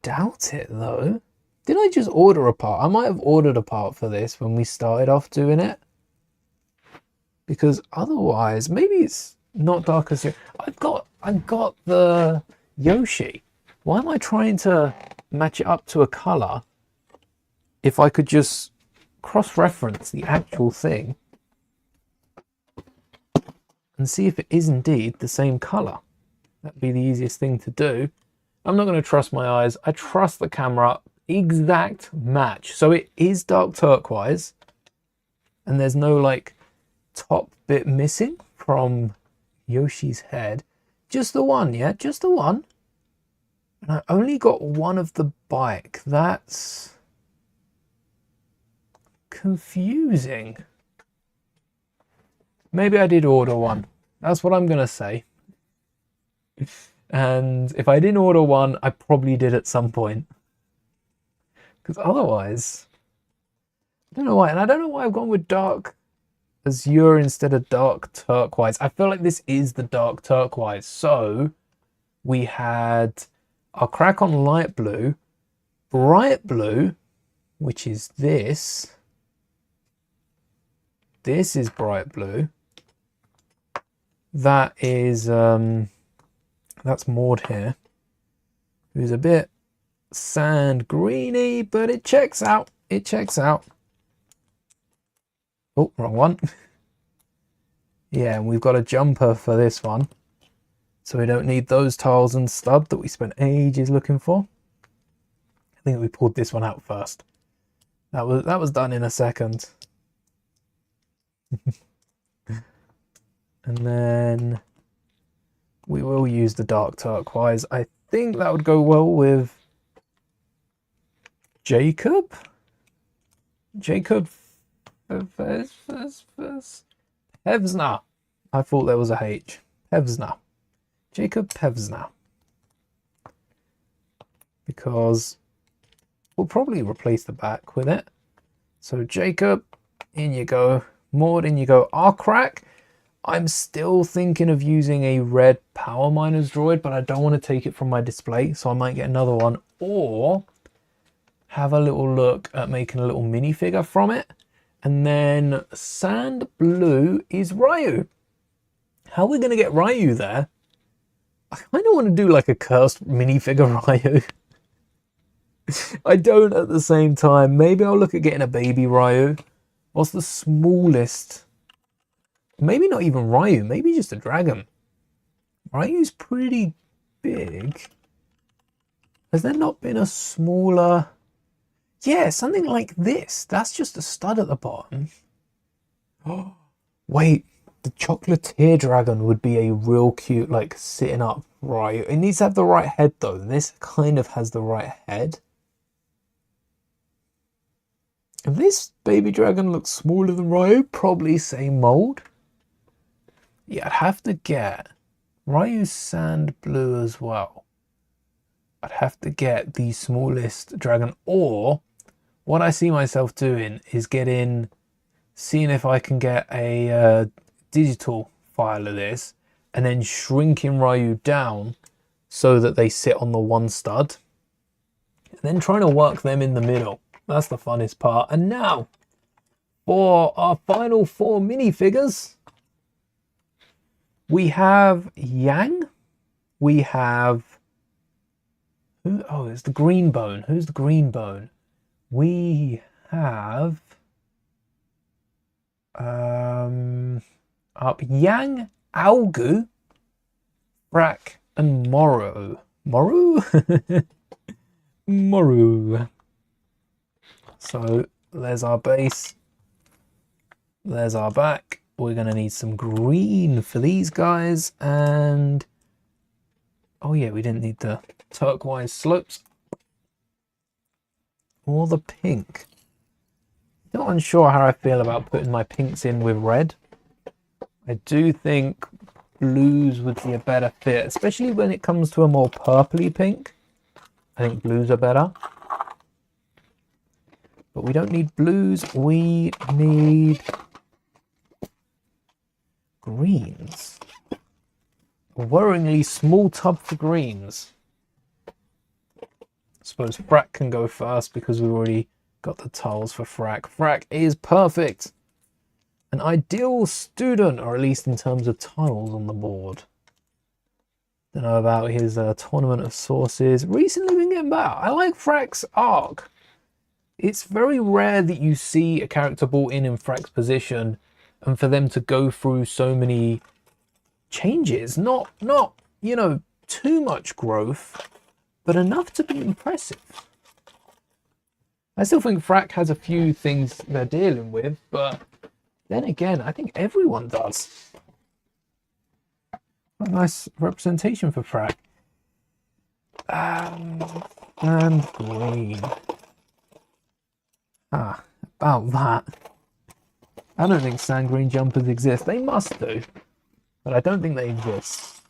Doubt it, though. Did I just order a part? I might have ordered a part for this when we started off doing it. Because otherwise, maybe it's not Darker Zero. I've got the Yoshi. Why am I trying to match it up to a color if I could just cross-reference the actual thing and see if it is indeed the same color? That'd be the easiest thing to do. I'm not going to trust my eyes. I trust the camera. Exact match. So it is dark turquoise and there's no like top bit missing from Yoshi's head. Just the one, yeah, just the one. And I only got one of the bike. That's confusing. Maybe I did order one. That's what I'm gonna say. And if I didn't order one, I probably did at some point. Because otherwise, I don't know why. And I don't know why I've gone with dark azure instead of dark turquoise. I feel like this is the dark turquoise. So we had our crack on light blue, bright blue, which is this. This is bright blue. That is, that's Maud here, who's a bit sand greeny, but it checks out. It checks out. Oh, wrong one. Yeah, and we've got a jumper for this one, so we don't need those tiles and stud that we spent ages looking for. I think we pulled this one out first. That was done in a second. And then we will use the dark turquoise. I think that would go well with Jacob. Pevsner. I thought there was a H. Pevsner. Jacob Pevsner. Because we'll probably replace the back with it. So Jacob, in you go. Maud, in you go. Our crack. I'm still thinking of using a red Power Miners droid, but I don't want to take it from my display, so I might get another one, or have a little look at making a little minifigure from it. And then sand blue is Ryu. How are we going to get Ryu there? I kind of want to do like a cursed minifigure Ryu. I don't at the same time. Maybe I'll look at getting a baby Ryu. What's the smallest? Maybe not even Ryu, maybe just a dragon. Ryu's pretty big. Has there not been a smaller? Yeah, something like this. That's just a stud at the bottom. Oh, wait, the chocolatier dragon would be a real cute, like sitting up Ryu. It needs to have the right head though. This kind of has the right head. If this baby dragon looks smaller than Ryu, probably same mold. Yeah, I'd have to get Ryu's sand blue as well. I'd have to get the smallest dragon, or what I see myself doing is seeing if I can get a digital file of this and then shrinking Ryu down so that they sit on the one stud and then trying to work them in the middle. That's the funnest part. And now for our final 4 minifigures. We have Yang. We have... Oh, it's the green bone. Who's the green bone? We have... up Yang, Algu, Brak, and Moru. Moru? Moru. So There's our base. There's our back. We're going to need some green for these guys. And, oh yeah, we didn't need the turquoise slopes. Or the pink. Not unsure how I feel about putting my pinks in with red. I do think blues would be a better fit, especially when it comes to a more purpley pink. I think blues are better. But we don't need blues, we need greens. A worryingly small tub for greens. I suppose Frack can go first because we've already got the tiles for Frack. Frack is perfect. An ideal student, or at least in terms of tiles on the board. Don't know about his Tournament of Sources. Recently been getting better. I like Frack's arc. It's very rare that you see a character brought in Frack's position and for them to go through so many changes. Not you know, too much growth, but enough to be impressive. I still think Frack has a few things they're dealing with, but then again, I think everyone does. A nice representation for Frack. And green. About that. I don't think sand green jumpers exist. They must do, but I don't think they exist.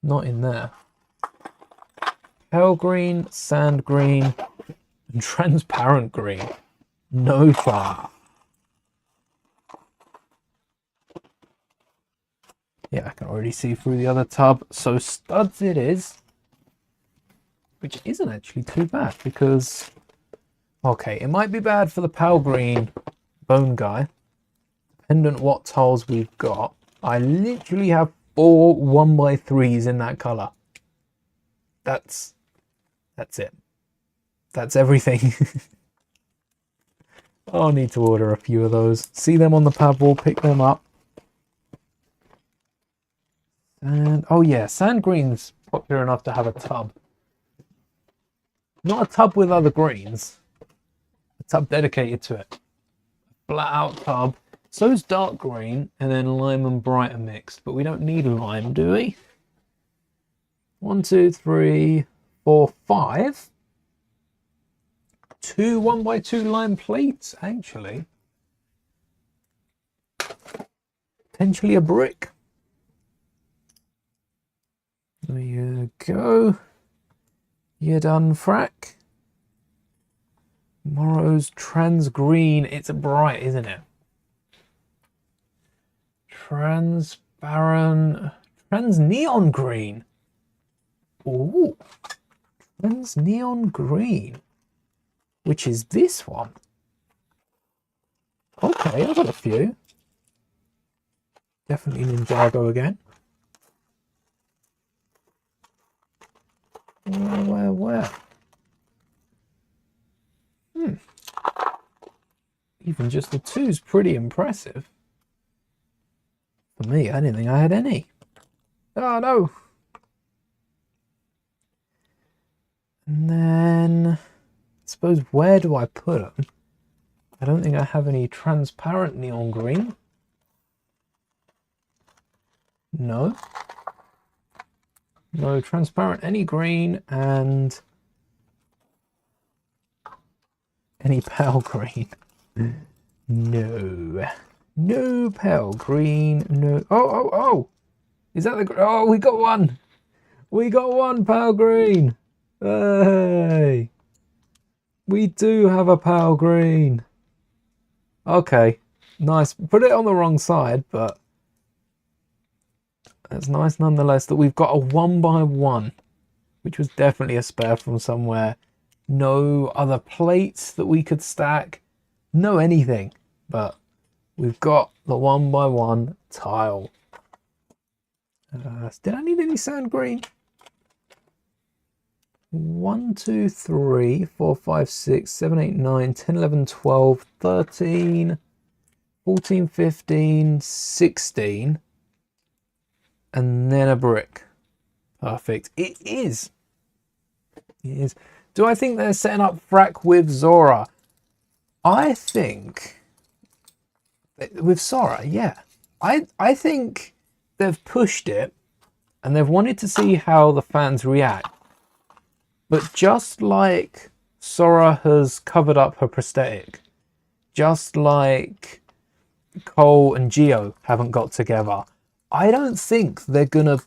Not in there. Pale green, sand green, and transparent green. No fun. Yeah, I can already see through the other tub. So studs it is. Which isn't actually too bad because, okay, it might be bad for the pale green bone guy, dependent what tiles we've got. I literally have 4 1x3s in that colour. That's it. That's everything. I'll need to order a few of those. See them on the pad wall, pick them up. And, oh yeah, sand green's popular enough to have a tub. Not a tub with other greens. A tub dedicated to it. Flat out tub. So is dark green, and then lime and bright are mixed. But we don't need lime, do we? 1, 2, 3, 4, 5. 2 1x2 lime plates, actually. Potentially a brick. There you go. You're done, Frack. Morrow's trans green. It's a bright, isn't it? Transparent. Trans neon green. Ooh. Trans neon green. Which is this one. Okay, I've got a few. Definitely Ninjago again. Where? Even just the 2's pretty impressive. For me, I didn't think I had any. Oh no! And then, I suppose, where do I put them? I don't think I have any transparent neon green. No. No transparent any green and any pale green. No. No pale green. No. Oh. Is that the... Oh, we got one. We got one pale green. Hey. We do have a pale green. Okay. Nice. Put it on the wrong side, but... That's nice nonetheless that we've got a 1x1, which was definitely a spare from somewhere. No other plates that we could stack. No anything. But we've got the 1x1 tile. Did I need any sand green? 1, 2, 3, 4, 5, 6, 7, 8, 9, 10, 11, 12, 13, 14, 15, 16. And then a brick. Perfect. It is. It is. Do I think they're setting up Frak with Zora? I think with Sora, yeah. I think they've pushed it and they've wanted to see how the fans react. But just like Sora has covered up her prosthetic, just like Cole and Geo haven't got together, I don't think they're gonna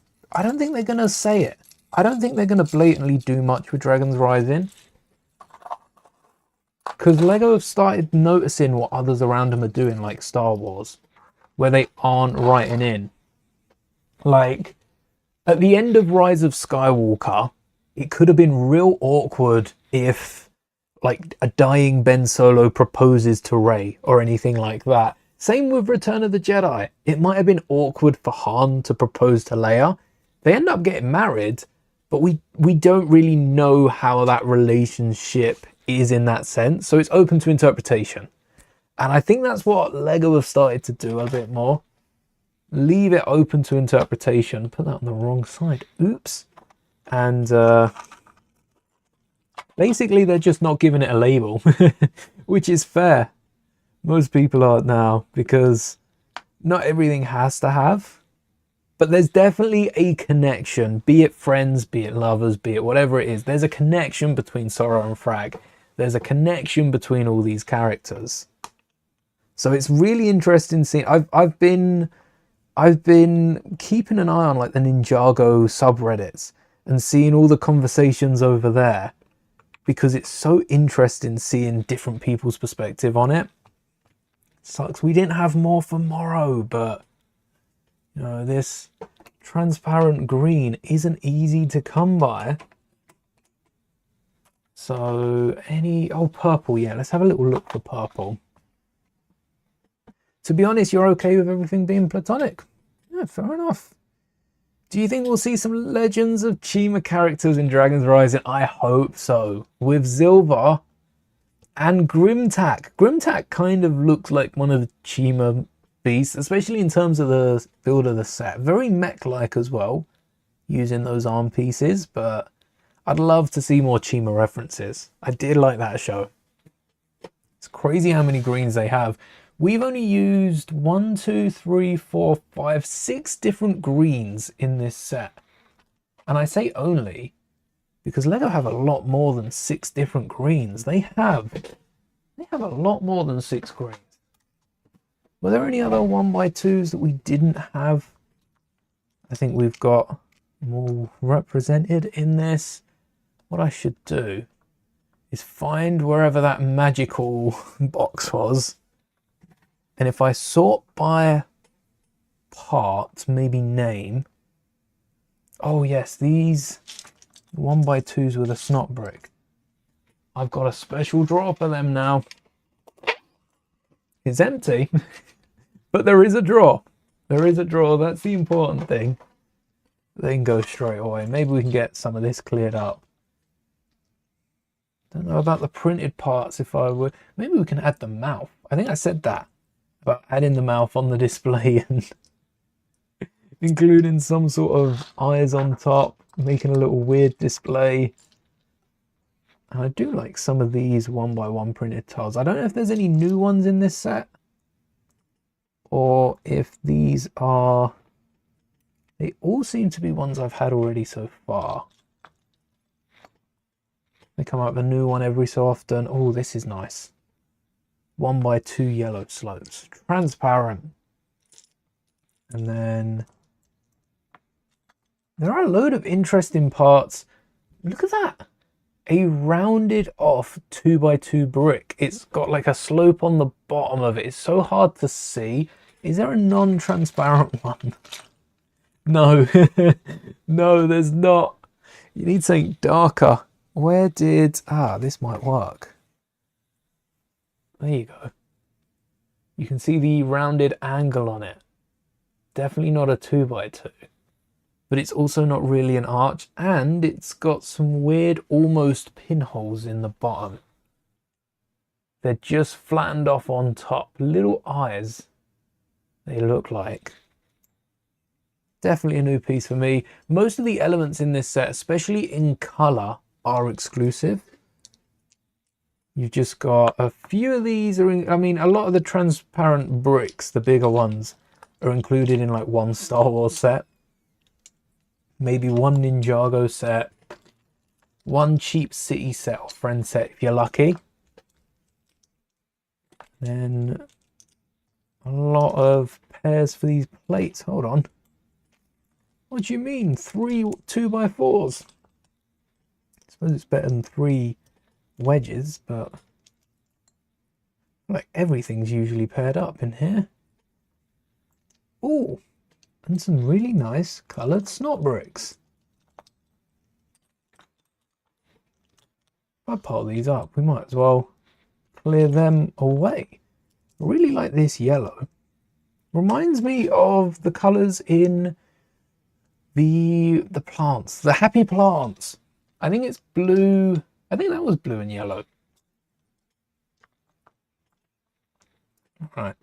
say it. I don't think they're gonna blatantly do much with Dragon's Rising. Because LEGO have started noticing what others around them are doing, like Star Wars, where they aren't writing in. Like, at the end of Rise of Skywalker, it could have been real awkward if, like, a dying Ben Solo proposes to Rey or anything like that. Same with Return of the Jedi. It might have been awkward for Han to propose to Leia. They end up getting married, but we don't really know how that relationship is in that sense. So it's open to interpretation. And I think that's what LEGO have started to do a bit more. Leave it open to interpretation. Put that on the wrong side. Oops. And basically they're just not giving it a label, which is fair. Most people aren't now, because not everything has to have. But there's definitely a connection, be it friends, be it lovers, be it whatever it is. There's a connection between Sora and Frag. There's a connection between all these characters. So it's really interesting seeing. I've been keeping an eye on like the Ninjago subreddits and seeing all the conversations over there, because it's so interesting seeing different people's perspective on it. Sucks we didn't have more for Morrow, but you know, this transparent green isn't easy to come by. So purple, yeah, let's have a little look for purple. To be honest, you're okay with everything being platonic? Yeah, fair enough. Do you think we'll see some Legends of Chima characters in Dragon's Rising? I hope so. With Zilver and Grimtack. Grimtack kind of looks like one of the Chima beasts, especially in terms of the build of the set. Very mech-like as well, using those arm pieces, but I'd love to see more Chima references. I did like that show. It's crazy how many greens they have. We've only used 1, 2, 3, 4, 5, 6 different greens in this set. And I say only because LEGO have a lot more than 6 different greens. They have a lot more than 6 greens. Were there any other 1x2s that we didn't have? I think we've got more represented in this. What I should do is find wherever that magical box was. And if I sort by part, maybe name. Oh yes, these 1x2s with a snot brick. I've got a special drawer for them now. It's empty, but there is a drawer. There is a drawer, that's the important thing. They can go straight away. Maybe we can get some of this cleared up. Don't know about the printed parts if I would. Maybe we can add the mouth. I think I said that. About adding the mouth on the display and including some sort of eyes on top, making a little weird display. And I do like some of these 1x1 printed tiles. I don't know if there's any new ones in this set, or if these are... They all seem to be ones I've had already so far. They come out with a new one every so often. Oh, this is nice. 1x2 yellow slopes. Transparent. And then there are a load of interesting parts. Look at that. A rounded off 2x2 brick. It's got like a slope on the bottom of it. It's so hard to see. Is there a non-transparent one? No. No, there's not. You need something darker. Where did... Ah, this might work. There you go. You can see the rounded angle on it. Definitely not a 2x2. But it's also not really an arch. And it's got some weird almost pinholes in the bottom. They're just flattened off on top. Little eyes, they look like. Definitely a new piece for me. Most of the elements in this set, especially in colour, are exclusive. You've just got a few of these are in, I mean, a lot of the transparent bricks, the bigger ones, are included in like one Star Wars set. Maybe one Ninjago set. One cheap city set or friend set if you're lucky. Then a lot of pairs for these plates. Hold on. What do you mean? 3 2x4s? I suppose it's better than 3 wedges, but like everything's usually paired up in here. Oh, and some really nice coloured snot bricks. If I pile these up, we might as well clear them away. I really like this yellow. Reminds me of the colours in the plants, the happy plants. I think it's blue. I think that was blue and yellow. Right.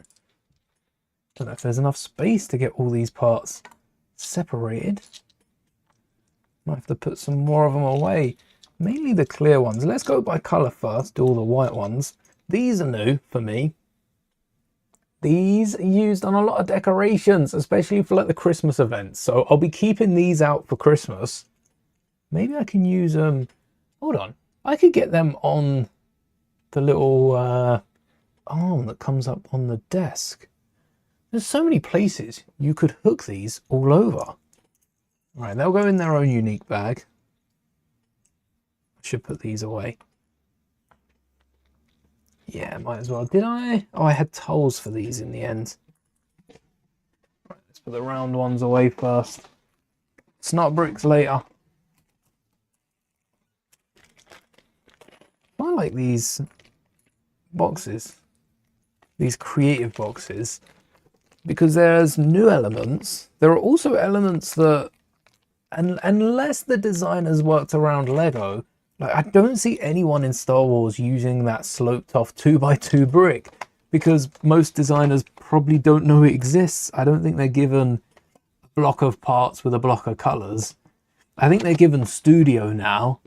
Don't know if there's enough space to get all these parts separated. Might have to put some more of them away. Mainly the clear ones. Let's go by colour first, do all the white ones. These are new for me. These are used on a lot of decorations, especially for like the Christmas events. So I'll be keeping these out for Christmas. Maybe I can use them. Hold on. I could get them on the little arm that comes up on the desk. There's so many places you could hook these all over. Right, they'll go in their own unique bag. I should put these away. Yeah, might as well. Did I? Oh, I had tolls for these in the end. Right, let's put the round ones away first. Snot bricks later. I like these boxes, these creative boxes, because there's new elements. There are also elements that, and unless the designers worked around Lego, like I don't see anyone in Star Wars using that sloped off 2x2 brick, because most designers probably don't know it exists. I don't think they're given a block of parts with a block of colors. I think they're given studio now,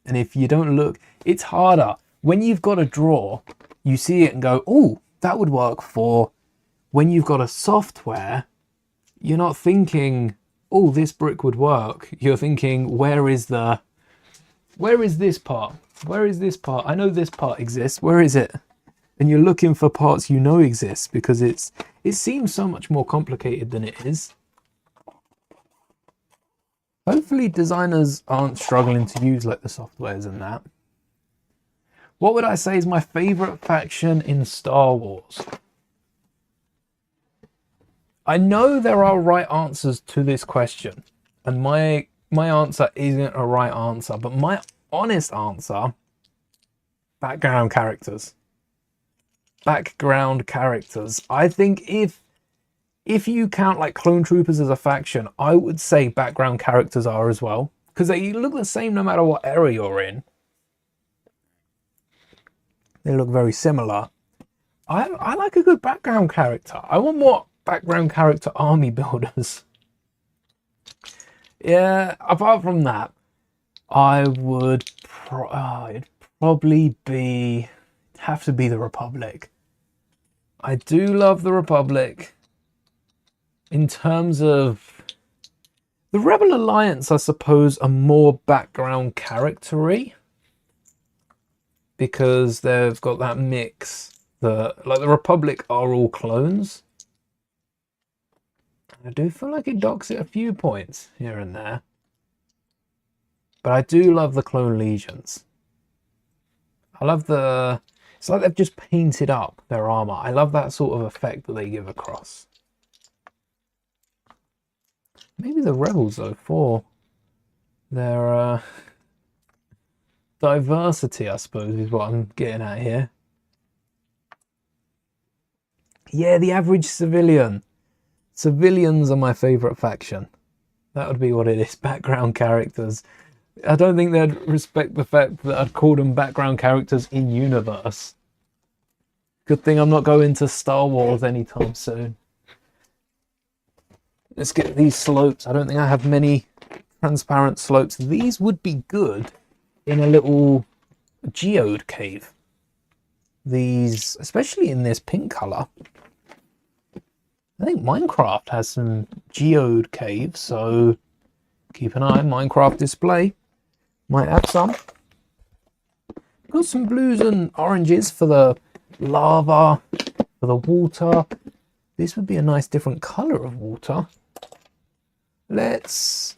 and if you don't look, it's harder. When you've got a draw, you see it and go, oh, that would work for. When you've got a software, you're not thinking, oh, this brick would work. You're thinking, where is this part? Where is this part? I know this part exists. Where is it? And you're looking for parts you know exist, because it seems so much more complicated than it is. Hopefully designers aren't struggling to use like the softwares and that. What would I say is my favorite faction in Star Wars? I know there are right answers to this question, and my answer isn't a right answer, but my honest answer, background characters. Background characters. I think if you count like Clone Troopers as a faction, I would say background characters are as well, because they look the same no matter what era you're in. They look very similar. I like a good background character. I want more background character army builders. Yeah, apart from that, I would it'd probably have to be the Republic. I do love the Republic. In terms of the Rebel Alliance, I suppose, are more background character-y, because they've got that mix. Like the Republic are all clones. I do feel like it docks it a few points here and there. But I do love the Clone Legions. I love it's like they've just painted up their armor. I love that sort of effect that they give across. Maybe the Rebels, though, for their diversity, I suppose, is what I'm getting at here. Yeah, the average civilian. Civilians are my favourite faction. That would be what it is, background characters. I don't think they'd respect the fact that I'd call them background characters in universe. Good thing I'm not going to Star Wars anytime soon. Let's get these slopes. I don't think I have many transparent slopes. These would be good in a little geode cave. these, especially in this pink color. I think Minecraft has some geode caves, so keep an eye. Minecraft display might have some. Got some blues and oranges for the lava, for the water. This would be a nice different color of water. Let's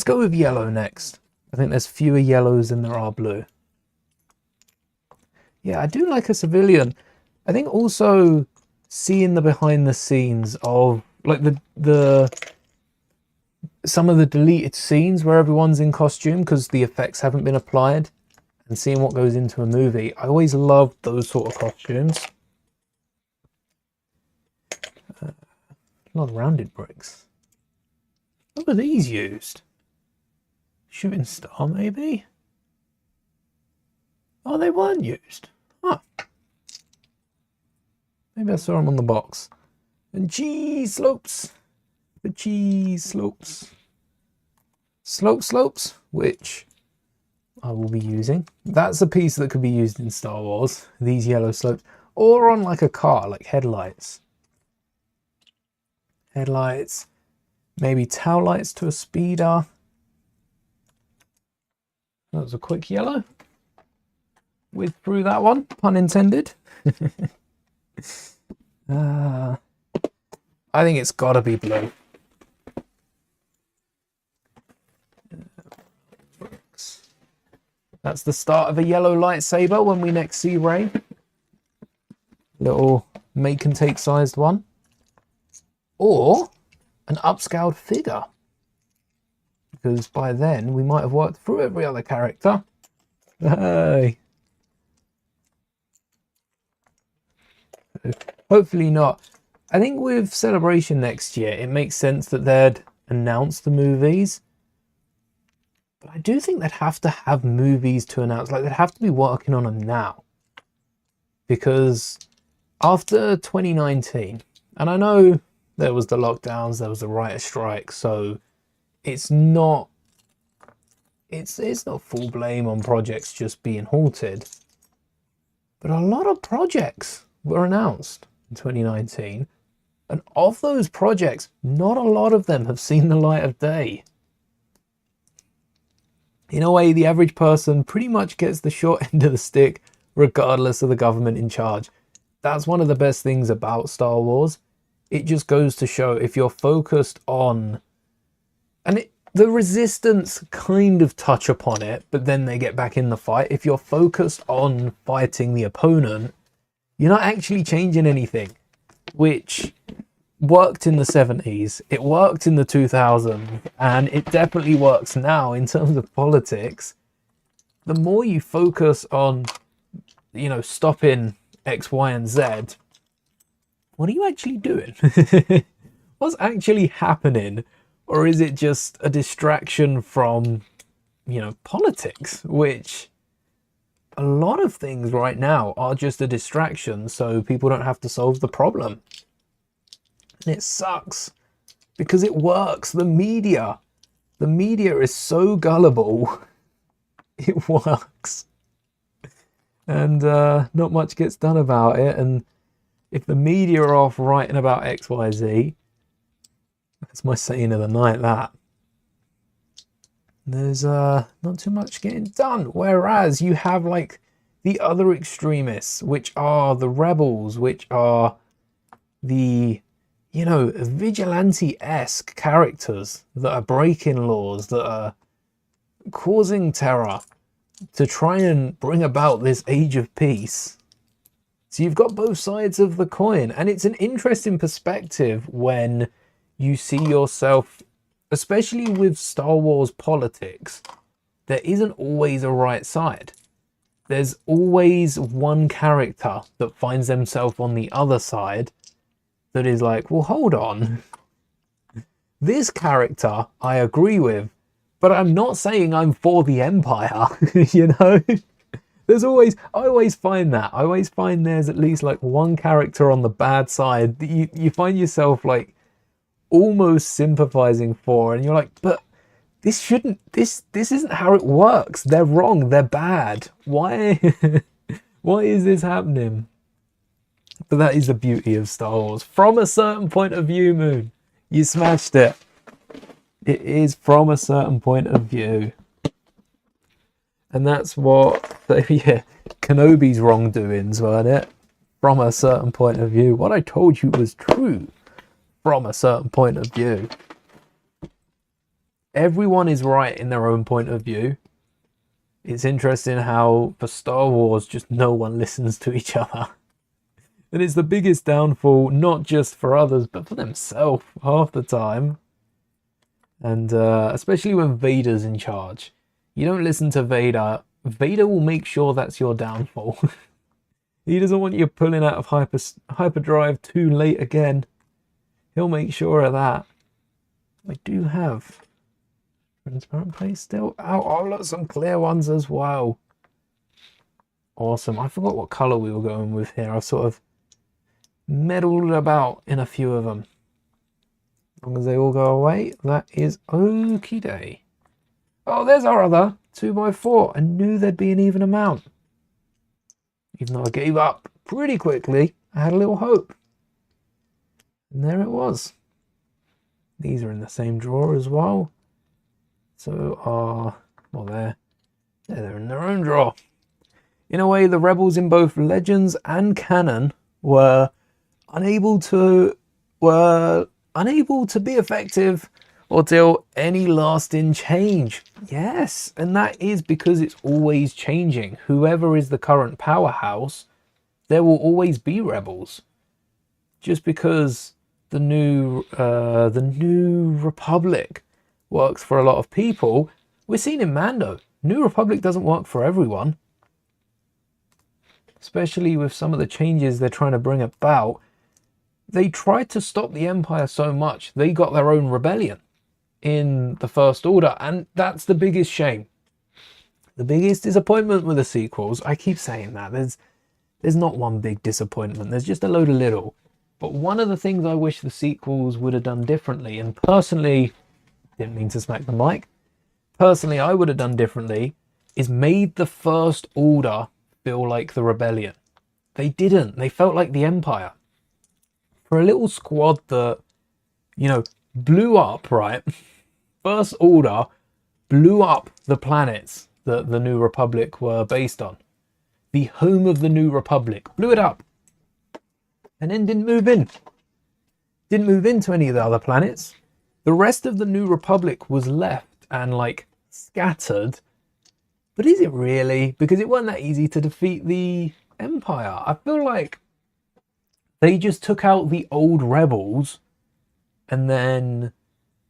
go with yellow next. I think there's fewer yellows than there are blue. Yeah, I do like a civilian. I think also seeing the behind the scenes of like some of the deleted scenes where everyone's in costume because the effects haven't been applied, and seeing what goes into a movie. I always loved those sort of costumes. A lot of rounded bricks. What were these used? Shooting star, maybe? Oh, they weren't used. Huh. Maybe I saw them on the box. And cheese slopes. The cheese slopes. Slopes, which I will be using. That's a piece that could be used in Star Wars. These yellow slopes. Or on like a car, like headlights. Headlights. Maybe tail lights to a speeder. That was a quick yellow. Withdrew that one, pun intended. I think it's got to be blue. That's the start of a yellow lightsaber when we next see Rey. Little make and take sized one. Or an upscaled figure. Because by then we might have worked through every other character. Hey. Hopefully not. I think with Celebration next year, it makes sense that they'd announce the movies. But I do think they'd have to have movies to announce. Like, they'd have to be working on them now. Because after 2019, and I know there was the lockdowns, there was the writer strike, so it's not full blame on projects just being halted. But a lot of projects were announced in 2019, and of those projects, not a lot of them have seen the light of day. In a way, the average person pretty much gets the short end of the stick regardless of the government in charge. That's one of the best things about Star Wars. It just goes to show if you're focused on, and the Resistance kind of touch upon it, but then they get back in the fight. If you're focused on fighting the opponent, you're not actually changing anything, which worked in the 70s, it worked in the 2000s, and it definitely works now in terms of politics. The more you focus on, you know, stopping X, Y, and Z, what are you actually doing? What's actually happening? Or is it just a distraction from, you know, politics, which a lot of things right now are just a distraction so people don't have to solve the problem. And it sucks because it works. The media is so gullible. It works. And not much gets done about it. And if the media are off writing about XYZ, that's my saying of the night, that. There's not too much getting done. Whereas you have like the other extremists, which are the rebels, which are the, you know, vigilante-esque characters that are breaking laws, that are causing terror to try and bring about this age of peace. So you've got both sides of the coin, and it's an interesting perspective when you see yourself, especially with Star Wars politics, there isn't always a right side. There's always one character that finds themselves on the other side that is like, well, hold on. This character I agree with, but I'm not saying I'm for the Empire, you know? I always find that. I always find there's at least like one character on the bad side that you find yourself like almost sympathizing for, and you're like, but this isn't how it works. They're wrong. They're bad. Why Why is this happening? But that is the beauty of Star Wars. From a certain point of view, Moon. You smashed it. It is from a certain point of view. And that's what, yeah, Kenobi's wrongdoings, weren't it? From a certain point of view. What I told you was true. From a certain point of view. Everyone is right in their own point of view. It's interesting how for Star Wars, just no one listens to each other. And it's the biggest downfall, not just for others, but for themselves half the time. And especially when Vader's in charge. You don't listen to Vader. Vader will make sure that's your downfall. He doesn't want you pulling out of hyperdrive too late again. He'll make sure of that. I do have transparent plate still. Oh, look, some clear ones as well. Awesome. I forgot what colour we were going with here. I've sort of meddled about in a few of them. As long as they all go away, that is okie day. Oh, there's our other 2x4. I knew there'd be an even amount. Even though I gave up pretty quickly, I had a little hope. And there it was. These are in the same drawer as well. So well, they're in their own drawer. In a way, the rebels in both Legends and canon were unable to be effective or deal any lasting change. Yes, and that is because it's always changing. Whoever is the current powerhouse, there will always be rebels. Just because the new Republic works for a lot of people, we're seeing in Mando. New Republic doesn't work for everyone. Especially with some of the changes they're trying to bring about. They tried to stop the Empire so much, they got their own rebellion in the First Order, and that's the biggest shame. The biggest disappointment with the sequels, I keep saying that, there's not one big disappointment, there's just a load of little. But one of the things I wish the sequels would have done differently, and personally, didn't mean to smack the mic, personally I would have done differently, is made the First Order feel like the rebellion. They didn't, they felt like the Empire. For a little squad that, you know, blew up, right? First Order blew up the planets that the New Republic were based on. The home of the New Republic. Blew it up. And then didn't move in. Didn't move into any of the other planets. The rest of the New Republic was left and, like, scattered. But is it really? Because it wasn't that easy to defeat the Empire. I feel like they just took out the old rebels and then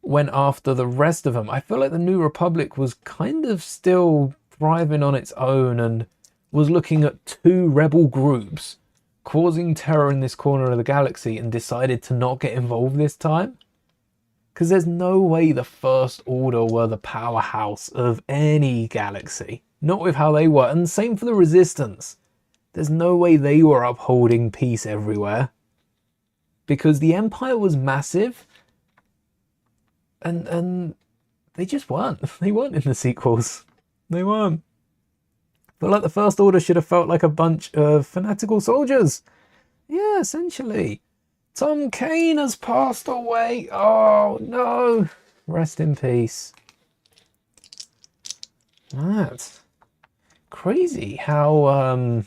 went after the rest of them. I feel like the New Republic was kind of still thriving on its own and was looking at two rebel groups causing terror in this corner of the galaxy and decided to not get involved this time. Because there's no way the First Order were the powerhouse of any galaxy. Not with how they were. And same for the Resistance. There's no way they were upholding peace everywhere. Because the Empire was massive. And they just weren't. They weren't in the sequels. They weren't. But like the First Order should have felt like a bunch of fanatical soldiers. Yeah, essentially. Tom Kane has passed away. Oh, no. Rest in peace. That's crazy how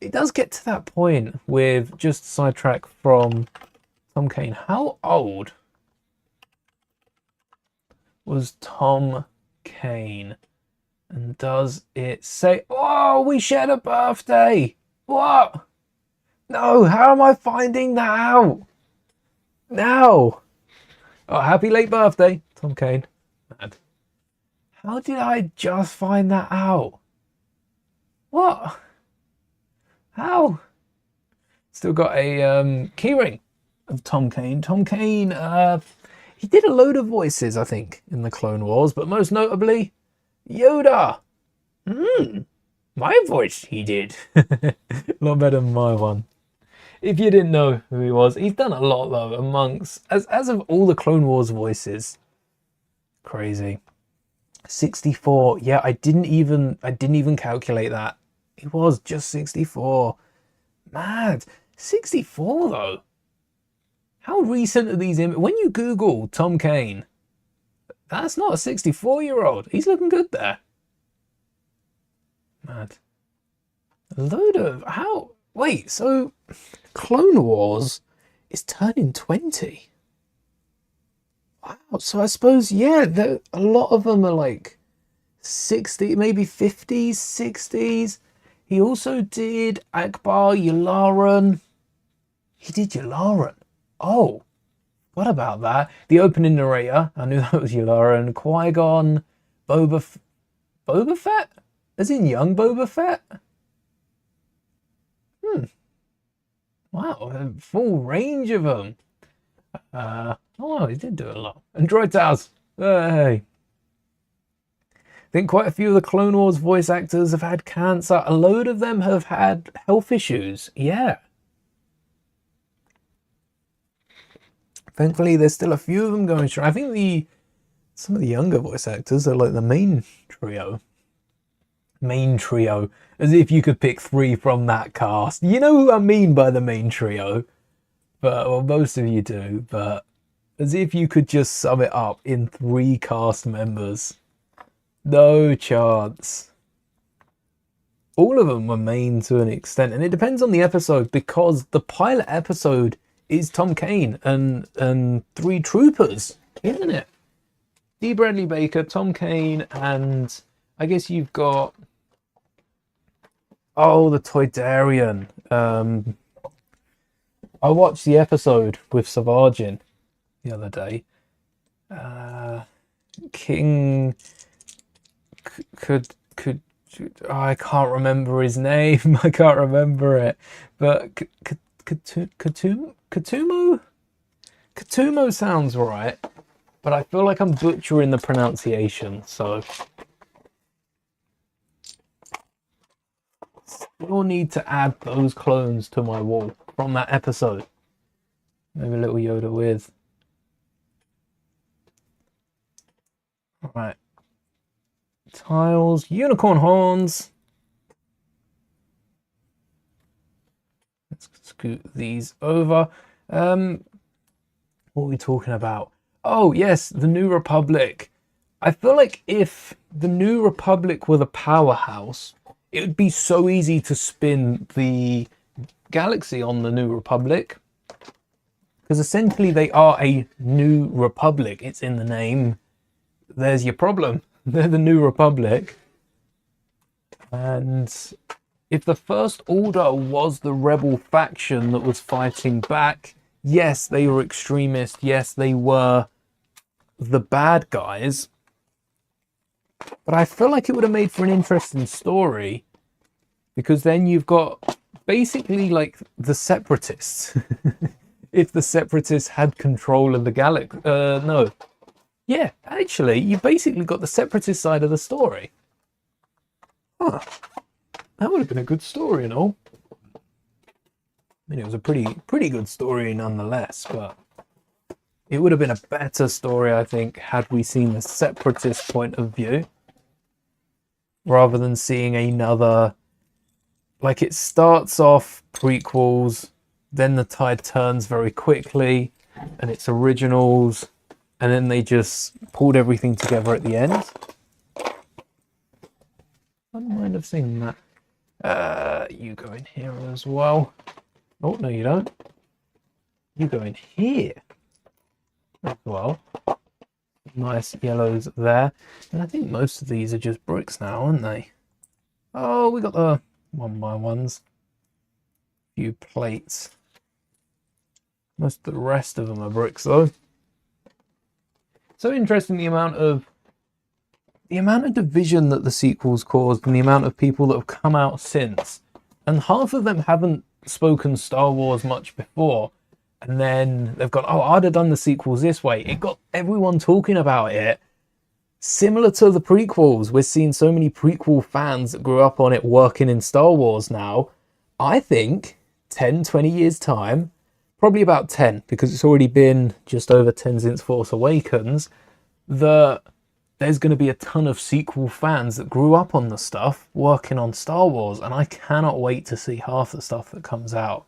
it does get to that point with just sidetrack from Tom Kane. How old was Tom Kane? And does it say, oh, we shared a birthday? What? No, how am I finding that out? Now. Oh, happy late birthday, Tom Kane. Mad. How did I just find that out? What? How? Still got a keyring of Tom Kane. Tom Kane, he did a load of voices, I think, in the Clone Wars, but most notably, Yoda. My voice he did. A lot better than my one. If you didn't know who he was, he's done a lot though amongst, as of all the Clone Wars voices. Crazy. 64. Yeah, I didn't even calculate that. He was just 64. Mad. 64 though. How recent are these images? When you Google Tom Kane, that's not a 64-year-old. He's looking good there. Mad. A load of... How... Wait, so Clone Wars is turning 20. Wow, so I suppose, yeah, a lot of them are like 60, maybe 50s, 60s. He also did Akbar, Yularen. He did Yularen. Oh, what about that? The opening narrator, I knew that was Yularen. Qui-Gon, Boba Fett? As in young Boba Fett? Wow, a full range of them. Oh, he did do a lot. And Droid Towers. Hey. I think quite a few of the Clone Wars voice actors have had cancer. A load of them have had health issues. Yeah. Thankfully, there's still a few of them going strong. I think some of the younger voice actors are like the main trio. Main trio. As if you could pick 3 from that cast. You know who I mean by the main trio. But, well, most of you do. But as if you could just sum it up in 3 cast members. No chance. All of them were main to an extent. And it depends on the episode. Because the pilot episode is Tom Kane and 3 troopers. Isn't it? D. Bradley Baker, Tom Kane, and I guess you've got... Oh, the Toydarian. I watched the episode with Savagin the other day. King could I can't remember his name. I can't remember it. But Katumo sounds right. But I feel like I'm butchering the pronunciation, so still need to add those clones to my wall from that episode. Maybe a little Yoda with. Alright. Tiles, unicorn horns. Let's scoot these over. What are we talking about? Oh, yes, the New Republic. I feel like if the New Republic were the powerhouse, it would be so easy to spin the galaxy on the New Republic. Because essentially they are a New Republic. It's in the name. There's your problem. They're the New Republic. And if the First Order was the rebel faction that was fighting back, yes, they were extremists. Yes, they were the bad guys. But I feel like it would have made for an interesting story. Because then you've got basically like the Separatists. If the Separatists had control of the galaxy. No. Yeah, actually, you basically got the Separatist side of the story. Huh. That would have been a good story and all. I mean, it was a pretty good story nonetheless, but it would have been a better story, I think, had we seen the Separatist point of view. Rather than seeing another... Like, it starts off prequels, then the tide turns very quickly, and it's originals, and then they just pulled everything together at the end. I don't mind have seen that. You go in here as well. Oh, no, you don't. You go in here as well. Nice yellows there. And I think most of these are just bricks now, aren't they? Oh, we got the 1x1s. Few plates. Most of the rest of them are bricks, though. So interesting the amount of division that the sequels caused and the amount of people that have come out since. And half of them haven't spoken Star Wars much before. And then they've gone, oh, I'd have done the sequels this way. It got everyone talking about it. Similar to the prequels, we're seeing so many prequel fans that grew up on it working in Star Wars now. I think 10, 20 years time, probably about 10, because it's already been just over 10 since Force Awakens, that there's going to be a ton of sequel fans that grew up on the stuff working on Star Wars, and I cannot wait to see half the stuff that comes out.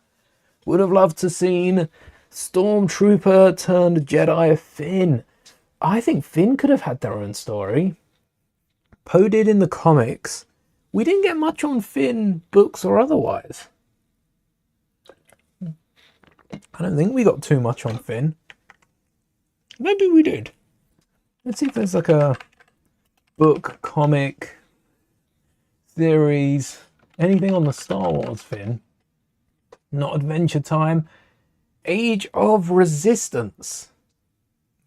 Would have loved to seen Stormtrooper turned Jedi Finn. I think Finn could have had their own story. Poe did in the comics. We didn't get much on Finn, books or otherwise. I don't think we got too much on Finn. Maybe we did. Let's see if there's like a book, comic, series, anything on the Star Wars Finn. Not Adventure Time. Age of Resistance.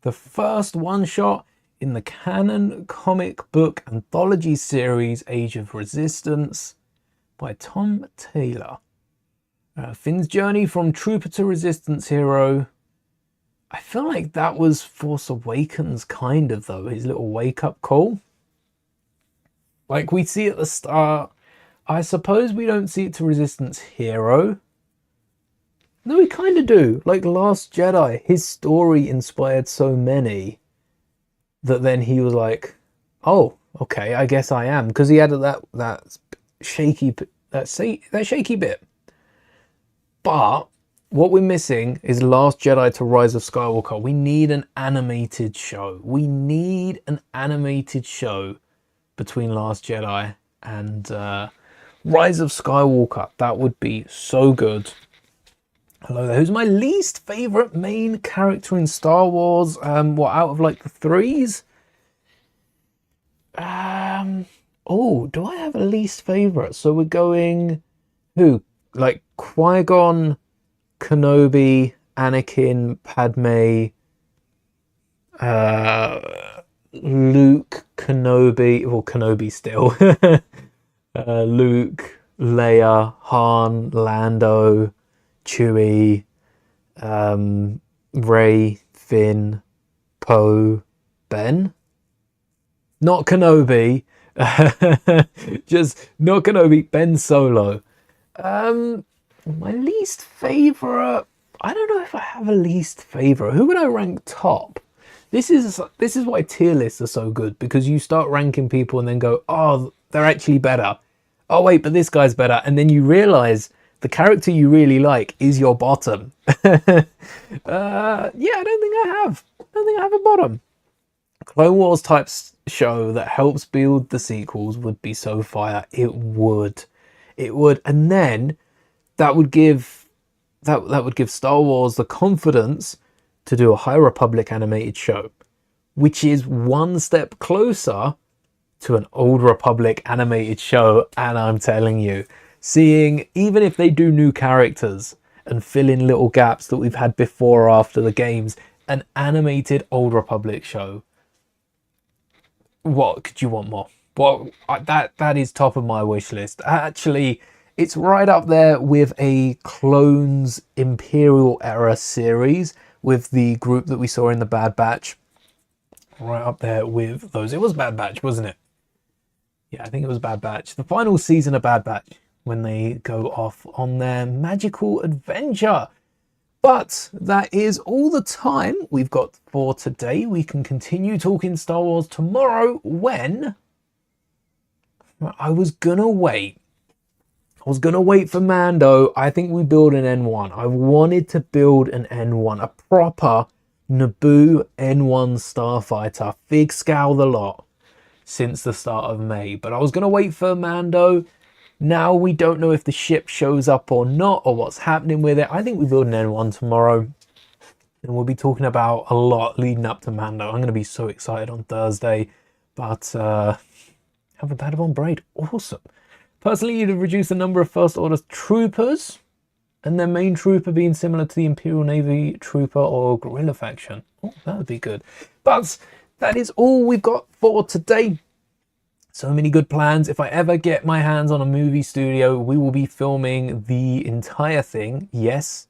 The first one-shot in the canon comic book anthology series Age of Resistance by Tom Taylor. Finn's journey from trooper to resistance hero. I feel like that was Force Awakens kind of though, his little wake-up call. Like we see at the start, I suppose we don't see it to resistance hero. No, we kind of do. Like Last Jedi, his story inspired so many that then he was like, oh, okay, I guess I am. Because he had that shaky bit. But what we're missing is Last Jedi to Rise of Skywalker. We need an animated show. We need an animated show between Last Jedi and Rise of Skywalker. That would be so good. Hello there. Who's my least favourite main character in Star Wars? What, out of like the threes? Oh, do I have a least favourite? So we're going... Who? Like Qui-Gon, Kenobi, Anakin, Padme, Luke, Kenobi... Well, Kenobi still. Luke, Leia, Han, Lando... Chewie, Rey, Finn, Poe, Ben. Not Kenobi. Just not Kenobi. Ben Solo. My least favorite. I don't know if I have a least favorite. Who would I rank top? This is why tier lists are so good, because you start ranking people and then go, oh, they're actually better. Oh wait, but this guy's better, and then you realize the character you really like is your bottom. Yeah, I don't think I have. I don't think I have a bottom. Clone Wars type show that helps build the sequels would be so fire. It would. It would. And then that would give Star Wars the confidence to do a High Republic animated show, which is one step closer to an Old Republic animated show. And I'm telling you, seeing, even if they do new characters and fill in little gaps that we've had before or after the games, an animated Old Republic show. What could you want more? Well, that is top of my wish list. Actually, it's right up there with a Clones Imperial Era series with the group that we saw in the Bad Batch. Right up there with those. It was Bad Batch, wasn't it? Yeah, I think it was Bad Batch. The final season of Bad Batch, when they go off on their magical adventure. But that is all the time we've got for today. We can continue talking Star Wars tomorrow when I was gonna wait for Mando. I think we build an N1. I wanted to build an N1, a proper Naboo N1 starfighter, big scale the lot, since the start of May. But I was gonna wait for Mando. Now we don't know if the ship shows up or not, or what's happening with it. I think we build an N1 tomorrow, and we'll be talking about a lot leading up to Mando. I'm going to be so excited on Thursday, but have a Padawan braid. Awesome. Personally, you'd have reduced the number of First Order troopers, and their main trooper being similar to the Imperial Navy trooper or guerrilla faction. Oh, that would be good. But that is all we've got for today. So many good plans. If I ever get my hands on a movie studio, we will be filming the entire thing. Yes.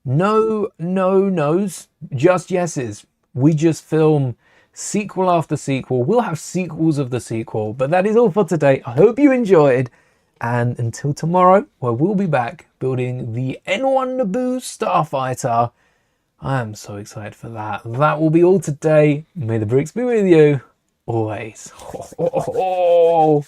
No, no, no's. Just yeses. We just film sequel after sequel. We'll have sequels of the sequel. But that is all for today. I hope you enjoyed. And until tomorrow, where we'll be back building the N1 Naboo Starfighter. I am so excited for that. That will be all today. May the bricks be with you. always. Oh.